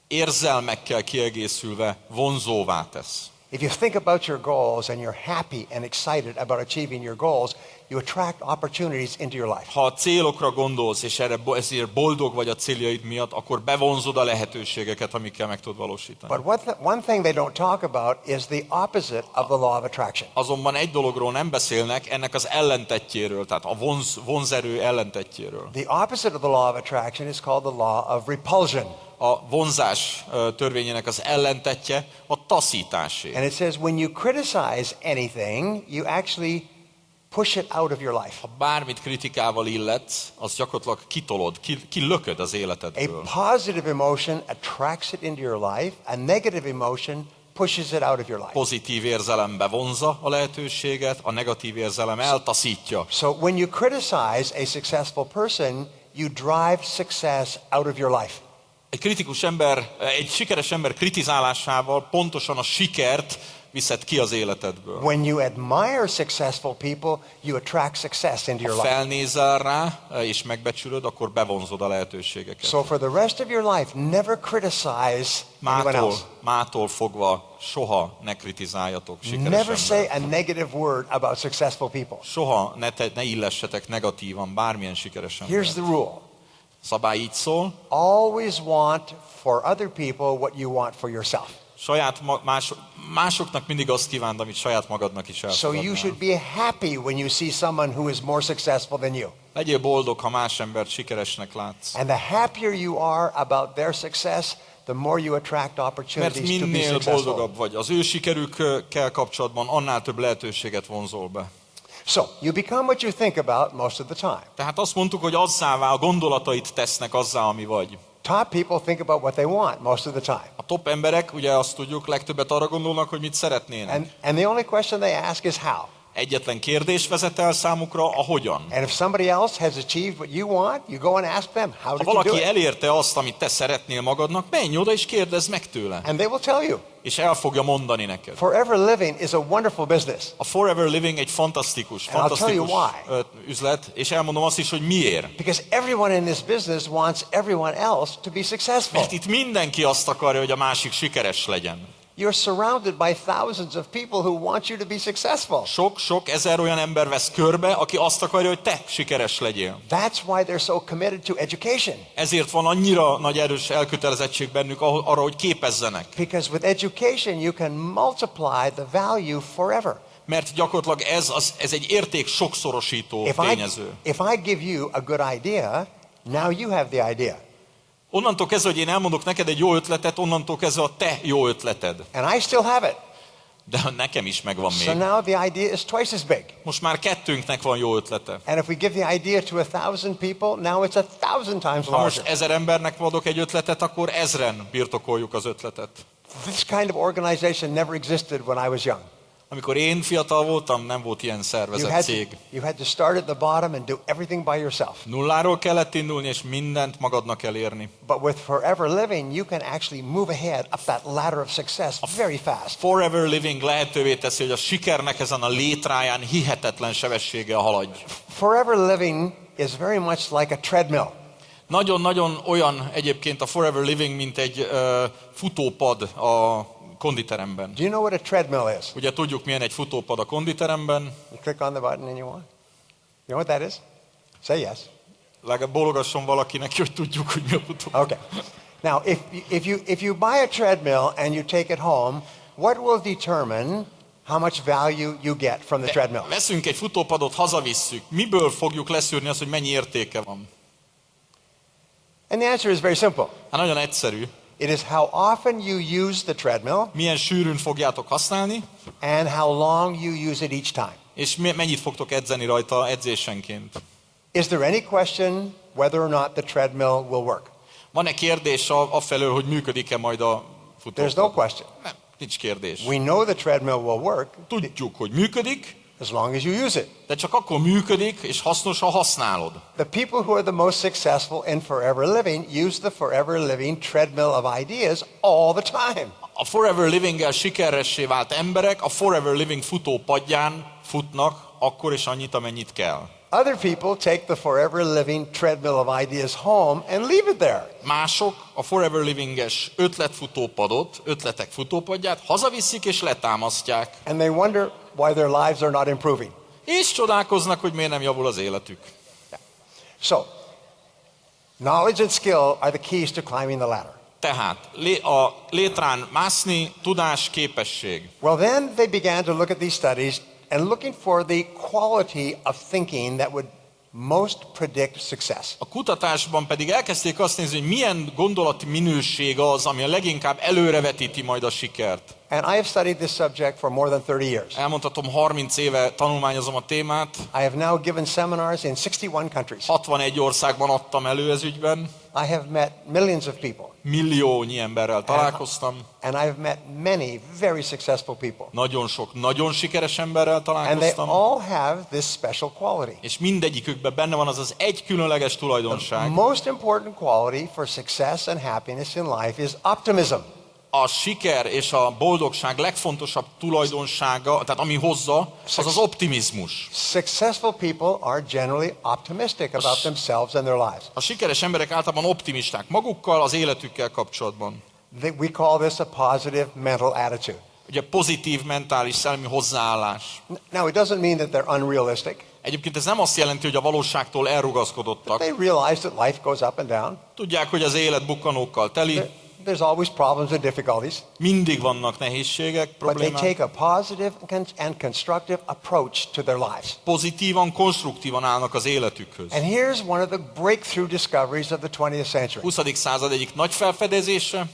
érzelmekkel kiegészülve vonzóvá tesz.
If you think about your goals and you're happy and excited about achieving your goals, you attract opportunities into your life.
Ha a célokra gondolsz, és ezért boldog vagy a céljaid miatt, akkor bevonzod a lehetőségeket, amikkel meg tudod valósítani.
But one thing they don't talk about is the opposite of the law of attraction.
Azonban egy dologról nem beszélnek, ennek az ellentettjéről, tehát a vonzerő ellentettjéről.
The opposite of the law of attraction is called the law of repulsion.
A vonzás törvényének az ellentettje a taszításé.
And it says when you criticize anything, you actually push it out of your life.
Ha bármit kritikával illetsz, az gyakorlatilag kitolod, kilököd az életedből.
A positive emotion attracts it into your life, a negative emotion pushes it out of your life.
Pozitív érzelem bevonza a lehetőséget, a negatív érzelem eltaszítja.
So when you criticize a successful person, you drive success out of your life.
Egy sikeres ember kritizálásával pontosan a sikert viszed ki az életedből.
When you admire successful people, you attract success into your
Ha
life.
felnézel rá és megbecsülöd, akkor bevonzod a lehetőségeket.
So for the rest of your life, never criticize anyone else.
Mától fogva soha ne kritizáljatok sikeres
Never say
embert.
a negative word about successful people.
Soha ne illessetek negatívan bármilyen sikeres embert.
Here's the rule.
Szabály így szól.
Always want for other people what you want for yourself.
Másoknak mindig azt kívánd, amit saját magadnak is
So
elfogadnál.
you should be happy when you see someone who is more successful than you.
Legyél boldog, ha más embert sikeresnek látsz.
And the happier you are about their success, the more you attract
Mert
opportunities to be
minél
successful.
boldogabb vagy az ő sikerükkel kapcsolatban, annál több lehetőséget vonzol be.
So you become what you think about most of the time.
Tehát azt mondtuk, hogy azzává a gondolatait tesznek azzá, ami vagy.
Top people think about what they want most of the time.
A top emberek, ugye azt tudjuk, legtöbbet arra gondolnak, hogy mit szeretnének.
And the only question they ask is how.
Egyetlen kérdés vezet el számukra, a hogyan.
And if somebody else has achieved what you want, you go and ask them, how
Ha
did you do
valaki
it?
elérte azt, amit te szeretnél magadnak, menj oda és kérdezd meg tőle.
And they will tell you.
És el fogja mondani neked.
Forever living is a wonderful business.
A Forever Living egy fantasztikus üzlet, és elmondom azt is, hogy miért.
Because everyone in this business wants everyone else to be successful.
Mert itt mindenki azt akarja, hogy a másik sikeres legyen.
You're surrounded by thousands of people who want you to be successful.
Sok ezer olyan ember vesz körbe, aki azt akarja, hogy te sikeres legyél.
That's why they're so committed to education.
Ezért van annyira nagy erős elkötelezettség bennük arra, hogy képezzenek.
Because with education you can multiply the value forever.
Mert gyakorlatilag ez egy érték sokszorosító tényező.
If I give you a good idea, now you have the idea.
Onnantól kezdve, hogy én elmondok neked egy jó ötletet, onnantól kezdve a te jó ötleted.
And I still have it.
De nekem is megvan még.
So now the idea is twice as big.
Most már kettőnknek van jó ötlete.
And if we give the idea to 1,000 people, now it's 1,000 times
Ha most
larger.
1000 embernek adok egy ötletet, akkor 1000-en birtokoljuk az ötletet.
This kind of organization never existed when I was young.
Amikor én fiatal voltam, nem volt ilyen szervezett cég.
You had to start at the bottom and do everything by yourself.
Nulláról kellett indulni, és mindent magadnak elérni.
But with Forever Living, you can actually move ahead up that ladder of success very fast.
Forever Living lehetővé teszi, hogy a sikernek ezen a létráján hihetetlen sebességgel haladj.
Forever Living is very much like a treadmill.
Nagyon-nagyon olyan egyébként a Forever Living, mint egy futópad a konditeremben.
Do you know what a treadmill is?
Ugye tudjuk, milyen egy futópad a konditeremben.
You click on the button and you want. You know what that is? Say yes.
Legalább bólogasson valakinek, hogy tudjuk, hogy mi a futópad.
Okay. Now, if you buy a treadmill and you take it home, what will determine how much value you get from the treadmill?
Veszünk egy futópadot, hazavisszük. Miből fogjuk leszűrni azt, hogy mennyi értéke van?
And the answer is very simple.
Hát nagyon egyszerű.
It is how often you use the treadmill
Milyen sűrűn fogjátok használni,
and how long you use it each time.
és mennyit fogtok edzeni rajta edzésenként.
Is there any question whether or not the treadmill will work?
Van-e kérdés afelől, hogy működik-e majd a futópad?
There's no question.
Nem, nincs kérdés.
We know the treadmill will work
Tudjuk, hogy működik,
as long as you use it.
de csak akkor működik, és hasznos, ha használod.
The people who are the most successful in Forever Living use the Forever Living treadmill of ideas all the time.
A Forever Living-gel sikeressé vált emberek a Forever Living futópadján futnak akkor és annyit, amennyit kell.
Other people take the Forever Living treadmill of ideas home and leave it there.
Mások a Forever Living-es ötletek futópadját hazaviszik és letámasztják.
And they wonder why their lives are not improving.
És csodálkoznak, hogy miért nem javul az életük.
So, knowledge and skill are the keys to climbing the ladder.
Tehát a létrán mászni, tudás, képesség.
Well, then they began to look at these studies and looking for the quality of thinking that would most predict success.
A kutatásban pedig elkezdték azt nézni, hogy milyen gondolati minőség az, ami a leginkább előrevetíti majd a sikert.
And I have studied this subject for more than 30 years.
Elmondhatom, 30 éve tanulmányozom a témát.
I have now given seminars in 61 countries.
61 országban adtam elő ez ügyben.
I have met millions of people.
Milliónyi emberrel találkoztam.
And I have met many very successful people.
Nagyon sok, nagyon sikeres emberrel
And they
találkoztam.
all have this special quality.
És mindegyikükben benne van az egy különleges tulajdonság.
Most important quality for success and happiness in life is optimism.
A siker és a boldogság legfontosabb tulajdonsága, tehát ami hozza, az az optimizmus.
Successful people are generally optimistic about themselves and their lives.
A sikeres emberek általában optimisták magukkal, az életükkel kapcsolatban.
We call this a positive mental attitude.
Ugye pozitív mentális szellemi hozzáállás.
Now, it doesn't mean that they're unrealistic.
Egyébként ez nem azt jelenti, hogy a valóságtól elrugaszkodottak.
They realize that life goes up and down.
Tudják, hogy az élet bukkanókkal teli.
There's always problems and difficulties.
Mindig vannak nehézségek,
But they
problémák.
take a positive and constructive approach to their lives.
Pozitívan, konstruktívan állnak az életükhöz.
And here's one of the breakthrough discoveries of the 20th century.
20. század egyik nagy felfedezése.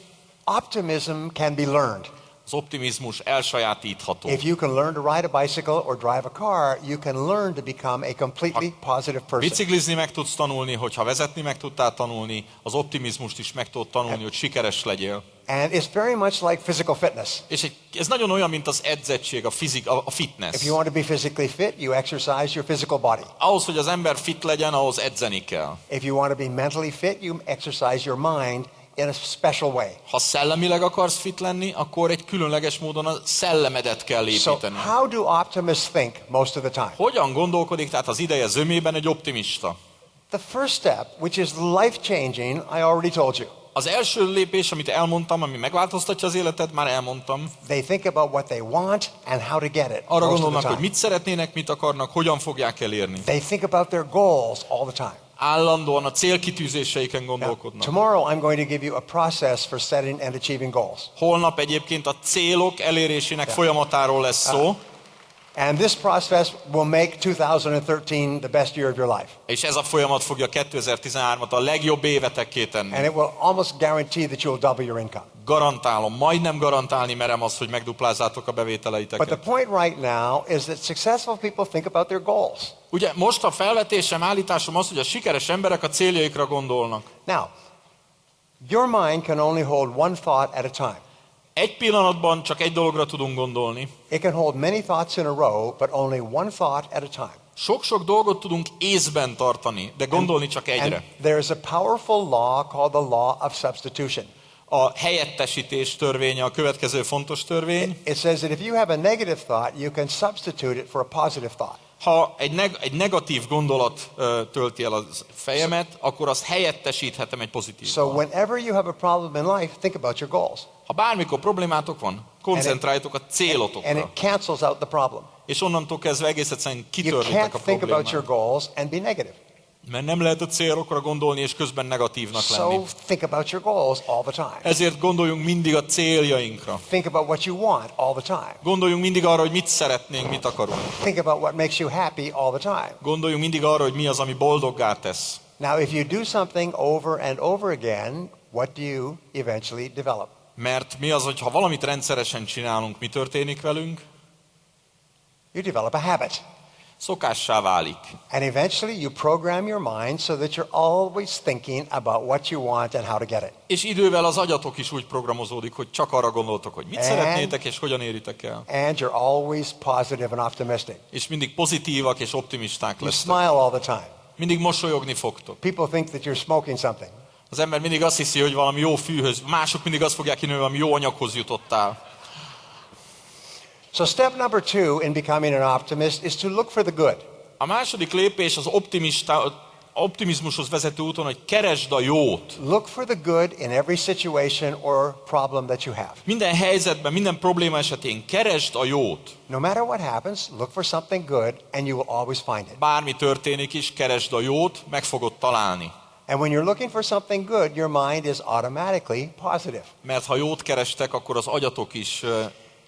Optimism can be learned.
Az optimizmus elsajátítható.
If you can learn to ride a bicycle or drive a car, you can learn to become a completely positive person.
Biciklizni meg tudsz tanulni, hogyha vezetni meg tudtál tanulni, az optimizmust is meg tudod tanulni, hogy sikeres legyél.
And it's very much like physical fitness.
És ez nagyon olyan, mint az edzettség, a fitness.
If you want to be physically fit, you exercise your physical body.
Ahhoz, hogy az ember fit legyen, ahhoz edzeni kell.
If you want to be mentally fit, you exercise your mind in a special way.
Ha szellemileg akarsz fit lenni, akkor egy különleges módon a szellemedet kell építeni.
So how do optimists think most of the time?
Hogyan gondolkodik tehát az ideje zömében egy optimista?
The first step, which is life-changing, I already told you.
Az első lépés, amit elmondtam, ami megváltoztatja az életet, már elmondtam.
They think about what they want and how to get it.
Arra gondolnak, hogy mit szeretnének, mit akarnak, hogyan fogják elérni.
They think about their goals all the time.
Állandóan a célkitűzéseiken gondolkodnak.
Tomorrow I'm going to give you a process for setting and achieving goals.
Holnap egyébként a célok elérésének folyamatáról lesz szó.
And this process will make 2013 the best year of your life.
És ez a folyamat fogja 2013-at a legjobb évetekké tenni.
And it will almost guarantee that you'll double your income.
Garantálom, majdnem garantálni merem azt, hogy megduplázzátok a bevételeiteket.
But the point right now is that successful people think about their goals.
Ugye most a felvetésem, állításom az, hogy a sikeres emberek a céljaikra gondolnak.
Now, your mind can only hold one thought at a time.
Egy pillanatban csak egy dologra tudunk gondolni.
It can hold many thoughts in a row, but only one thought at a time.
Sok-sok dolgot tudunk észben tartani, de gondolni csak egyre.
And there is a powerful law called the law of substitution.
A helyettesítés törvénye a következő fontos törvény.
It says that if you have a negative thought, you can substitute it for a positive thought.
Ha egy negatív gondolat tölti el a fejemet, akkor azt helyettesíthetem egy pozitív.
So whenever you have a problem in life, think about your goals.
Ha bármikor problémátok van, koncentráljatok a célotokra.
And it cancels out the problem.
És onnantól kezdve egész egyszerűen
You
kitörlitek a
can't think about your
problémát.
goals and be negative.
Mert nem lehet a célokra gondolni, és közben negatívnak lenni.
So think about your goals all the time.
Ezért gondoljunk mindig a céljainkra.
Think about what you want all the time.
Gondoljunk mindig arra, hogy mit szeretnénk, mit akarunk.
Think about what makes you happy all the time.
Gondoljunk mindig arra, hogy mi az, ami boldoggá tesz.
Now, if you do something over and over again, what do you eventually develop?
Mert mi az, hogy ha valamit rendszeresen csinálunk, mi történik velünk?
You develop a habit.
Szokássá válik.
And eventually you program your mind so that you're always thinking about what you want and how to get it.
És idővel az agyatok is úgy programozódik, hogy csak arra gondoltok, hogy mit szeretnétek és hogyan éritek el.
And you're always positive and optimistic.
És mindig pozitívak és optimisták
You
lesztek.
smile all the time.
Mindig mosolyogni fogtok.
People think that you're smoking something.
Az ember mindig azt hiszi, hogy valami jó fűhöz, mások mindig azt fogják hinni, hogy valami jó anyaghoz jutottál.
So step number 2 in becoming an optimist is to look for the good.
A második lépés az optimizmushoz vezető úton, hogy keresd a jót.
Look for the good in every situation or problem that you have.
Minden helyzetben, minden probléma esetén keresd a jót.
No matter what happens, look for something good and you will always find it.
Bármi történik is, keresd a jót, meg fogod találni.
And when you're looking for something good, your mind is automatically positive.
Mert ha jót kerestek, akkor az agyatok is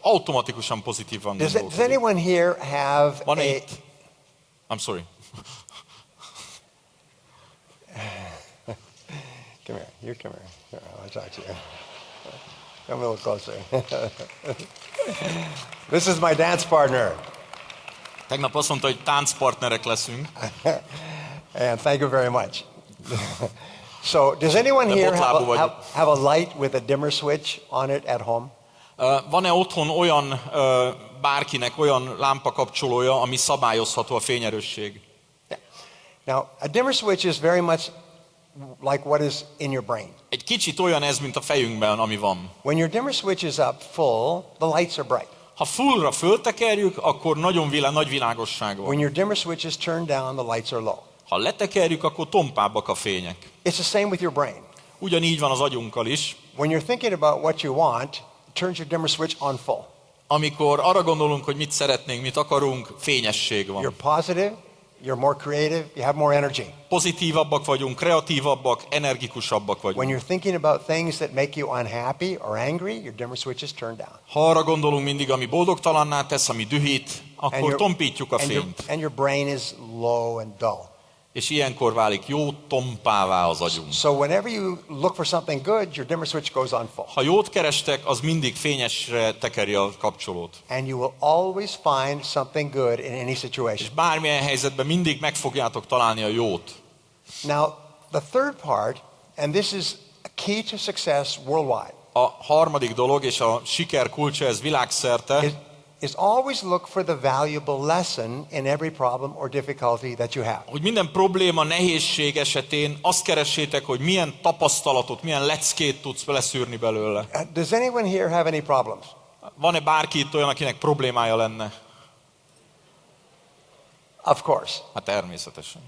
automatikusan pozitívan
Does
gondolkodik.
anyone here have
Van
a...
itt... I'm sorry.
Come here. You come here. Here, I'll talk to you. Come a little closer. This is my dance partner.
Tegnap azt mondta, hogy táncpartnerek leszünk.
And thank you very much. So, does anyone here have a light with a dimmer switch on it at home?
Van-e otthon olyan bárkinek olyan lámpakapcsolója, ami szabályozható a fényerősség?
Yeah. Now, a dimmer switch is very much like what is in your brain.
Egy kicsit olyan ez, mint a fejünkben, ami van.
When your dimmer switch is up full, the lights are bright.
Ha fullra föltekerjük, akkor nagy világosság van.
When your dimmer switch is turned down, the lights are low.
Ha letekerjük, akkor tompábbak a fények.
It's the same with your brain.
Ugyanígy van az agyunkkal is.
When you're thinking about what you want, turns your dimmer switch on full.
Amikor arra gondolunk, hogy mit szeretnénk, mit akarunk, fényesség van.
You're positive, you're more creative, you have more energy.
Pozitívabbak vagyunk, kreatívabbak, energikusabbak vagyunk.
When you're thinking about things that make you unhappy or angry, your dimmer switch is turned down.
Ha arra gondolunk mindig, ami boldogtalanná tesz, ami dühít, akkor tompítjuk a fényt.
And your brain is low and dull.
És ilyenkor válik jó tompává az agyunk.
So whenever you look for something good, your dimmer switch goes on full.
Ha jót kerestek, az mindig fényesre tekeri a kapcsolót.
And you will always find something good in any
És
situation.
bármilyen helyzetben mindig meg fogjátok találni a jót.
Now, the third part, and this is a key to success worldwide,
A harmadik dolog, és a siker kulcsa ez világszerte,
is always look for the valuable lesson in every problem or difficulty that you have.
hogy minden probléma, nehézség esetén azt keressétek, hogy milyen tapasztalatot, milyen leckét tudsz leszűrni belőle.
Does anyone here have any problems?
Van-e bárki itt olyan, akinek problémája lenne?
Of course.
Hát természetesen.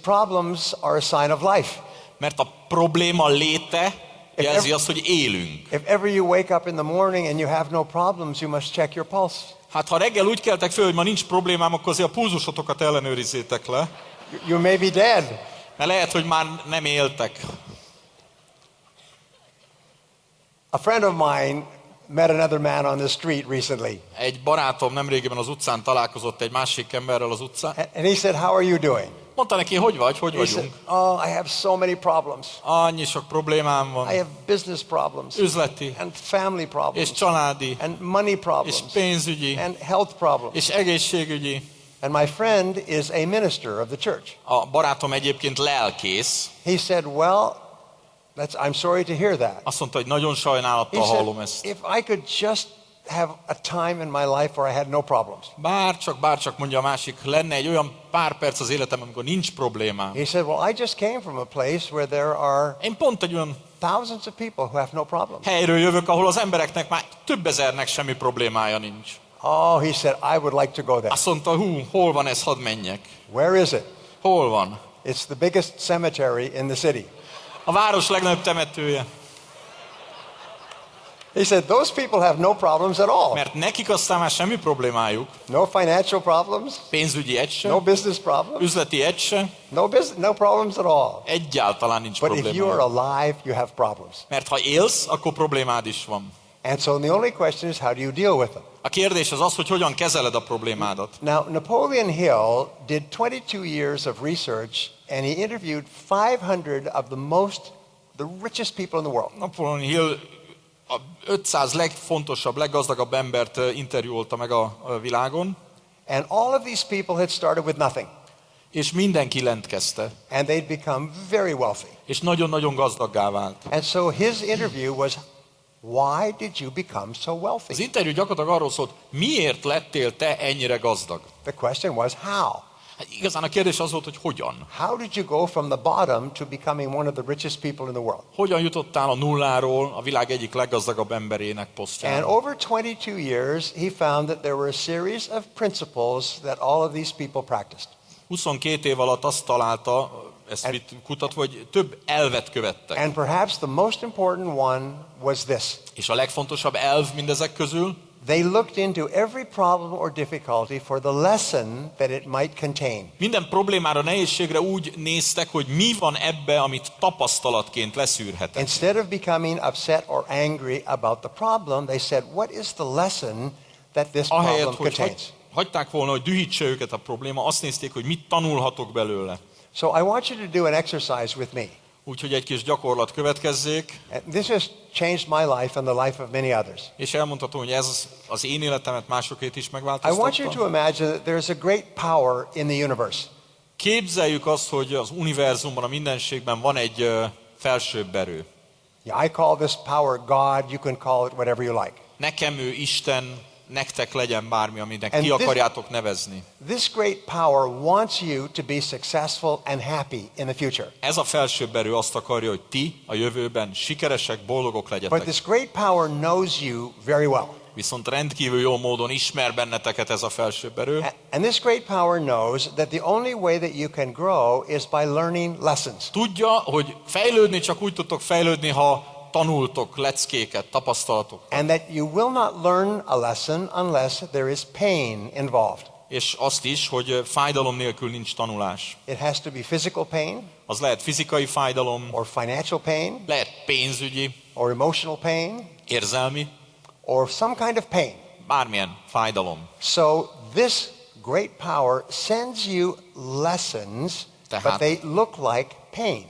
Problems are a sign of life.
Mert a probléma léte jelzi azt, hogy élünk.
If ever you wake up in the morning and you have no problems, you must check your pulse.
Hát ha reggel úgy keltek föl, hogy ma nincs problémám, akkor azért a pulzusotokat ellenőrizzétek le.
You may be dead.
Mert lehet, hogy már nem éltek.
A friend of mine met another man on the street recently.
Egy barátom nemrégiben az utcán találkozott egy másik emberrel az utcán.
And he said, "How are you doing?"
Mondta neki, hogy vagy, hogy
He said,
vagyunk.
"Oh, I have so many problems.
Annyi sok problémám van.
I have business problems
Üzleti,
and family
és
problems
családi,
and money
és
problems
pénzügyi,
and health problems."
és egészségügyi.
And my friend is a minister of the church.
A barátom egyébként lelkész.
He said, "Well, I'm sorry to hear that."
Azt mondta, hogy nagyon sajnálattal
He
hallom
said,
ezt.
"If I could just have a time in my life where I had no problems."
Bárcsak mondja a másik, lenne egy olyan pár perc az életemben, amikor nincs problémám.
He said, "Well, I just came from a place where there are
Én pont egy olyan
thousands of people who have no problems."
helyről jövök, ahol az embereknek már több ezernek semmi problémája nincs.
Oh, he said, "I would like to go there."
Azt mondta, hol van ez, hadd menjek.
Where is it?
Hol van?
It's the biggest cemetery in the city.
A város legnagyobb temetője.
He said, "Those people have no problems at all.
Mert nekik aztán már semmi problémájuk.
No financial problems,
Pénzügyi egy se,
no business problems,
üzleti egy se,
no problems at all.
egyáltalán nincs
But if you are
problémájuk.
alive, you have problems."
Mert ha élsz, akkor problémád is van.
And so the only question is, how do you deal with them?
A kérdés az, hogy hogyan kezeled a problémádat.
Now, Napoleon Hill did 22 years of research, and he interviewed 500 of the richest people in the world.
Napoleon Hill a 500 legfontosabb, leggazdagabb embert interjúolta meg a világon,
And all of these people had started with nothing,
és mindenki lent kezdte,
and they'd become very wealthy.
és nagyon-nagyon gazdaggá vált.
And so his interview was, why did you become so
Az
wealthy?
interjú gyakorlatilag arról szólt, miért lettél te ennyire gazdag?
The question was, how?
Hát igazán a kérdés az volt, hogy hogyan.
How did you go from the bottom to becoming one of the richest people in the world?
Hogyan jutottál a nulláról a világ egyik leggazdagabb emberének
And
posztjára?
over 22 years, he found that there were a series of principles that all of these people practiced.
22 év alatt azt találta, ezt kutatva, hogy több elvet követtek.
And perhaps the most important one was this.
És a legfontosabb elv mindezek közül,
They looked into every problem or difficulty for the lesson that it might contain.
minden problémára, nehézségre úgy néztek, hogy mi van ebbe, amit tapasztalatként leszűrhetek.
Instead of becoming upset or angry about the problem, they said, what is the lesson that this
Ahelyett,
problem
hogy
contains?
hagyták volna, hogy dühítse őket a probléma, azt nézték, hogy mit tanulhatok belőle.
So I want you to do an exercise with me.
Úgyhogy egy kis gyakorlat következzék,
And this has changed my life and the life of many others.
és elmondhatom, hogy ez az én életemet másokét is
I want you
megváltoztatta.
to imagine that there's a great power in the universe.
Képzeljük azt, hogy az univerzumban, a mindenségben van egy felsőbb erő.
Yeah, I call this power God. You can call it whatever you like.
Nekem ő Isten, nektek legyen bármi, aminek
And
ki
this-
akarjátok nevezni.
This great power wants you to be successful and happy in the future.
Ez a felsőbb erő azt akarja, hogy ti a jövőben sikeresek, boldogok
But
legyetek.
this great power knows you very well.
Viszont rendkívül jó módon ismer benneteket ez a felsőbb erő,
And this great power knows that the only way that you can grow is by learning lessons.
tudja, hogy fejlődni csak úgy tudtok fejlődni, ha tanultok leckéket, tapasztalatok.
And that you will not learn a lesson unless there is pain involved.
És azt is, hogy fájdalom nélkül nincs tanulás.
It has to be physical pain
Az lehet fizikai fájdalom,
or financial pain
lehet pénzügyi,
or emotional pain
érzelmi,
or some kind of pain.
bármilyen fájdalom.
So this great power sends you lessons but they look like pain.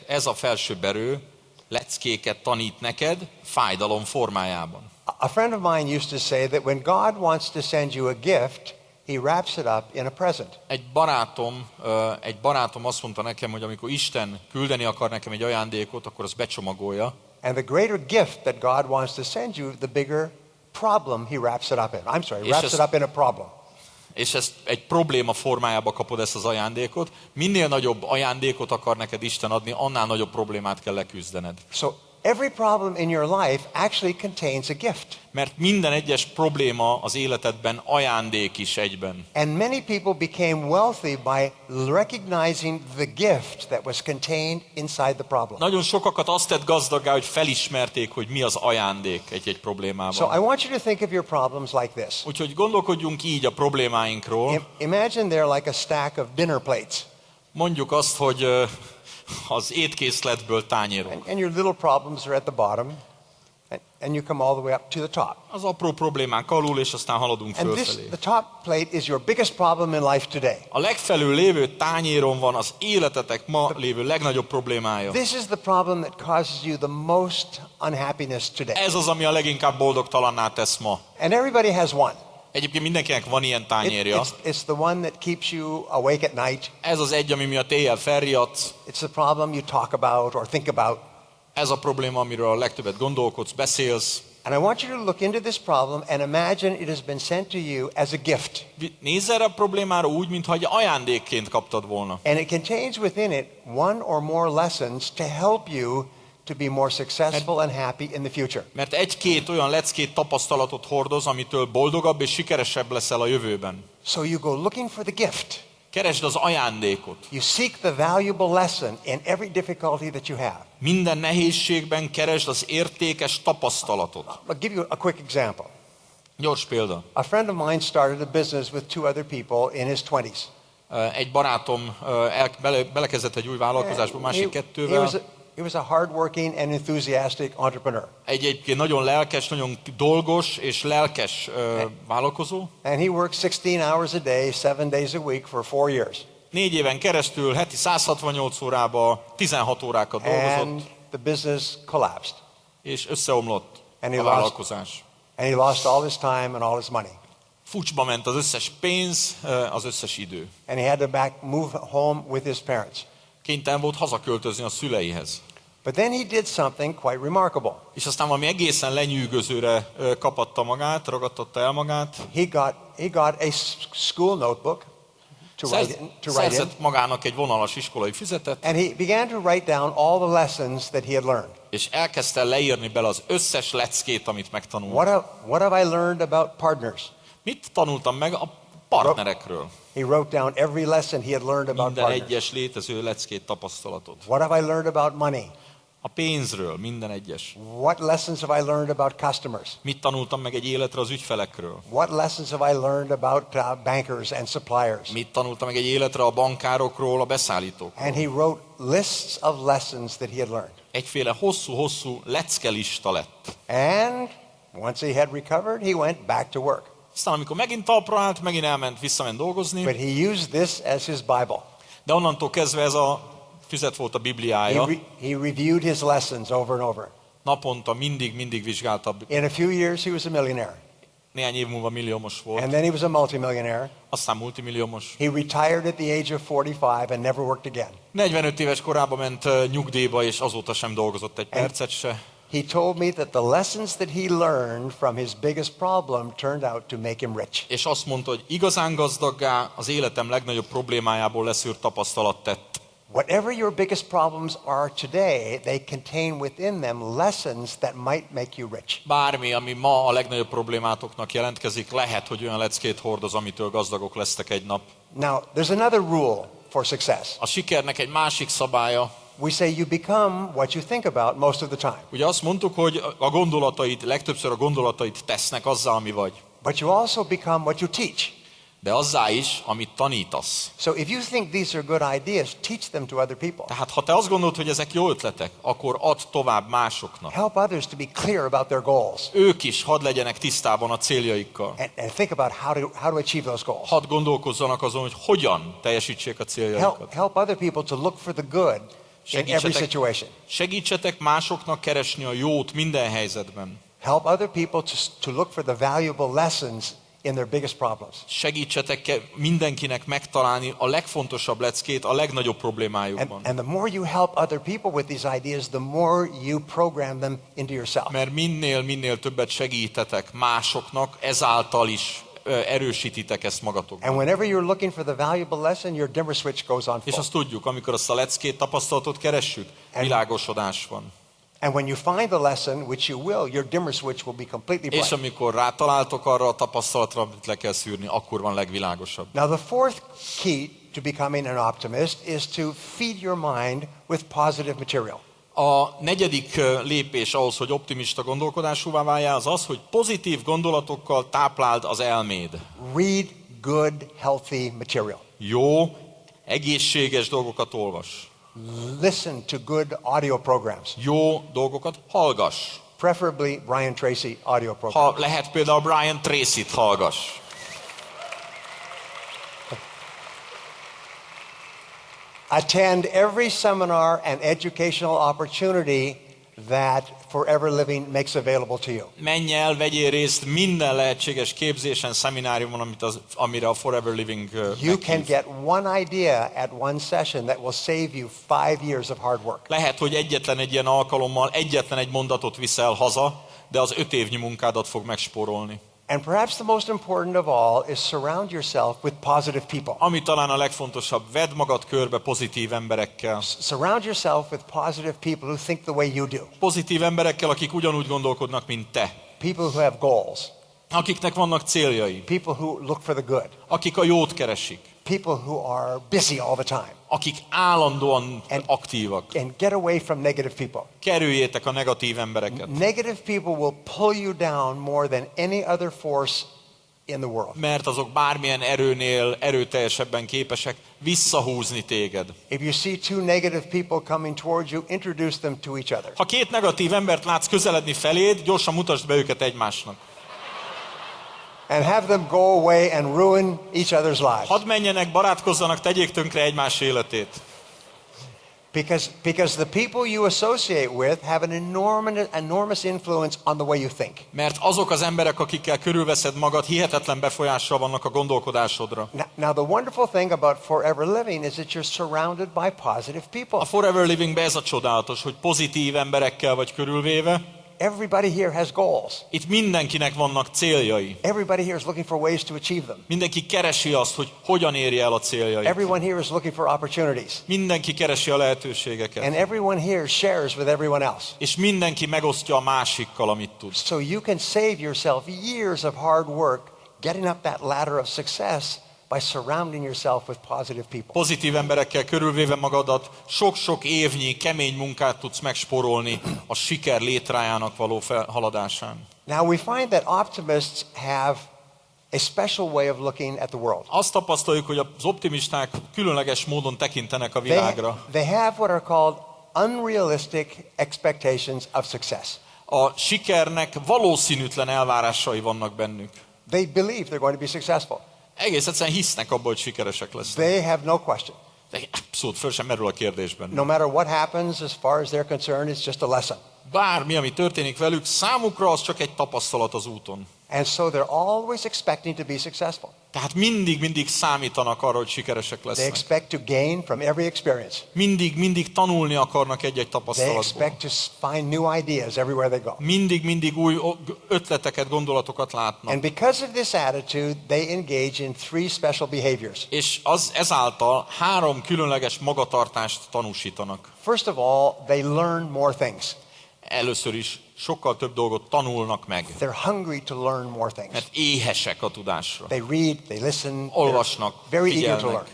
Ez a felsőbb erő leckéket tanít neked fájdalom formájában.
A friend of mine used to say that when God wants to send you a gift, he wraps it up in a present.
Egy barátom azt mondta nekem, hogy amikor Isten küldeni akar nekem egy ajándékot, akkor azt becsomagolja.
And the greater gift that God wants to send you, the bigger problem he wraps it up in. Wraps it up in a problem.
És ezt egy probléma formájába kapod ezt az ajándékot. Minél nagyobb ajándékot akar neked Isten adni, annál nagyobb problémát kell leküzdened.
So every problem in your life actually contains a gift.
Mert minden egyes probléma az életedben ajándék is egyben.
And many people became wealthy by recognizing the gift that was contained inside the problem.
Nagyon sokakat azt tett gazdaggá, hogy felismerték, hogy mi az ajándék egy problémában.
So I want you to think of your problems like this.
Úgyhogy gondolkodjunk így a problémáinkról.
Imagine they're like a stack of dinner plates.
Mondjuk azt, hogy az étkészletből tányérok.
And your little problems are at the bottom. And you come all the way up to the top.
Az apró problémák alul, és aztán haladunk fölfelé.
The top plate is your biggest problem in life today.
A legfelül lévő tányéron van az életetek ma lévő legnagyobb problémája.
This is the problem that causes you the most unhappiness today.
Ez az, ami a leginkább boldogtalanná tesz ma.
And everybody has one.
Egyébként mindenkinek van ilyen tányérja.
It's the one that keeps you awake at night.
Ez az egy, ami miatt éjjel felriadsz.
It's the problem you talk about or think about.
Ez a probléma, amiről a legtöbbet gondolkodsz, beszélsz.
And I want you to look into this problem and imagine it has been sent to you as a gift.
Nézz erre a problémára úgy, mintha egy ajándékként kaptad volna.
And it contains within it one or more lessons to help you to be more successful and happy in the future.
Mert egy-két olyan leckét tapasztalatot hordoz, amitől boldogabb és sikeresebb leszel a jövőben.
So you go looking for the gift.
Keresd az ajándékot.
You seek the valuable lesson in every difficulty that you have.
Minden nehézségben keresd az értékes tapasztalatot.
I'll give you a quick example.
Gyors példa.
A friend of mine started a business with two other people in his 20s.
Egy barátom belekezdett egy új vállalkozásba, másik kettővel.
He was a hardworking and enthusiastic entrepreneur.
Egyébként nagyon lelkes, nagyon dolgos és lelkes vállalkozó.
And he worked 16 hours a day, 7 days a week for 4 years.
4 éven keresztül heti 168 órába 16 órákat dolgozott.
And the business collapsed.
És összeomlott a vállalkozás.
And he lost all his time and all his money.
Fucsba ment az összes pénz, az összes idő.
And he had to move home with his parents.
Kénytelen volt hazaköltözni a szüleihez.
But then he did something quite remarkable.
És aztán valami egészen lenyűgözőre kapatta magát, ragadtatta el magát.
He got a school notebook to write in.
Szerzett magának egy vonalas iskolai füzetet.
And he began to write down all the lessons that he had learned.
És elkezdte leírni bele az összes leckét, amit megtanult.
What have I learned about partners?
Mit tanultam meg a partnerekről?
He wrote down every lesson he had learned about
minden
partners.
egyes létező leckét, tapasztalatot.
What have I learned about money?
A pénzről, minden egyes.
What lessons have I learned about customers?
Mit tanultam meg egy életre az ügyfelekről?
What lessons have I learned about bankers and suppliers?
Mit tanultam meg egy életre a bankárokról, a beszállítókról?
And he wrote lists of lessons that he had learned.
Egyféle hosszú-hosszú leckelista lett.
And once he had recovered, he went back to work.
Aztán amikor megint talpra állt, megint visszament dolgozni.
But he used this as his Bible.
De onnantól kezdve ez a füzet volt a Bibliája.
He reviewed his lessons over and over.
Naponta mindig vizsgálta.
In a few years he was a millionaire.
Néhány év múlva milliómos volt.
And then he was a multimillionaire.
Aztán multimilliómos.
He retired at the age of 45 and never worked again.
45 éves korában ment nyugdíjba, és azóta sem dolgozott egy percet se.
He told me that the lessons that he learned from his biggest problem turned out to make him rich.
És azt mondta, hogy igazán gazdaggá az életem legnagyobb problémájából leszűrt tapasztalat tett.
Whatever your biggest problems are today, they contain within them lessons that might make you rich.
Bármi, ami ma a legnagyobb problémátoknak jelentkezik, lehet, hogy olyan leckét hordoz, amitől gazdagok lesztek egy nap.
Now, there's another rule for success.
A sikernek egy másik szabálya.
We say you become what you think about most of the time.
Ugye azt mondtuk, hogy legtöbbször a gondolatait tesznek azzal, ami vagy.
But you also become what you teach.
de azzá is, amit tanítasz.
So if you think these are good ideas, teach them to other people.
Tehát ha te azt gondolod, hogy ezek jó ötletek, akkor add tovább másoknak.
Help others to be clear about their goals.
Ők is hadd legyenek tisztában a céljaikkal.
And think about how to achieve those goals.
Hadd gondolkozzanak azon, hogy hogyan teljesítsék a céljaikat.
Help other people to look for the good in every situation.
Segítsetek másoknak keresni a jót minden helyzetben.
Help other people to look for the valuable lessons in their biggest problems.
Segítsetek mindenkinek megtalálni a legfontosabb leckét a legnagyobb problémájukban.
And the more you help other people with these ideas, the more you program them into yourself.
Mert minél többet segítetek másoknak, ezáltal is erősítitek ezt magatokban.
And whenever you're looking for the valuable lesson, your dimmer switch goes on
És
full.
azt tudjuk, amikor azt a leckét, tapasztalatot keressük, világosodás van.
And when you find the lesson, which you will, your dimmer switch will be completely bright.
És amikor rátaláltok arra a tapasztalatra, amit le kell szűrni, akkor van legvilágosabb.
Now the fourth key to becoming an optimist is to feed your mind with positive material.
A negyedik lépés ahhoz, hogy optimista gondolkodásúvá váljál, az az, hogy pozitív gondolatokkal tápláld az elméd.
Read good, healthy material.
Jó, egészséges dolgokat olvas.
Listen to good audio programs.
Jó dolgokat hallgass.
Preferably Brian Tracy audio programs.
Ha lehet például Brian Tracy-t hallgass.
Attend every seminar and educational opportunity that Forever Living makes available to you.
Menj el, vegyél részt minden lehetséges képzésen, szemináriumon, amire a Forever Living
You can get one idea at one session that will save you 5 years of hard work.
Lehet, hogy egyetlen egy ilyen alkalommal egyetlen egy mondatot viszel haza, de az 5 évnyi munkádat fog megspórolni.
And perhaps the most important of all is surround yourself with positive people.
Ami talán a legfontosabb, vedd magad körbe pozitív emberekkel.
Surround yourself with positive people who think the way you do.
Pozitív emberekkel, akik ugyanúgy gondolkodnak, mint te.
People who have goals.
Akiknek vannak céljai.
People who look for the good.
Akik a jót keresik.
People who are busy all the time.
Akik állandóan aktívak.
And get away from negative people.
Kerüljétek a negatív embereket.
Negative people will pull you down more than any other force in the world.
Mert azok bármilyen erőnél erőteljesebben képesek visszahúzni téged.
If you see two negative people coming towards you, introduce them to each other.
Ha két negatív embert látsz közeledni feléd, gyorsan mutasd be őket egymásnak.
And have them go away and ruin each other's lives.
Hadd menjenek, barátkozzanak, tegyék tönkre egymás életét.
Because the people you associate with have an enormous influence on the way you think.
Mert azok az emberek, akikkel körülveszed magad, hihetetlen befolyással vannak a gondolkodásodra.
Now the wonderful thing about Forever Living is that you're surrounded by positive people.
A Forever Livingben ez a csodálatos, hogy pozitív emberekkel vagy körülvéve.
Everybody here has goals.
Itt mindenkinek vannak céljai.
Everybody here is looking for ways to achieve them.
Mindenki keresi azt, hogy hogyan érje el a céljait.
Everyone here is looking for opportunities.
Mindenki keresi a lehetőségeket.
And everyone here shares with everyone else.
És mindenki megosztja a másikkal, amit tud.
So you can save yourself years of hard work getting up that ladder of success by surrounding yourself with positive people.
Pozitív emberekkel körülvéve magadat, sok-sok évnyi kemény munkát tudsz megspórolni a siker létrájának való haladásán.
Now we find that optimists have a special way of looking at the world.
Azt tapasztaljuk, hogy az optimisták különleges módon tekintenek a világra.
They have what are called unrealistic expectations of success.
A sikernek valószínűtlen elvárásai vannak bennük.
They believe they're going to be successful.
Egész egyszerűen hisznek abban, hogy sikeresek lesznek.
They have no question.
De abszolút föl sem merül a kérdésben.
No matter what happens, as far as they're concerned, it's just a lesson.
Bármi, ami történik velük, számukra az csak egy tapasztalat az úton.
And so they're always expecting to be successful.
Tehát mindig számítanak arra, hogy sikeresek
They
lesznek.
expect to gain from every experience.
Mindig tanulni akarnak egy-egy
They
tapasztalatból.
expect to find new ideas everywhere they go.
Mindig új ötleteket, gondolatokat látnak.
And because of this attitude, they engage in 3 special behaviors.
És ezáltal 3 különleges magatartást tanúsítanak.
First of all, they learn more things.
Először is sokkal több dolgot tanulnak meg.
They're hungry to learn more things.
Mert éhesek a tudásra.
They read, they listen,
Olvasnak,
very eager to
figyelnek.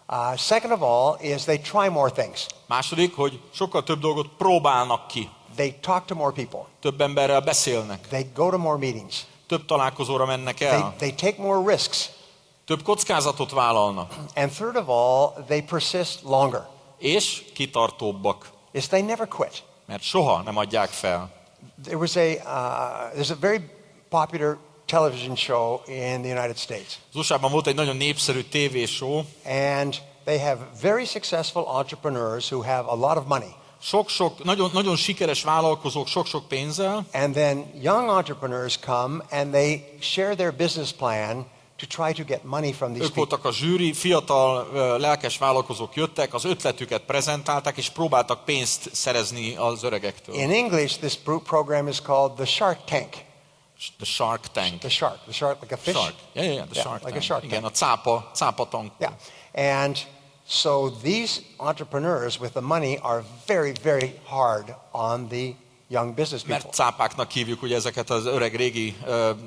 learn. Second of all is they try more things.
Második, hogy sokkal több dolgot próbálnak ki.
They talk to more people.
Több emberrel beszélnek.
They go to more meetings.
Több találkozóra mennek el.
They take more risks.
Több kockázatot vállalnak.
And third of all, they persist longer.
És kitartóbbak.
Is they never quit.
Mert soha nem adják fel.
There's a very popular television show in the United States.
Az USA-ban volt egy nagyon népszerű tévéshow.
And they have very successful entrepreneurs who have a lot of money.
Nagyon sikeres vállalkozók sok-sok pénzzel.
And then young entrepreneurs come and they share their business plan to try to get money from these
Ők
people.
voltak a zsűri, fiatal, lelkes vállalkozók jöttek, az ötletüket prezentálták, és próbáltak pénzt szerezni az öregektől.
In English, this program is called the Shark Tank.
The Shark Tank.
The shark like a fish.
Shark. Yeah, the Shark
like
Tank.
a shark
Igen,
tank.
a cápa tank.
Yeah. And so these entrepreneurs with the money are very, very hard on the young business people.
Mert cápáknak hívjuk ugye ezeket az öreg régi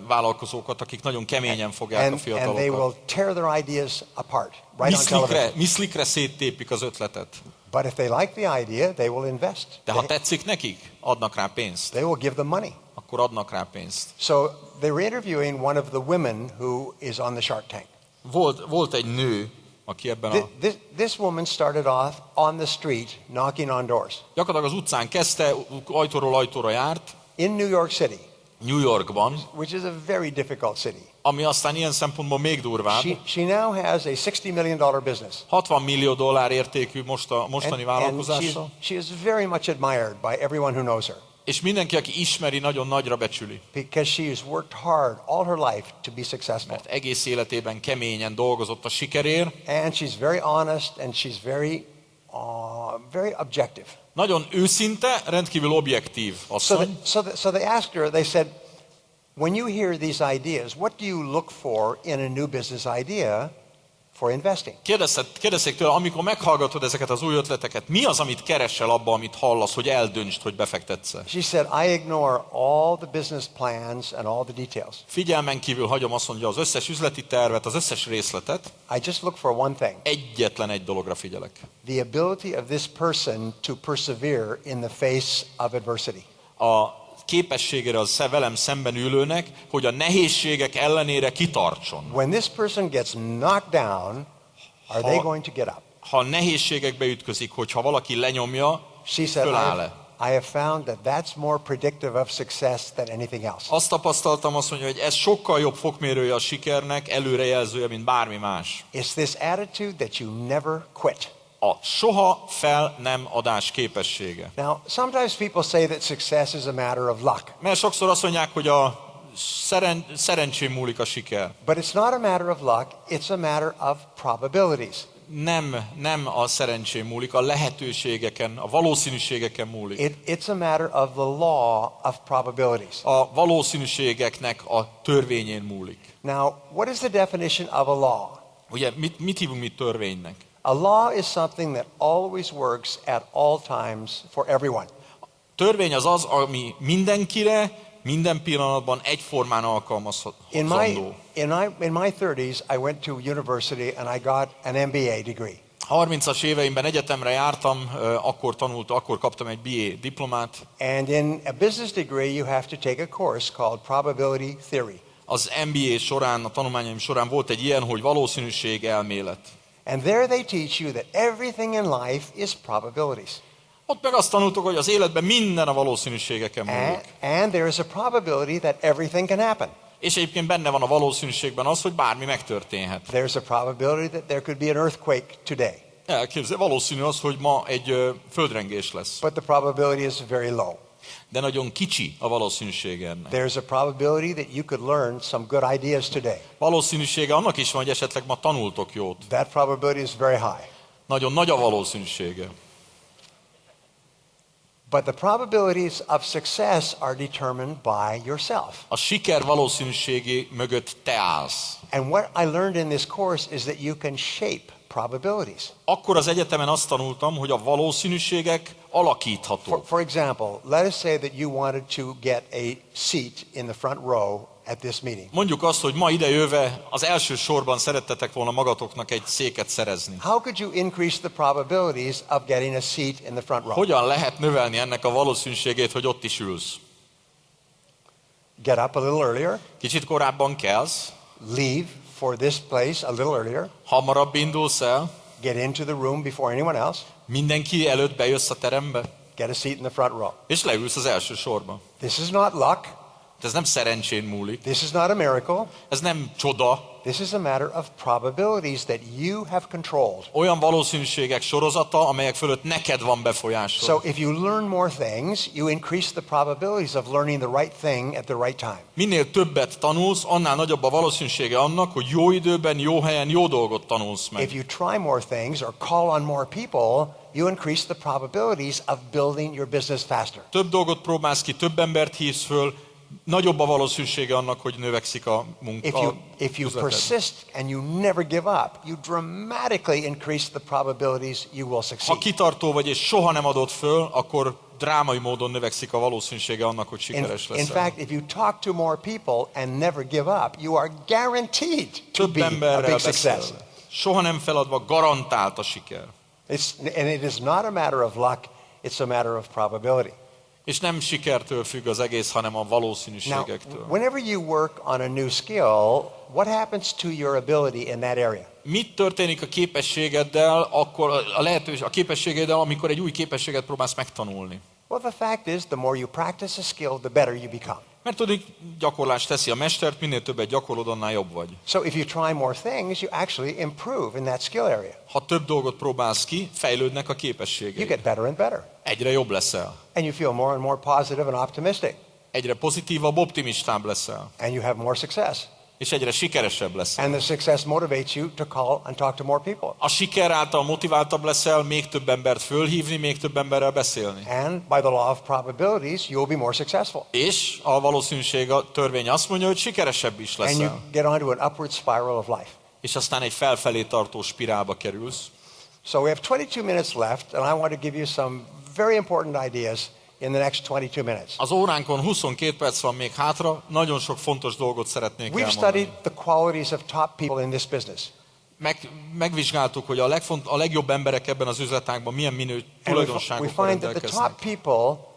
vállalkozókat, akik nagyon keményen fogják a fiatalokat.
And they will tear their ideas apart right on television.
Miszlikre széttépik az ötletet.
But if they like the idea, they will invest.
De ha tetszik nekik, adnak rá pénzt.
They will give them money.
Akkor adnak rá pénzt.
So they were interviewing one of the women who is on the Shark Tank.
Volt egy nő, aki ebben a...
This woman started off on the street knocking on doors.
Gyakorlatilag az utcán kezdte, ajtóról ajtóra járt.
In New York City.
New Yorkban.
Which is a very difficult city.
Ami aztán ilyen szempontból még durvább.
She now has a $60 million business.
$60 millió értékű mostani vállalkozása.
She is very much admired by everyone who knows her.
És mindenki, aki ismeri, nagyon nagyra becsüli.
Because she has worked hard all her life to be successful.
Mert egész életében keményen dolgozott a sikerért.
And she's very honest and she's very objective.
Nagyon őszinte, rendkívül objektív asszony.
So they asked her, they said, when you hear these ideas, what do you look for in a new business idea for investing?
Kérdezték tőle, amikor meghallgatod ezeket az új ötleteket, mi az, amit keresel abba, amit hallasz, hogy eldöntsd, hogy befektetsz?
She said, I ignore all the business plans and all the details.
Figyelmen kívül hagyom, azt mondja, az összes üzleti tervet, az összes részletet.
I just look for one thing.
Egyetlen egy dologra figyelek.
The ability of this person to persevere in the face of adversity.
A képességére az velem szemben ülőnek, hogy a nehézségek ellenére kitartson.
When this person gets knocked down, are they going to get up?
Ha nehézségekbe ütközik, hogyha valaki lenyomja, föláll-e?
I have found that that's more predictive of success than anything else.
Azt tapasztaltam, azt mondja, hogy ez sokkal jobb fokmérője a sikernek, előrejelzője, mint bármi más.
It's this attitude that you never quit.
A soha fel nem adás képessége.
Now, sometimes people say that success is a matter of luck.
Mert sokszor azt mondják, hogy a szerencsén múlik a siker.
But it's not a matter of luck, it's a matter of probabilities.
Nem a szerencsén múlik, a lehetőségeken, a valószínűségeken múlik.
It's a matter of the law of probabilities.
A valószínűségeknek a törvényén múlik.
Now, what is the definition of a law?
Ugye mit hívunk mi törvénynek?
A law is something that always works at all times for everyone.
Törvény az az, ami mindenkire, minden pillanatban egyformán alkalmazható.
In my 30s, I went to university and I got an MBA degree.
30-as éveimben egyetemre jártam, akkor kaptam egy BA diplomát.
And in a business degree, you have to take a course called probability theory.
Az MBA során, a tanulmányaim során volt egy ilyen, hogy valószínűség elmélet.
And there they teach you that everything in life is probabilities.
Ott meg azt tanultuk, hogy az életben minden a valószínűségeken múlik.
And there is a probability that everything can happen.
És egyébként benne van a valószínűségben az, hogy bármi megtörténhet.
There's a probability that there could be an earthquake today.
Valószínű az, hogy ma egy földrengés lesz.
But the probability is very low.
De nagyon kicsi a valószínűsége ennek.
There's a probability that you could learn some good ideas today.
Valószínűsége annak is van, hogy esetleg ma tanultok jót.
That probability is very high.
Nagyon nagy a valószínűsége.
But the probabilities of success are determined by yourself.
A siker valószínűségi mögött te állsz.
And what I learned in this course is that you can shape probabilities.
Akkor az egyetemen azt tanultam, hogy a valószínűségek alakíthatók.
For example, let us say that you wanted to get a seat in the front row at this meeting.
Mondjuk azt, hogy ma idejöve az első sorban szerettetek volna magatoknak egy széket szerezni.
How could you increase the probabilities of getting a seat in the front row?
Hogyan lehet növelni ennek a valószínűségét, hogy ott is ülsz?
Get up a little earlier.
Kicsit korábban kelsz.
leave for this place a little earlier,
hamarabb indulsz el,
get into the room before anyone else,
mindenki előtt bejössz a terembe,
get a seat in the front row.
és leülsz az első sorba.
This is not luck.
Ez nem szerencsén múlik,
This is not a miracle.
ez nem csoda,
This is a matter of probabilities that you have controlled.
olyan valószínűségek sorozata, amelyek fölött neked van befolyásod.
So if you learn more things, you increase the probabilities of learning the right thing at the right time.
Minél többet tanulsz, annál nagyobb a valószínűsége annak, hogy jó időben, jó helyen, jó dolgot tanulsz meg.
If you try more things or call on more people, you increase the probabilities of building your business faster.
Több dolgot próbálsz ki, több embert hívsz föl, nagyobb a valószínűsége annak, hogy növekszik a munka.
If you persist and you never give up, you dramatically increase the probabilities you will
Ha
succeed.
kitartó vagy és soha nem adod föl, akkor drámai módon növekszik a valószínűsége annak, hogy sikeres
In
leszel.
fact, if you talk to more people and never give up, you are guaranteed to
Több
be a
emberrel
big success.
beszél. Soha nem feladva, garantált a siker.
And it is not a matter of luck, it's a matter of probability.
És nem sikertől függ az egész, hanem a
Now,
valószínűségektől.
whenever you work on a new skill, what happens to your ability in that area?
Mit történik a képességeddel, akkor a képességeddel, amikor egy új képességet próbálsz megtanulni?
Well, the fact is, the more you practice a skill, the better you become.
Mert tudod, gyakorlás teszi a mestert, minél többet gyakorlod, annál jobb vagy.
So if you try more things, you actually improve in that skill area.
Ha több dolgot próbálsz ki, fejlődnek a
You
képességeid.
get better and better.
Egyre jobb leszel.
And you feel more and more positive and optimistic.
Egyre pozitívabb, optimistább leszel.
And you have more success.
És egyre sikeresebb leszel.
And the success motivates you to call and talk to more people.
A siker által motiváltabb leszel, még több embert fölhívni, még több emberrel beszélni.
And by the law of probabilities, you'll be more successful.
És a valószínűség a törvény azt mondja, hogy sikeresebb is
And you
leszel.
get onto an upward spiral of life.
És aztán egy felfelé tartó spirálba kerülsz.
So we have 22 minutes left, and I want to give you some very important ideas in the next 22 minutes.
Az óránkon 22 perc van még hátra, nagyon sok fontos dolgot szeretnék
We've
elmondani.
studied the qualities of top people in this business.
Megvizsgáltuk, hogy a legjobb emberek ebben az üzletágban milyen
And we
tulajdonságokkal
find that the top
rendelkeznek.
people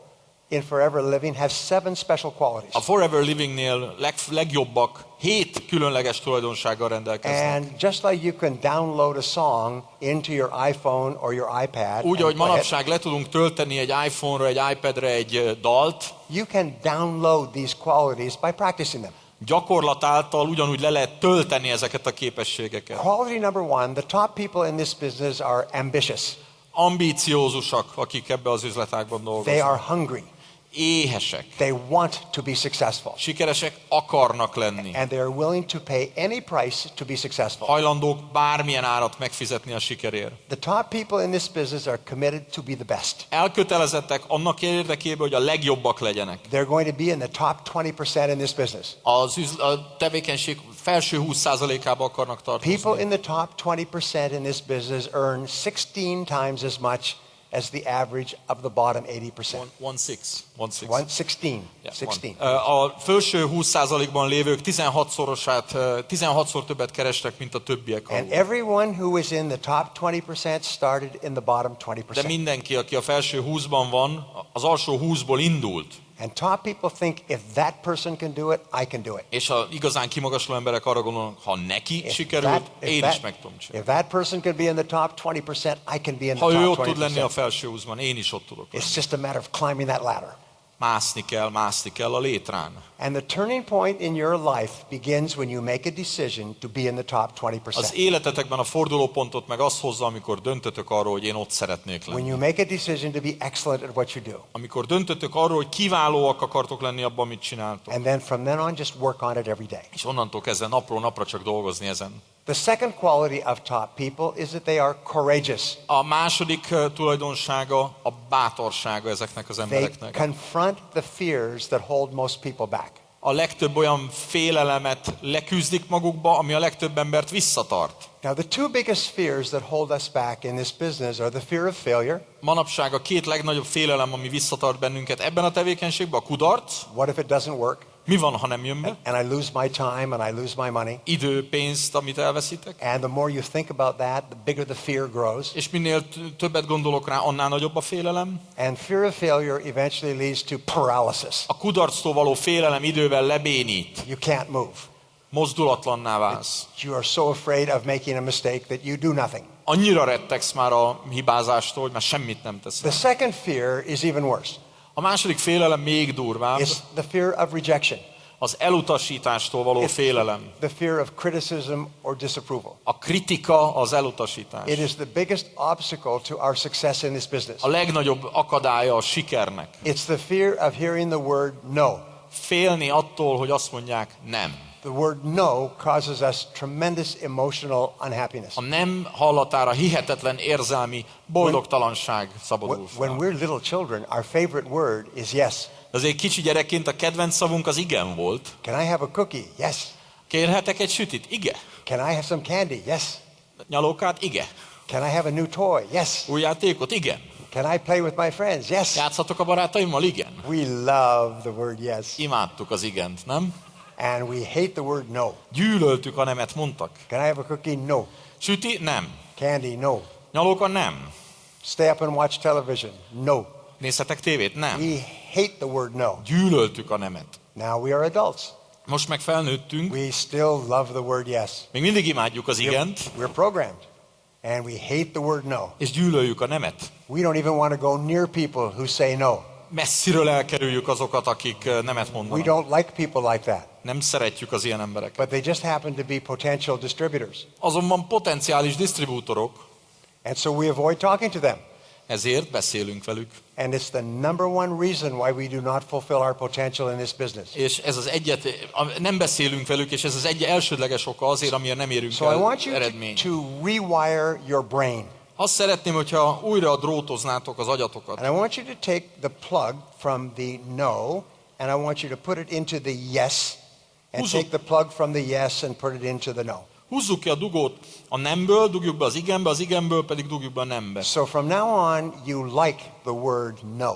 in Forever Living have 7 special qualities.
A Forever Livingnél legjobbak 7 különleges tulajdonsággal rendelkeznek.
And just like you can download a song into your iPhone or your iPad,
Úgy,
and
ahogy
play it,
manapság le tudunk tölteni egy iPhone-ra, egy iPad-re egy dalt,
you can download these qualities by practicing them.
gyakorlat által ugyanúgy le lehet tölteni ezeket a képességeket.
Quality number 1, the top people in this business are ambitious.
Ambíciózusak, akik ebbe az üzletágban
They
dolgoznak.
are hungry.
Éhesek.
They want to be successful.
Sikeresek akarnak lenni.
And they are willing to pay any price to be successful.
Hajlandók bármilyen árat megfizetni a sikerért.
The top people in this business are committed to be the best.
Elkötelezettek annak érdekében, hogy a legjobbak legyenek.
They're going to be in the top 20% in this business.
A tevékenység felső 20%-ába akarnak tartozni.
People in the top 20% in this business earn 16 times as much as the average of the bottom 80%. 16.
A felső 20%-ban lévők 16-szor többet kerestek, mint a többiek.
And everyone who is in the top 20% started in the bottom
De
20%.
mindenki, aki a felső 20-ban van, az alsó 20-ból indult.
And top people think if that person can do it, I can do it.
És az igazán kimagasló emberek arra gondolnak, ha neki sikerült, én is meg tudom csinálni.
If that person can be in the top 20%, I can be in the
Ha ő
top
ott tud lenni a
20%.
felső 20-ban, én is ott tudok lenni.
It's just a matter of climbing that ladder.
Mászni kell a létrán.
And the turning point in your life begins when you make a decision to be in the top 20%.
Az életetekben a fordulópontot meg azt hozza, amikor döntötök arról, hogy én ott szeretnék
When
lenni.
you make a decision to be excellent at what you do.
Amikor döntötök arról, hogy kiválóak akartok lenni abban, amit csináltok.
And then from then on, just work on it every day.
És onnantól kezdve napról napra csak dolgozni ezen.
The second quality of top people is that they are courageous.
A második tulajdonsága a bátorsága ezeknek az
They
embereknek.
confront the fears that hold most people back.
A legtöbb olyan félelemet leküzdik magukba, ami a legtöbb embert visszatart.
Now, the two biggest fears that hold us back in this business are the fear of failure.
Manapság a két legnagyobb félelem, ami visszatart bennünket ebben a tevékenységben, a kudarc.
What if it doesn't work?
Mi van, ha nem jön be?
And I lose my time and I lose my money.
Idő, pénzt, amit elveszítek.
And the more you think about that, the bigger the fear grows.
És minél többet gondolok rá, annál nagyobb a félelem.
And fear of failure eventually leads to paralysis.
A kudarctól való félelem idővel lebénít.
You can't move.
Mozdulatlanná válsz.
You are so afraid of making a mistake that you do nothing.
Annyira rettegsz már a hibázástól, hogy már semmit nem teszel.
The second fear is even worse.
A második félelem még durvább.
It's the fear of rejection.
Az elutasítástól való félelem.
The fear of criticism or disapproval.
A kritika, az elutasítás.
It is the biggest obstacle to our success in this business.
A legnagyobb akadálya a sikernek.
It's the fear of hearing the word no.
Félni attól, hogy azt mondják nem.
The word no causes us tremendous emotional unhappiness.
A nem hallatára hihetetlen érzelmi boldogtalanság szabadul fel.
When we're little children, our favorite word is yes.
Azért kicsi gyerekként a kedvenc szavunk az igen volt.
Can I have a cookie? Yes.
Kérhetek egy sütit? Igen.
Can I have some candy? Yes.
Nyalókát? Igen.
Can I have a new toy? Yes.
Új játékot? Igen.
Can I play with my friends? Yes.
Játszhatok a barátaimmal? Igen.
We love the word yes.
Imádtuk az igent, nem?
And we hate the word no.
Gyűlöltük, a nemet mondtak.
Can I have a cookie? No.
Süti? Nem.
Candy? No.
Nyalóka? Nem.
Stay up and watch television? No.
Nézhetek tévét? Nem.
We hate the word no.
Gyűlöltük a nemet.
Now we are adults.
Most meg felnőttünk.
We still love the word yes.
Még mindig imádjuk az igent.
We're programmed. And we hate the word no.
És gyűlöljük a nemet.
We don't even want to go near people who say no.
Messziről elkerüljük azokat, akik nemet mondanak.
We don't like people like that.
Nem szeretjük az ilyen embereket.
But they just happen to be potential distributors.
Azonban potenciális disztribútorok.
And so we avoid talking to them.
Ezért beszélünk velük.
And it's the number one reason why we do not fulfill our potential in this business.
És ez az nem beszélünk velük, és ez az elsődleges oka azért, amiért nem érünk el eredményt.
So I want you to rewire your brain.
Azt szeretném, hogyha újra drótoznátok az agyatokat.
And I want you to take the plug from the no, and I want you to put it into the yes, and take the plug from the yes and put it into the no.
Húzzuk ki a dugót a nemből, dugjuk be az igenből pedig dugjuk be a nembe.
So from now on, you like the word no.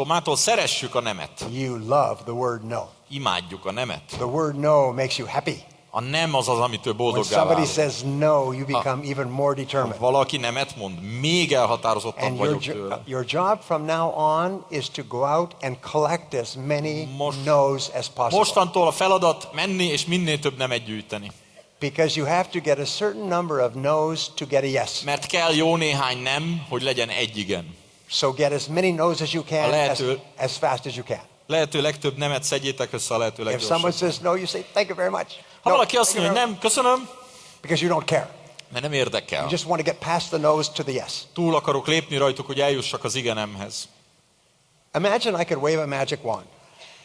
Mától szeressük a nemet.
You love the word no.
Imádjuk a nemet.
The word no makes you happy.
A nem az, amitől boldoggá
válunk. When somebody
válunk.
says no, you become even more determined.
Valaki nemet mond, még elhatározottabb vagyok tőle.
Your job from now on is to go out and collect as many no's as possible.
Mostantól a feladat menni és minél több nemet gyűjteni.
Because you have to get a certain number of no's to get a yes.
Mert kell jó néhány nem, hogy legyen egy igen.
So get as many no's as you can, as fast as you can.
Lehető legtöbb nemet szedjétek össze a lehető leggyorsabban.
If someone says no, you say thank you very much.
Ha valaki azt mondja, hogy nem, köszönöm,
because you don't care.
Mert nem érdekel.
You just want to get past the no's to the yes.
Túl akarok lépni rajtuk, hogy eljussak az igenemhez.
Imagine I could wave a magic wand.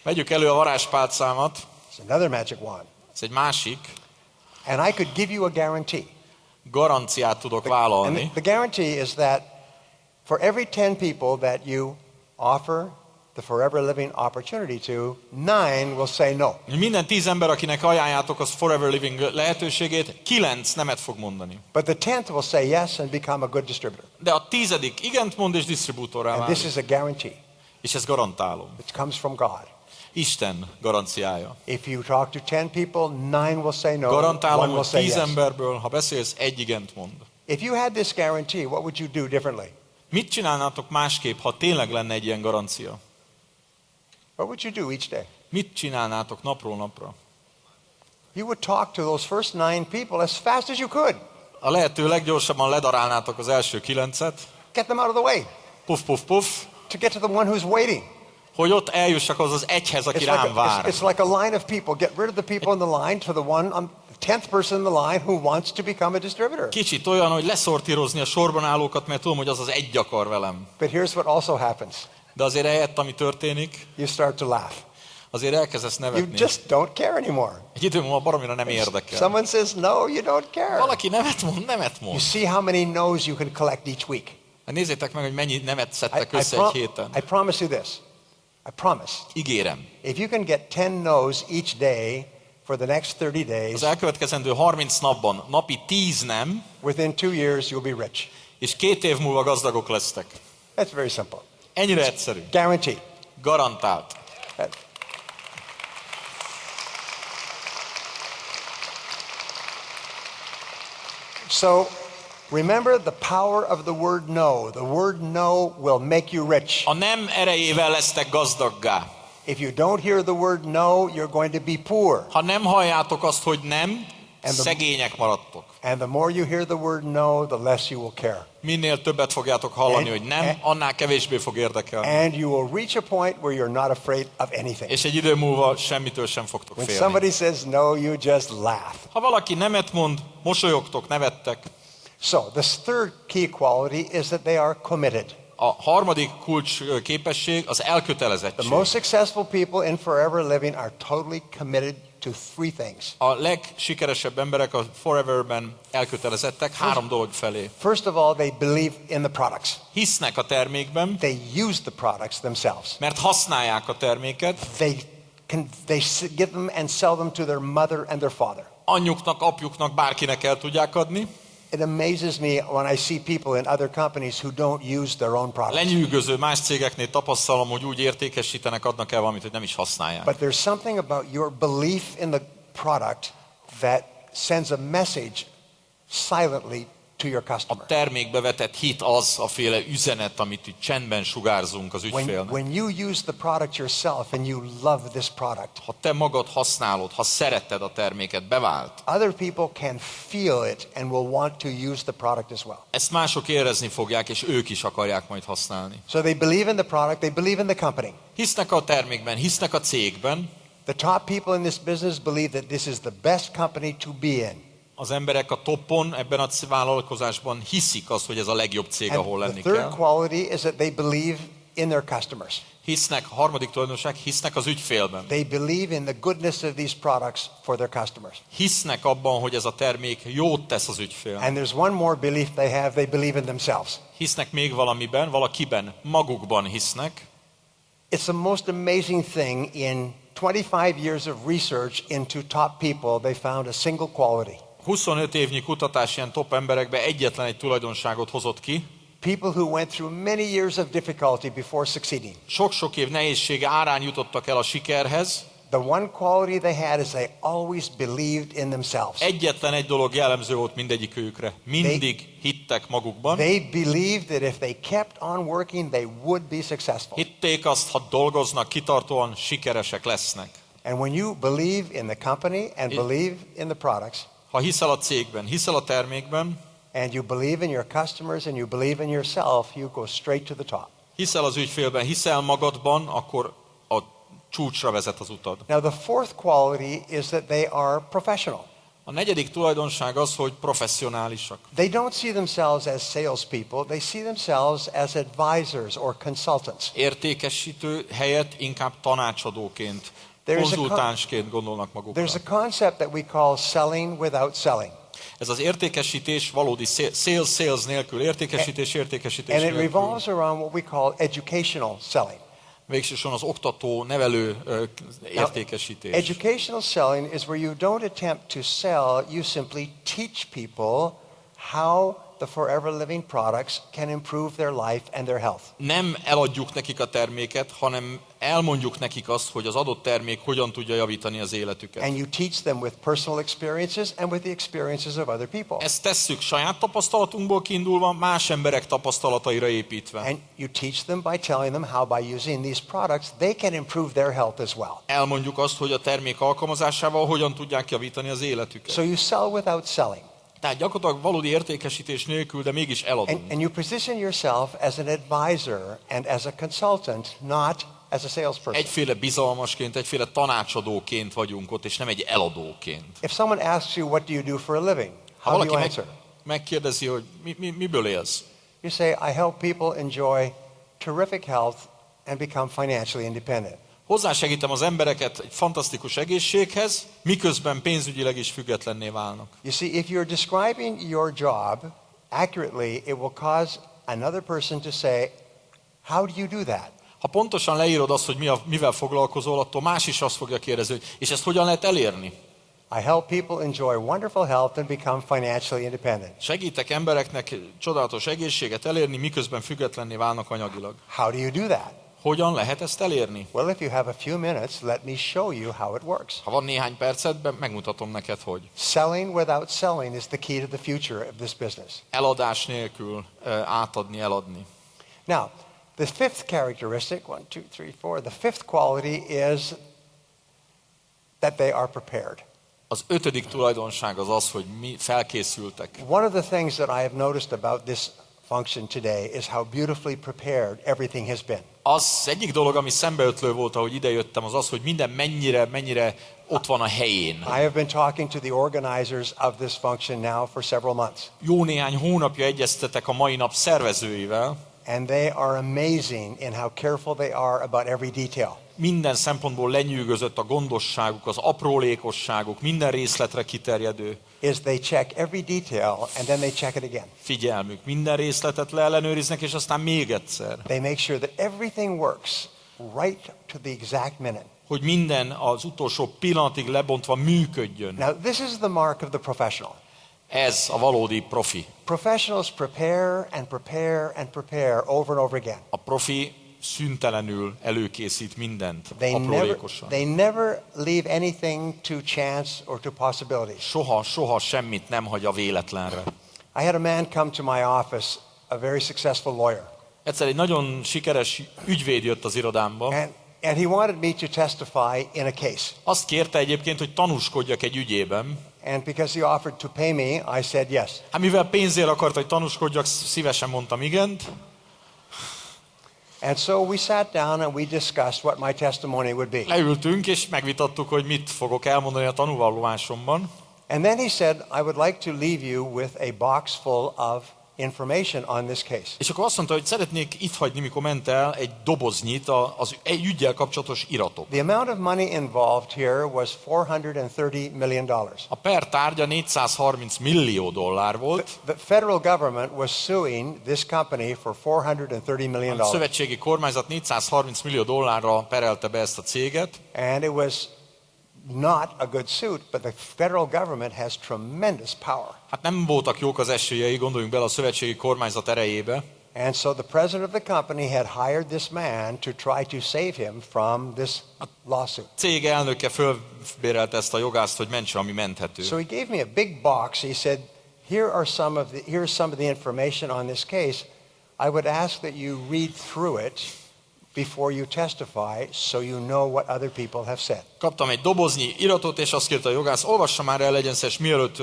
Vegyük elő a varázspálcámat.
It's another magic wand.
Ez egy másik.
And I could give you a guarantee.
Garanciát tudok vállalni.
And the guarantee is that for every 10 people that you offer the forever living opportunity to, 9 will say no.
Minden 10 ember, akinek ajánljátok az forever living lehetőségét, 9 nemet fog mondani.
But the 10th will say yes and become a good distributor.
De a 10. igent mond és disztribútorrá válik.
And this is a guarantee.
És ezt garantálom.
It comes from God.
Isten garanciája.
If you talk to 10 people, 9 will say no.
Garantálom, hogy 10 emberből, ha beszélsz, egy igent mond.
If you had this guarantee, what would you do differently?
Mit csinálnátok másképp, ha tényleg lenne egy ilyen garancia?
What would you do each day?
Mit csinálnátok napról napra?
You would talk to those first 9 people as fast as you could.
A lehető leggyorsabban ledarálnátok az első 9-et.
Get them out of the way.
Puff, puff, puff.
To get to the one who's waiting.
Hogy ott eljussak az egyhez, aki rám vár.
It's like a line of people. Get rid of the people in the line to the one on the 10th person in the line who wants to become a distributor.
Kicsit olyan, hogy leszortírozni a sorban állókat, mert tudom, hogy az az egy akar velem.
But here's what also happens.
De azért ehelyett, ami történik,
you start to laugh.
Azért elkezdesz nevetni.
You just don't care anymore.
Egy idő múlva baromira nem érdekel.
Someone says no, you don't care.
Valaki nemet mond, nemet mond.
You see how many no's you can collect each week.
Nézzétek meg, hogy mennyi nemet szedtek össze egy héten.
I promise you this. I promise.
Ígérem.
If you can get 10 no's each day for the next 30 days.
Az elkövetkezendő 30 napban napi 10 nem.
Within 2 years you'll be rich.
És 2 év múlva gazdagok lesztek.
That's very simple.
Ennyire egyszerű.
Guarantee.
Garantált.
So, remember the power of the word no. The word no will make you rich.
A nem erejével lesztek gazdaggá.
If you don't hear the word no, you're going to be poor.
Ha nem halljátok azt, hogy nem, szegények maradtok.
And the more you hear the word no, the less you will care.
Minél többet fogjátok hallani, hogy nem, annál kevésbé fog érdekelni.
And you will reach a point where you're not afraid of anything.
És egy idő múlva semmitől sem fogtok
When
félni.
somebody says no, you just laugh.
Ha valaki nemet mond, mosolyogtok, nevettek.
So, the third key quality is that they are committed.
A harmadik kulcs képesség az
The
elkötelezettség.
most successful people in forever living are totally committed to three things.
A legsikeresebb emberek a Foreverben elkötelezettek három dolog felé.
First of all, they believe in the products.
Hisznek a termékben,
They use the products themselves.
mert használják a terméket.
They give them and sell them to their mother and their father.
Anyjuknak, apjuknak, bárkinek el tudják adni.
It amazes me when I see people in other companies who don't use their own products.
Lenyűgöző, más cégeknél tapasztalom, hogy úgy értékesítenek, adnak el valamit, hogy nem is használják.
But there's something about your belief in the product that sends a message silently to your customer.
A termékbe vetett hit az a féle üzenet, amit itt csendben sugárzunk az ügyfélnek.
When you use the product yourself and you love this product,
Ha te magad használod, ha szereted a terméket, bevált.
other people can feel it and will want to use the product as well.
Ezt mások érezni fogják, és ők is akarják majd használni.
So they believe in the product, they believe in the company.
Hisznek a termékben, hisznek a cégben.
The top people in this business believe that this is the best company to be in.
Az emberek a toppon, ebben a vállalkozásban hiszik azt, hogy ez a legjobb cég, ahol
And
lenni
the third
kell.
quality is that they believe in their customers.
Hisznek, a harmadik tulajdonság, hisznek az ügyfélben.
They believe in the goodness of these products for their customers.
Hisznek abban, hogy ez a termék jót tesz az ügyfél.
And there's one more belief they have, they believe in themselves.
Hisznek még valamiben, valakiben, magukban hisznek.
It's the most amazing thing. In 25 years of research into top people, they found a single quality.
25 évnyi kutatás ilyen top emberekbe egyetlen egy tulajdonságot hozott ki.
People who went through many years of difficulty before succeeding.
Sok-sok év nehézsége árán jutottak el a sikerhez.
The one quality they had is they always believed in themselves.
Egyetlen egy dolog jellemző volt mindegyikőjükre. Mindig hittek magukban.
They believed that if they kept on working, they would be successful.
Hitték azt, ha dolgoznak, kitartóan sikeresek lesznek.
And when you believe in the company and believe in the products,
Ha hiszel a cégben, hiszel a termékben,
and you believe in your customers and you believe in yourself, you go straight to the top.
hiszel az ügyfélben, hiszel magadban, akkor a csúcsra vezet az utad.
Now the fourth quality is that they are professional.
A negyedik tulajdonság az, hogy professzionálisak.
They don't see themselves as salespeople. They see themselves as advisors or consultants.
Értékesítő helyett inkább tanácsadóként, konzultánsként gondolnak magukra.
There's a concept that we call selling without selling.
Ez az értékesítés valódi sales nélkül, értékesítés
And it
nélkül.
revolves around what we call educational selling.
Végsősorban az oktató, nevelő értékesítés.
Educational selling is where you don't attempt to sell, you simply teach people how the forever living products can improve their life and their health.
Nem eladjuk nekik a terméket, hanem elmondjuk nekik azt, hogy az adott termék hogyan tudja javítani az életüket.
And you teach them with personal experiences and with the experiences of other people.
Ezt tesszük saját tapasztalatunkból kiindulva, más emberek tapasztalataira építve.
And you teach them by telling them how by using these products they can improve their health as well.
Elmondjuk azt, hogy a termék alkalmazásával hogyan tudják javítani az életüket.
So you sell without selling.
Tehát gyakorlatilag valódi értékesítés nélkül, de mégis eladunk.
And you position yourself as an advisor and as a consultant, not as a salesperson.
Egyféle bizalmasként, egyféle tanácsadóként vagyunk ott, és nem egy eladóként.
If someone asks you what do you do for a living,
Ha
how do you
valaki
answer?
megkérdezi, hogy miből élsz?
You say, I help people enjoy terrific health and become financially independent.
Hozzásegítem az embereket egy fantasztikus egészséghez, miközben pénzügyileg is függetlenné válnak.
You see, if you're describing your job accurately, it will cause another person to say, how do you do that?
Ha pontosan leírod azt, hogy mivel foglalkozol, attól más is azt fogja kérdezni, hogy és ezt hogyan lehet elérni?
I help people enjoy wonderful health and become financially independent.
Segítek embereknek csodálatos egészséget elérni, miközben függetlenné válnak anyagilag.
How do you do that?
Hogyan lehet ezt elérni?
Well, if you have a few minutes, let me show you how it works.
Ha van néhány percedben, megmutatom neked, hogy.
Selling without selling is the key to the future of this business.
Eladás nélkül átadni, eladni.
Now, The fifth characteristic, 1, 2, 3, 4, the fifth quality is that they are prepared.
Az ötödik tulajdonság az az, hogy mi felkészültek.
One of the things that I have noticed about this function today is how beautifully prepared everything has been.
Az egyik dolog, ami szembeötlő volt, ahogy idejöttem, az az, hogy minden mennyire ott van a helyén.
I have been talking to the organizers of this function now for several months.
Jó néhány hónapja egyeztetek a mai nap szervezőivel.
And they are amazing in how careful they are about every detail.
Minden szempontból lenyűgözött a gondosságuk, az aprólékosságuk, minden részletre kiterjedő.
Is they check every detail and then they check it again.
Figyelmük, minden részletet leellenőriznek, és aztán még egyszer.
They make sure that everything works right to the exact minute.
Hogy minden az utolsó pillanatig lebontva működjön.
Now this is the mark of the professional.
Ez a valódi profi.
Professionals prepare and prepare and prepare over and over again.
A profi szüntelenül előkészít mindent, aprólékosan.
They never leave anything to chance or to possibility.
Soha semmit nem hagy a véletlenre.
I had a man come to my office, a very successful lawyer.
Egyszer egy nagyon sikeres ügyvéd jött az irodámba.
And he wanted me to testify in a case.
Azt kérte egyébként, hogy tanúskodjak egy ügyében.
And because he offered to pay me, I said yes.
Hát mivel pénzért akart, hogy tanúskodjak, szívesen mondtam igent.
And so we sat down and we discussed what my testimony would be.
Leültünk és megvitattuk, hogy mit fogok elmondani a tanúvallomásomban.
And then he said, I would like to leave you with a box full of information on this case.
És akkor azt mondta, hogy szeretnék itt hagyni, mikor ment el, egy doboznyit az üggyel kapcsolatos iratok.
The amount of money involved here was $430 million.
A per tárgya $430 millió volt.
The federal government was suing this company for $430 million.
A szövetségi kormányzat $430 millió perelte be ezt a céget.
And it was not a good suit, but the federal government has tremendous power.
Hát nem voltak jók az esélyei, gondoljunk bele a szövetségi kormányzat erejébe.
And so the president of the company had hired this man to try to save him from this lawsuit.
A cég elnöke fölbérelte ezt a jogászt, hogy mentse, ami menthető.
So he gave me a big box. He said, here's some of the information on this case. I would ask that you read through it before you testify, so you know what other people have said.
Kaptam egy doboznyi iratot, és azt kérte a jogász, olvassa már el legyen szíves, mielőtt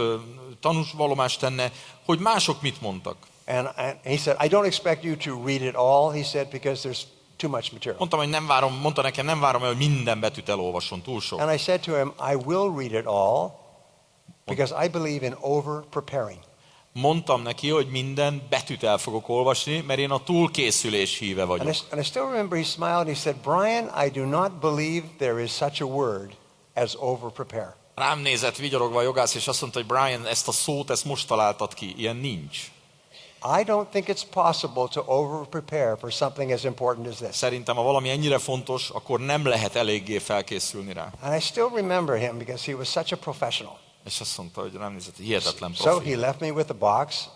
tanúvallomást tenne, hogy mások mit mondtak.
And he said, I don't expect you to read it all, he said, because there's too much material.
Mondtam, hogy mondta nekem, nem várom el, hogy minden betűt elolvasson, túl sok.
And I said to him, I will read it all, because I believe in over-preparing.
Mondtam neki, hogy minden betűt el fogok olvasni, mert én a túlkészülés híve vagyok.
And I still remember he smiled and he said, Brian, I do not believe there is such a word as over-prepare.
Rám nézett vigyorogva a jogász, és azt mondta, hogy Brian, ezt a szót, ezt most találtad ki, ilyen nincs.
I don't think it's possible to over-prepare for something as important as this.
Szerintem, ha valami ennyire fontos, akkor nem lehet eléggé felkészülni rá.
And I still remember him because he was such a professional.
És azt mondta, hogy rám nézett, hihetetlen
So
profi.
he left me with the box,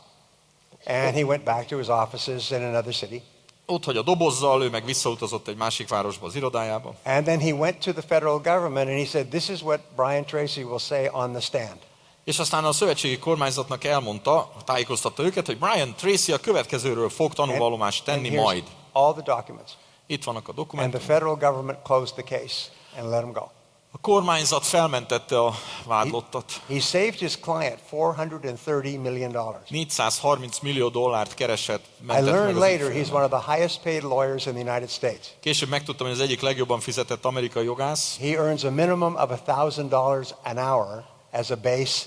and he went back to his offices in another city.
Ott hagy a dobozzal, ő meg visszautazott egy másik városba, az irodájába.
And then he went to the federal government and he said, this is what Brian Tracy will say on the stand.
És aztán a szövetségi kormányzatnak elmondta, tájékoztatta őket, hogy Brian Tracy a következőről fog tanúvallomást tenni
And here's
majd.
all the documents.
Itt vannak a
And the
dokumentumok.
federal government closed the case and let him go.
A kormányzat felmentette a vádlottat.
He saved his client $430 million.
$430 millió keresett,
I
mentett meg
learned
az
later
ügyfélnek.
he's one of the highest paid lawyers in the United States.
Később megtudtam, hogy az egyik legjobban fizetett amerikai jogász.
He earns a minimum of $1,000 an hour as a base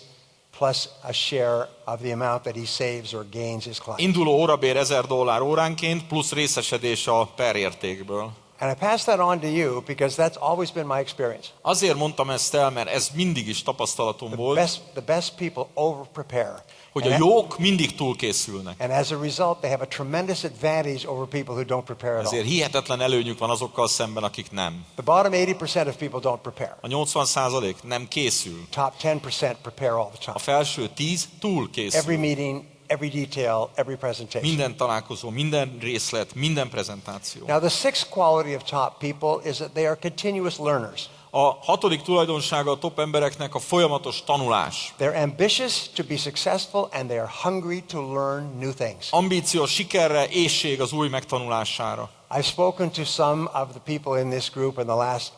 plus a share of the amount that he saves or gains his client.
Induló órabér $1000 óránként, plusz részesedés a perértékből.
And I pass that on to you because that's always been my experience.
Azért mondtam ezt el, mert ez mindig is tapasztalatom volt,
The best people over-prepare.
hogy a jók mindig túlkészülnek.
And as a result, they have a tremendous advantage over people who don't prepare at all.
Ezért hihetetlen előnyük van azokkal szemben, akik nem.
The bottom 80% of people don't prepare.
A 80% nem készül.
Top 10% prepare all the time.
A felső 10 túlkészül.
Every meeting, every detail, every presentation.
Minden találkozó, minden részlet, minden prezentáció.
Now the sixth quality of top people is that they are continuous learners.
A hatodik tulajdonsága a top embereknek a folyamatos tanulás.
They're ambitious to be successful and they are hungry to learn new things.
Ambíció sikerre, éhség az új megtanulására.
I've spoken to some of the people in this group in the last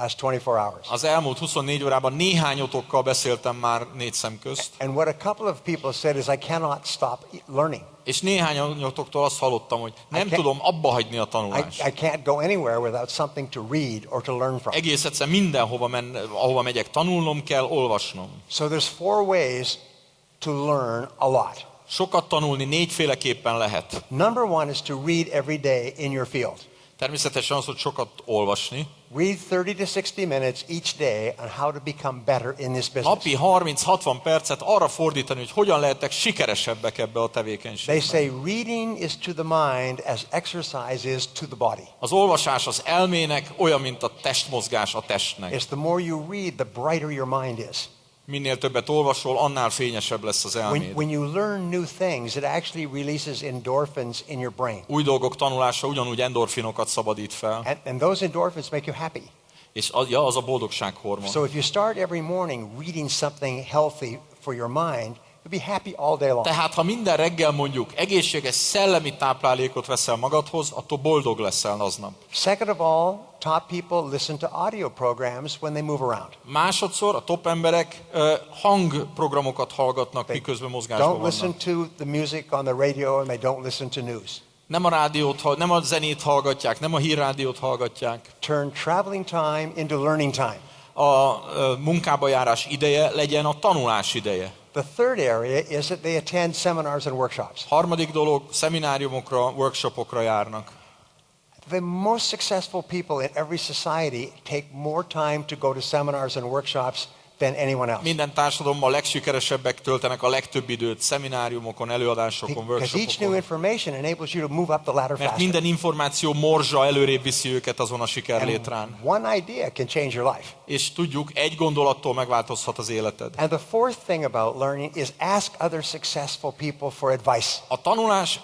24 hours.
Az elmúlt 24 órában néhányotokkal beszéltem már négy szem közt.
And what a couple of people said is I cannot stop learning.
És néhányotoktól azt hallottam, hogy nem tudom abba hagyni a tanulást.
I can't go anywhere without something to read or to learn from.
Egész egyszer mindenhova ahova megyek, tanulnom kell, olvasnom.
So there's 4 ways to learn a lot.
Sokat tanulni négyféleképpen lehet.
Number 1 is to read every day in your field.
Természetesen az, hogy sokat olvasni.
Read 30 to 60 minutes each day on how to become better in this business.
Napi 30-60 percet arra fordítani, hogy hogyan lehetek sikeresebbek ebbe a tevékenységben.
They say reading is to the mind as exercise is to the body.
Az olvasás az elmének olyan, mint a testmozgás a testnek.
It's the more you read, the brighter your mind is.
Minél többet olvasol, annál fényesebb lesz az elméd.
When you learn new things, it actually releases endorphins in your brain.
Új dolgok tanulása ugyanúgy endorfinokat szabadít fel.
And those endorphins make you happy.
És az a boldogsághormon.
So if you start every morning reading something healthy for your mind, you'll be happy all day long.
Tehát ha minden reggel mondjuk egészséges szellemi táplálékot veszel magadhoz, attól boldog leszel aznap.
Second of all, top people listen to audio programs when they move around.
Másodszor a top emberek hangprogramokat hallgatnak, miközben mozgásban
Don't listen
vannak.
to the music on the radio and they don't listen to news.
Nem a rádiót, nem a zenét hallgatják, nem a hírrádiót hallgatják.
Turn traveling time into learning time.
A munkába járás ideje legyen a tanulás ideje.
The third area is that they attend seminars and workshops.
Harmadik dolog, szemináriumokra, workshopokra járnak.
The most successful people in every society take more time to go to seminars and workshops than anyone else.
Minden társadalomban a legsikeresebbek töltenek a legtöbb időt szemináriumokon, előadásokon,
Because each new
workshopokon.
information enables you to move up the ladder
Mert
faster.
minden információ morzsa előrébb viszi őket azon a sikerlétrán.
One idea can change your life.
És tudjuk, egy gondolattól megváltozhat az életed.
And the fourth thing about learning is ask other successful people for advice.
A tanulás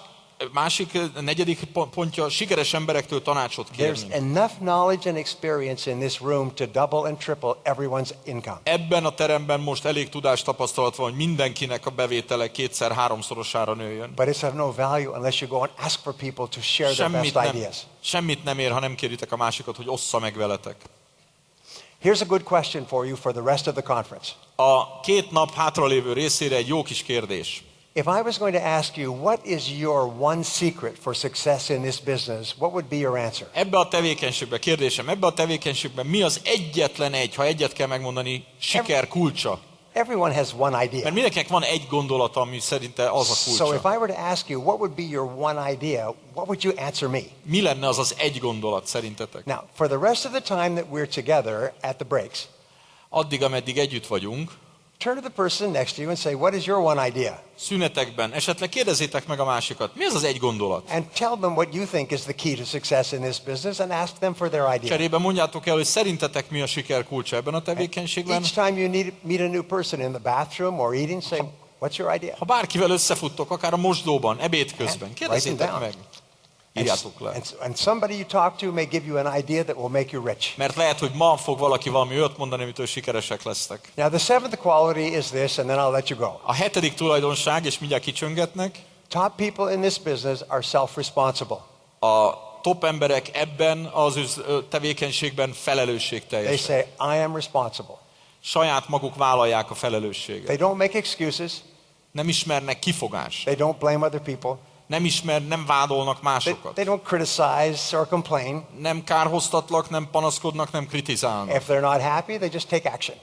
negyedik pontja, sikeres emberektől tanácsot
There's
kérni.
enough knowledge and experience in this room to double and triple everyone's income.
Ebben a teremben most elég tudás tapasztalat van, hogy mindenkinek a bevétele 2-3-szorosára nőjön.
But it's of no value unless you go and ask for people to share their best ideas.
Semmit nem ér, ha nem kéritek a másikat, hogy ossza meg veletek.
Here's a good question for you for the rest of the conference.
A 2 nap hátralévő részére egy jó kis kérdés.
If I was going to ask you, what is your one secret for success in this business, what would be your answer?
Ebbe a tevékenységben mi az egyetlen egy, ha egyet kell megmondani, siker kulcsa?
Everyone has one idea.
Mert mindenkinek van egy gondolata, ami szerinte az a
So if
kulcsa.
I were to ask you, what would be your one idea, what would you answer me?
Mi lenne az az egy gondolat szerintetek?
Now, for the rest of the time that we're together at the breaks,
Addig, ameddig együtt vagyunk,
turn to the person next to you and say, what is your one idea?
szünetekben esetleg kérdezzétek meg a másikat, mi az az egy gondolat?
And tell them what you think is the key to success in this business and ask them for their idea.
Cserébe mondjátok el, hogy szerintetek mi a siker kulcsa ebben a tevékenységben.
Each time you meet a new person in the bathroom or eating, say, what's your idea?
Ha bárkivel összefuttok, akár a mosdóban, ebéd közben, kérdezzétek
down.
meg. Írjátok le.
And somebody you talk to may give you an idea that will make you rich.
Mert lehet, hogy ma fog valaki valami olyat mondani, amitől sikeresek lesztek.
Now the seventh quality is this, and then I'll let you go.
A 7. tulajdonság, és mindjárt kicsöngetnek,
Top people in this business are self-responsible.
a top emberek ebben az tevékenységben
They
felelősségteljesek.
say, I am responsible.
Saját maguk vállalják a felelősséget.
They don't make excuses.
Nem ismernek kifogást.
They don't blame other people.
Nem vádolnak másokat.
They don't criticize or complain.
Nem kárhoztatlak, nem panaszkodnak, nem kritizálnak.
If they're not happy, they just take action.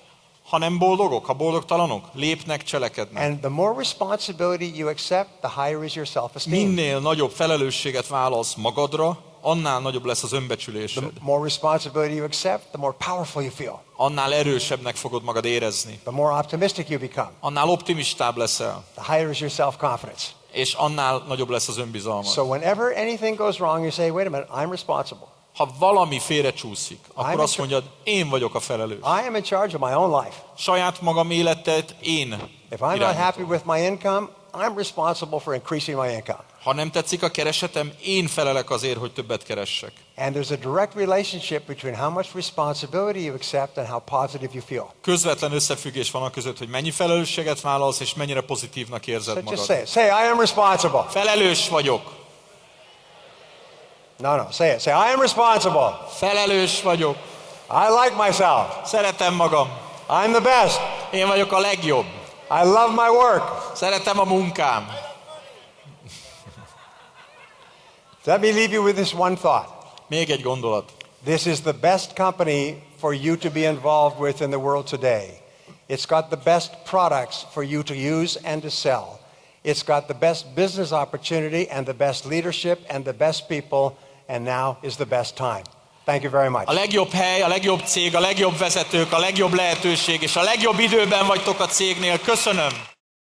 Ha nem boldogok, ha boldogtalanok, lépnek, cselekednek.
And the more responsibility you accept, the higher is your self-esteem.
Minél nagyobb felelősséget vállalsz magadra, annál nagyobb lesz az önbecsülésed.
The more responsibility you accept, the more powerful you feel.
Annál erősebbnek fogod magad érezni.
The more optimistic you become,
Annál optimistább leszel,
the higher is your self-confidence.
és annál nagyobb lesz az önbizalmad.
So whenever anything goes wrong, you say, wait a minute, I'm responsible.
Ha valami félrecsúszik, akkor azt mondjad, én vagyok a felelős.
I am in charge of my own life.
Saját magam életet én
If I'm not happy
irányítom.
with my income, I'm responsible for increasing my income.
Ha nem tetszik a keresetem, én felelek azért, hogy többet keressek.
And there's a direct relationship between how much responsibility you accept and how positive you feel.
Közvetlen összefüggés van a között, hogy mennyi felelősséget vállalsz, és mennyire pozitívnak érzed
So just
magad.
say it. Say, I am responsible.
Felelős vagyok.
No, say it. Say, I am responsible.
Felelős vagyok.
I like myself.
Szeretem magam.
I'm the best.
Én vagyok a legjobb.
I love my work.
Szeretem a munkám.
Let me leave you with this one thought.
Még egy gondolat.
This is the best company for you to be involved with in the world today. It's got the best products for you to use and to sell. It's got the best business opportunity and the best leadership and the best people, and now is the best time. Thank you very much.
A legjobb hely, a legjobb cég, a legjobb vezetők, a legjobb lehetőség, és a legjobb időben vagytok a cégnél. Köszönöm!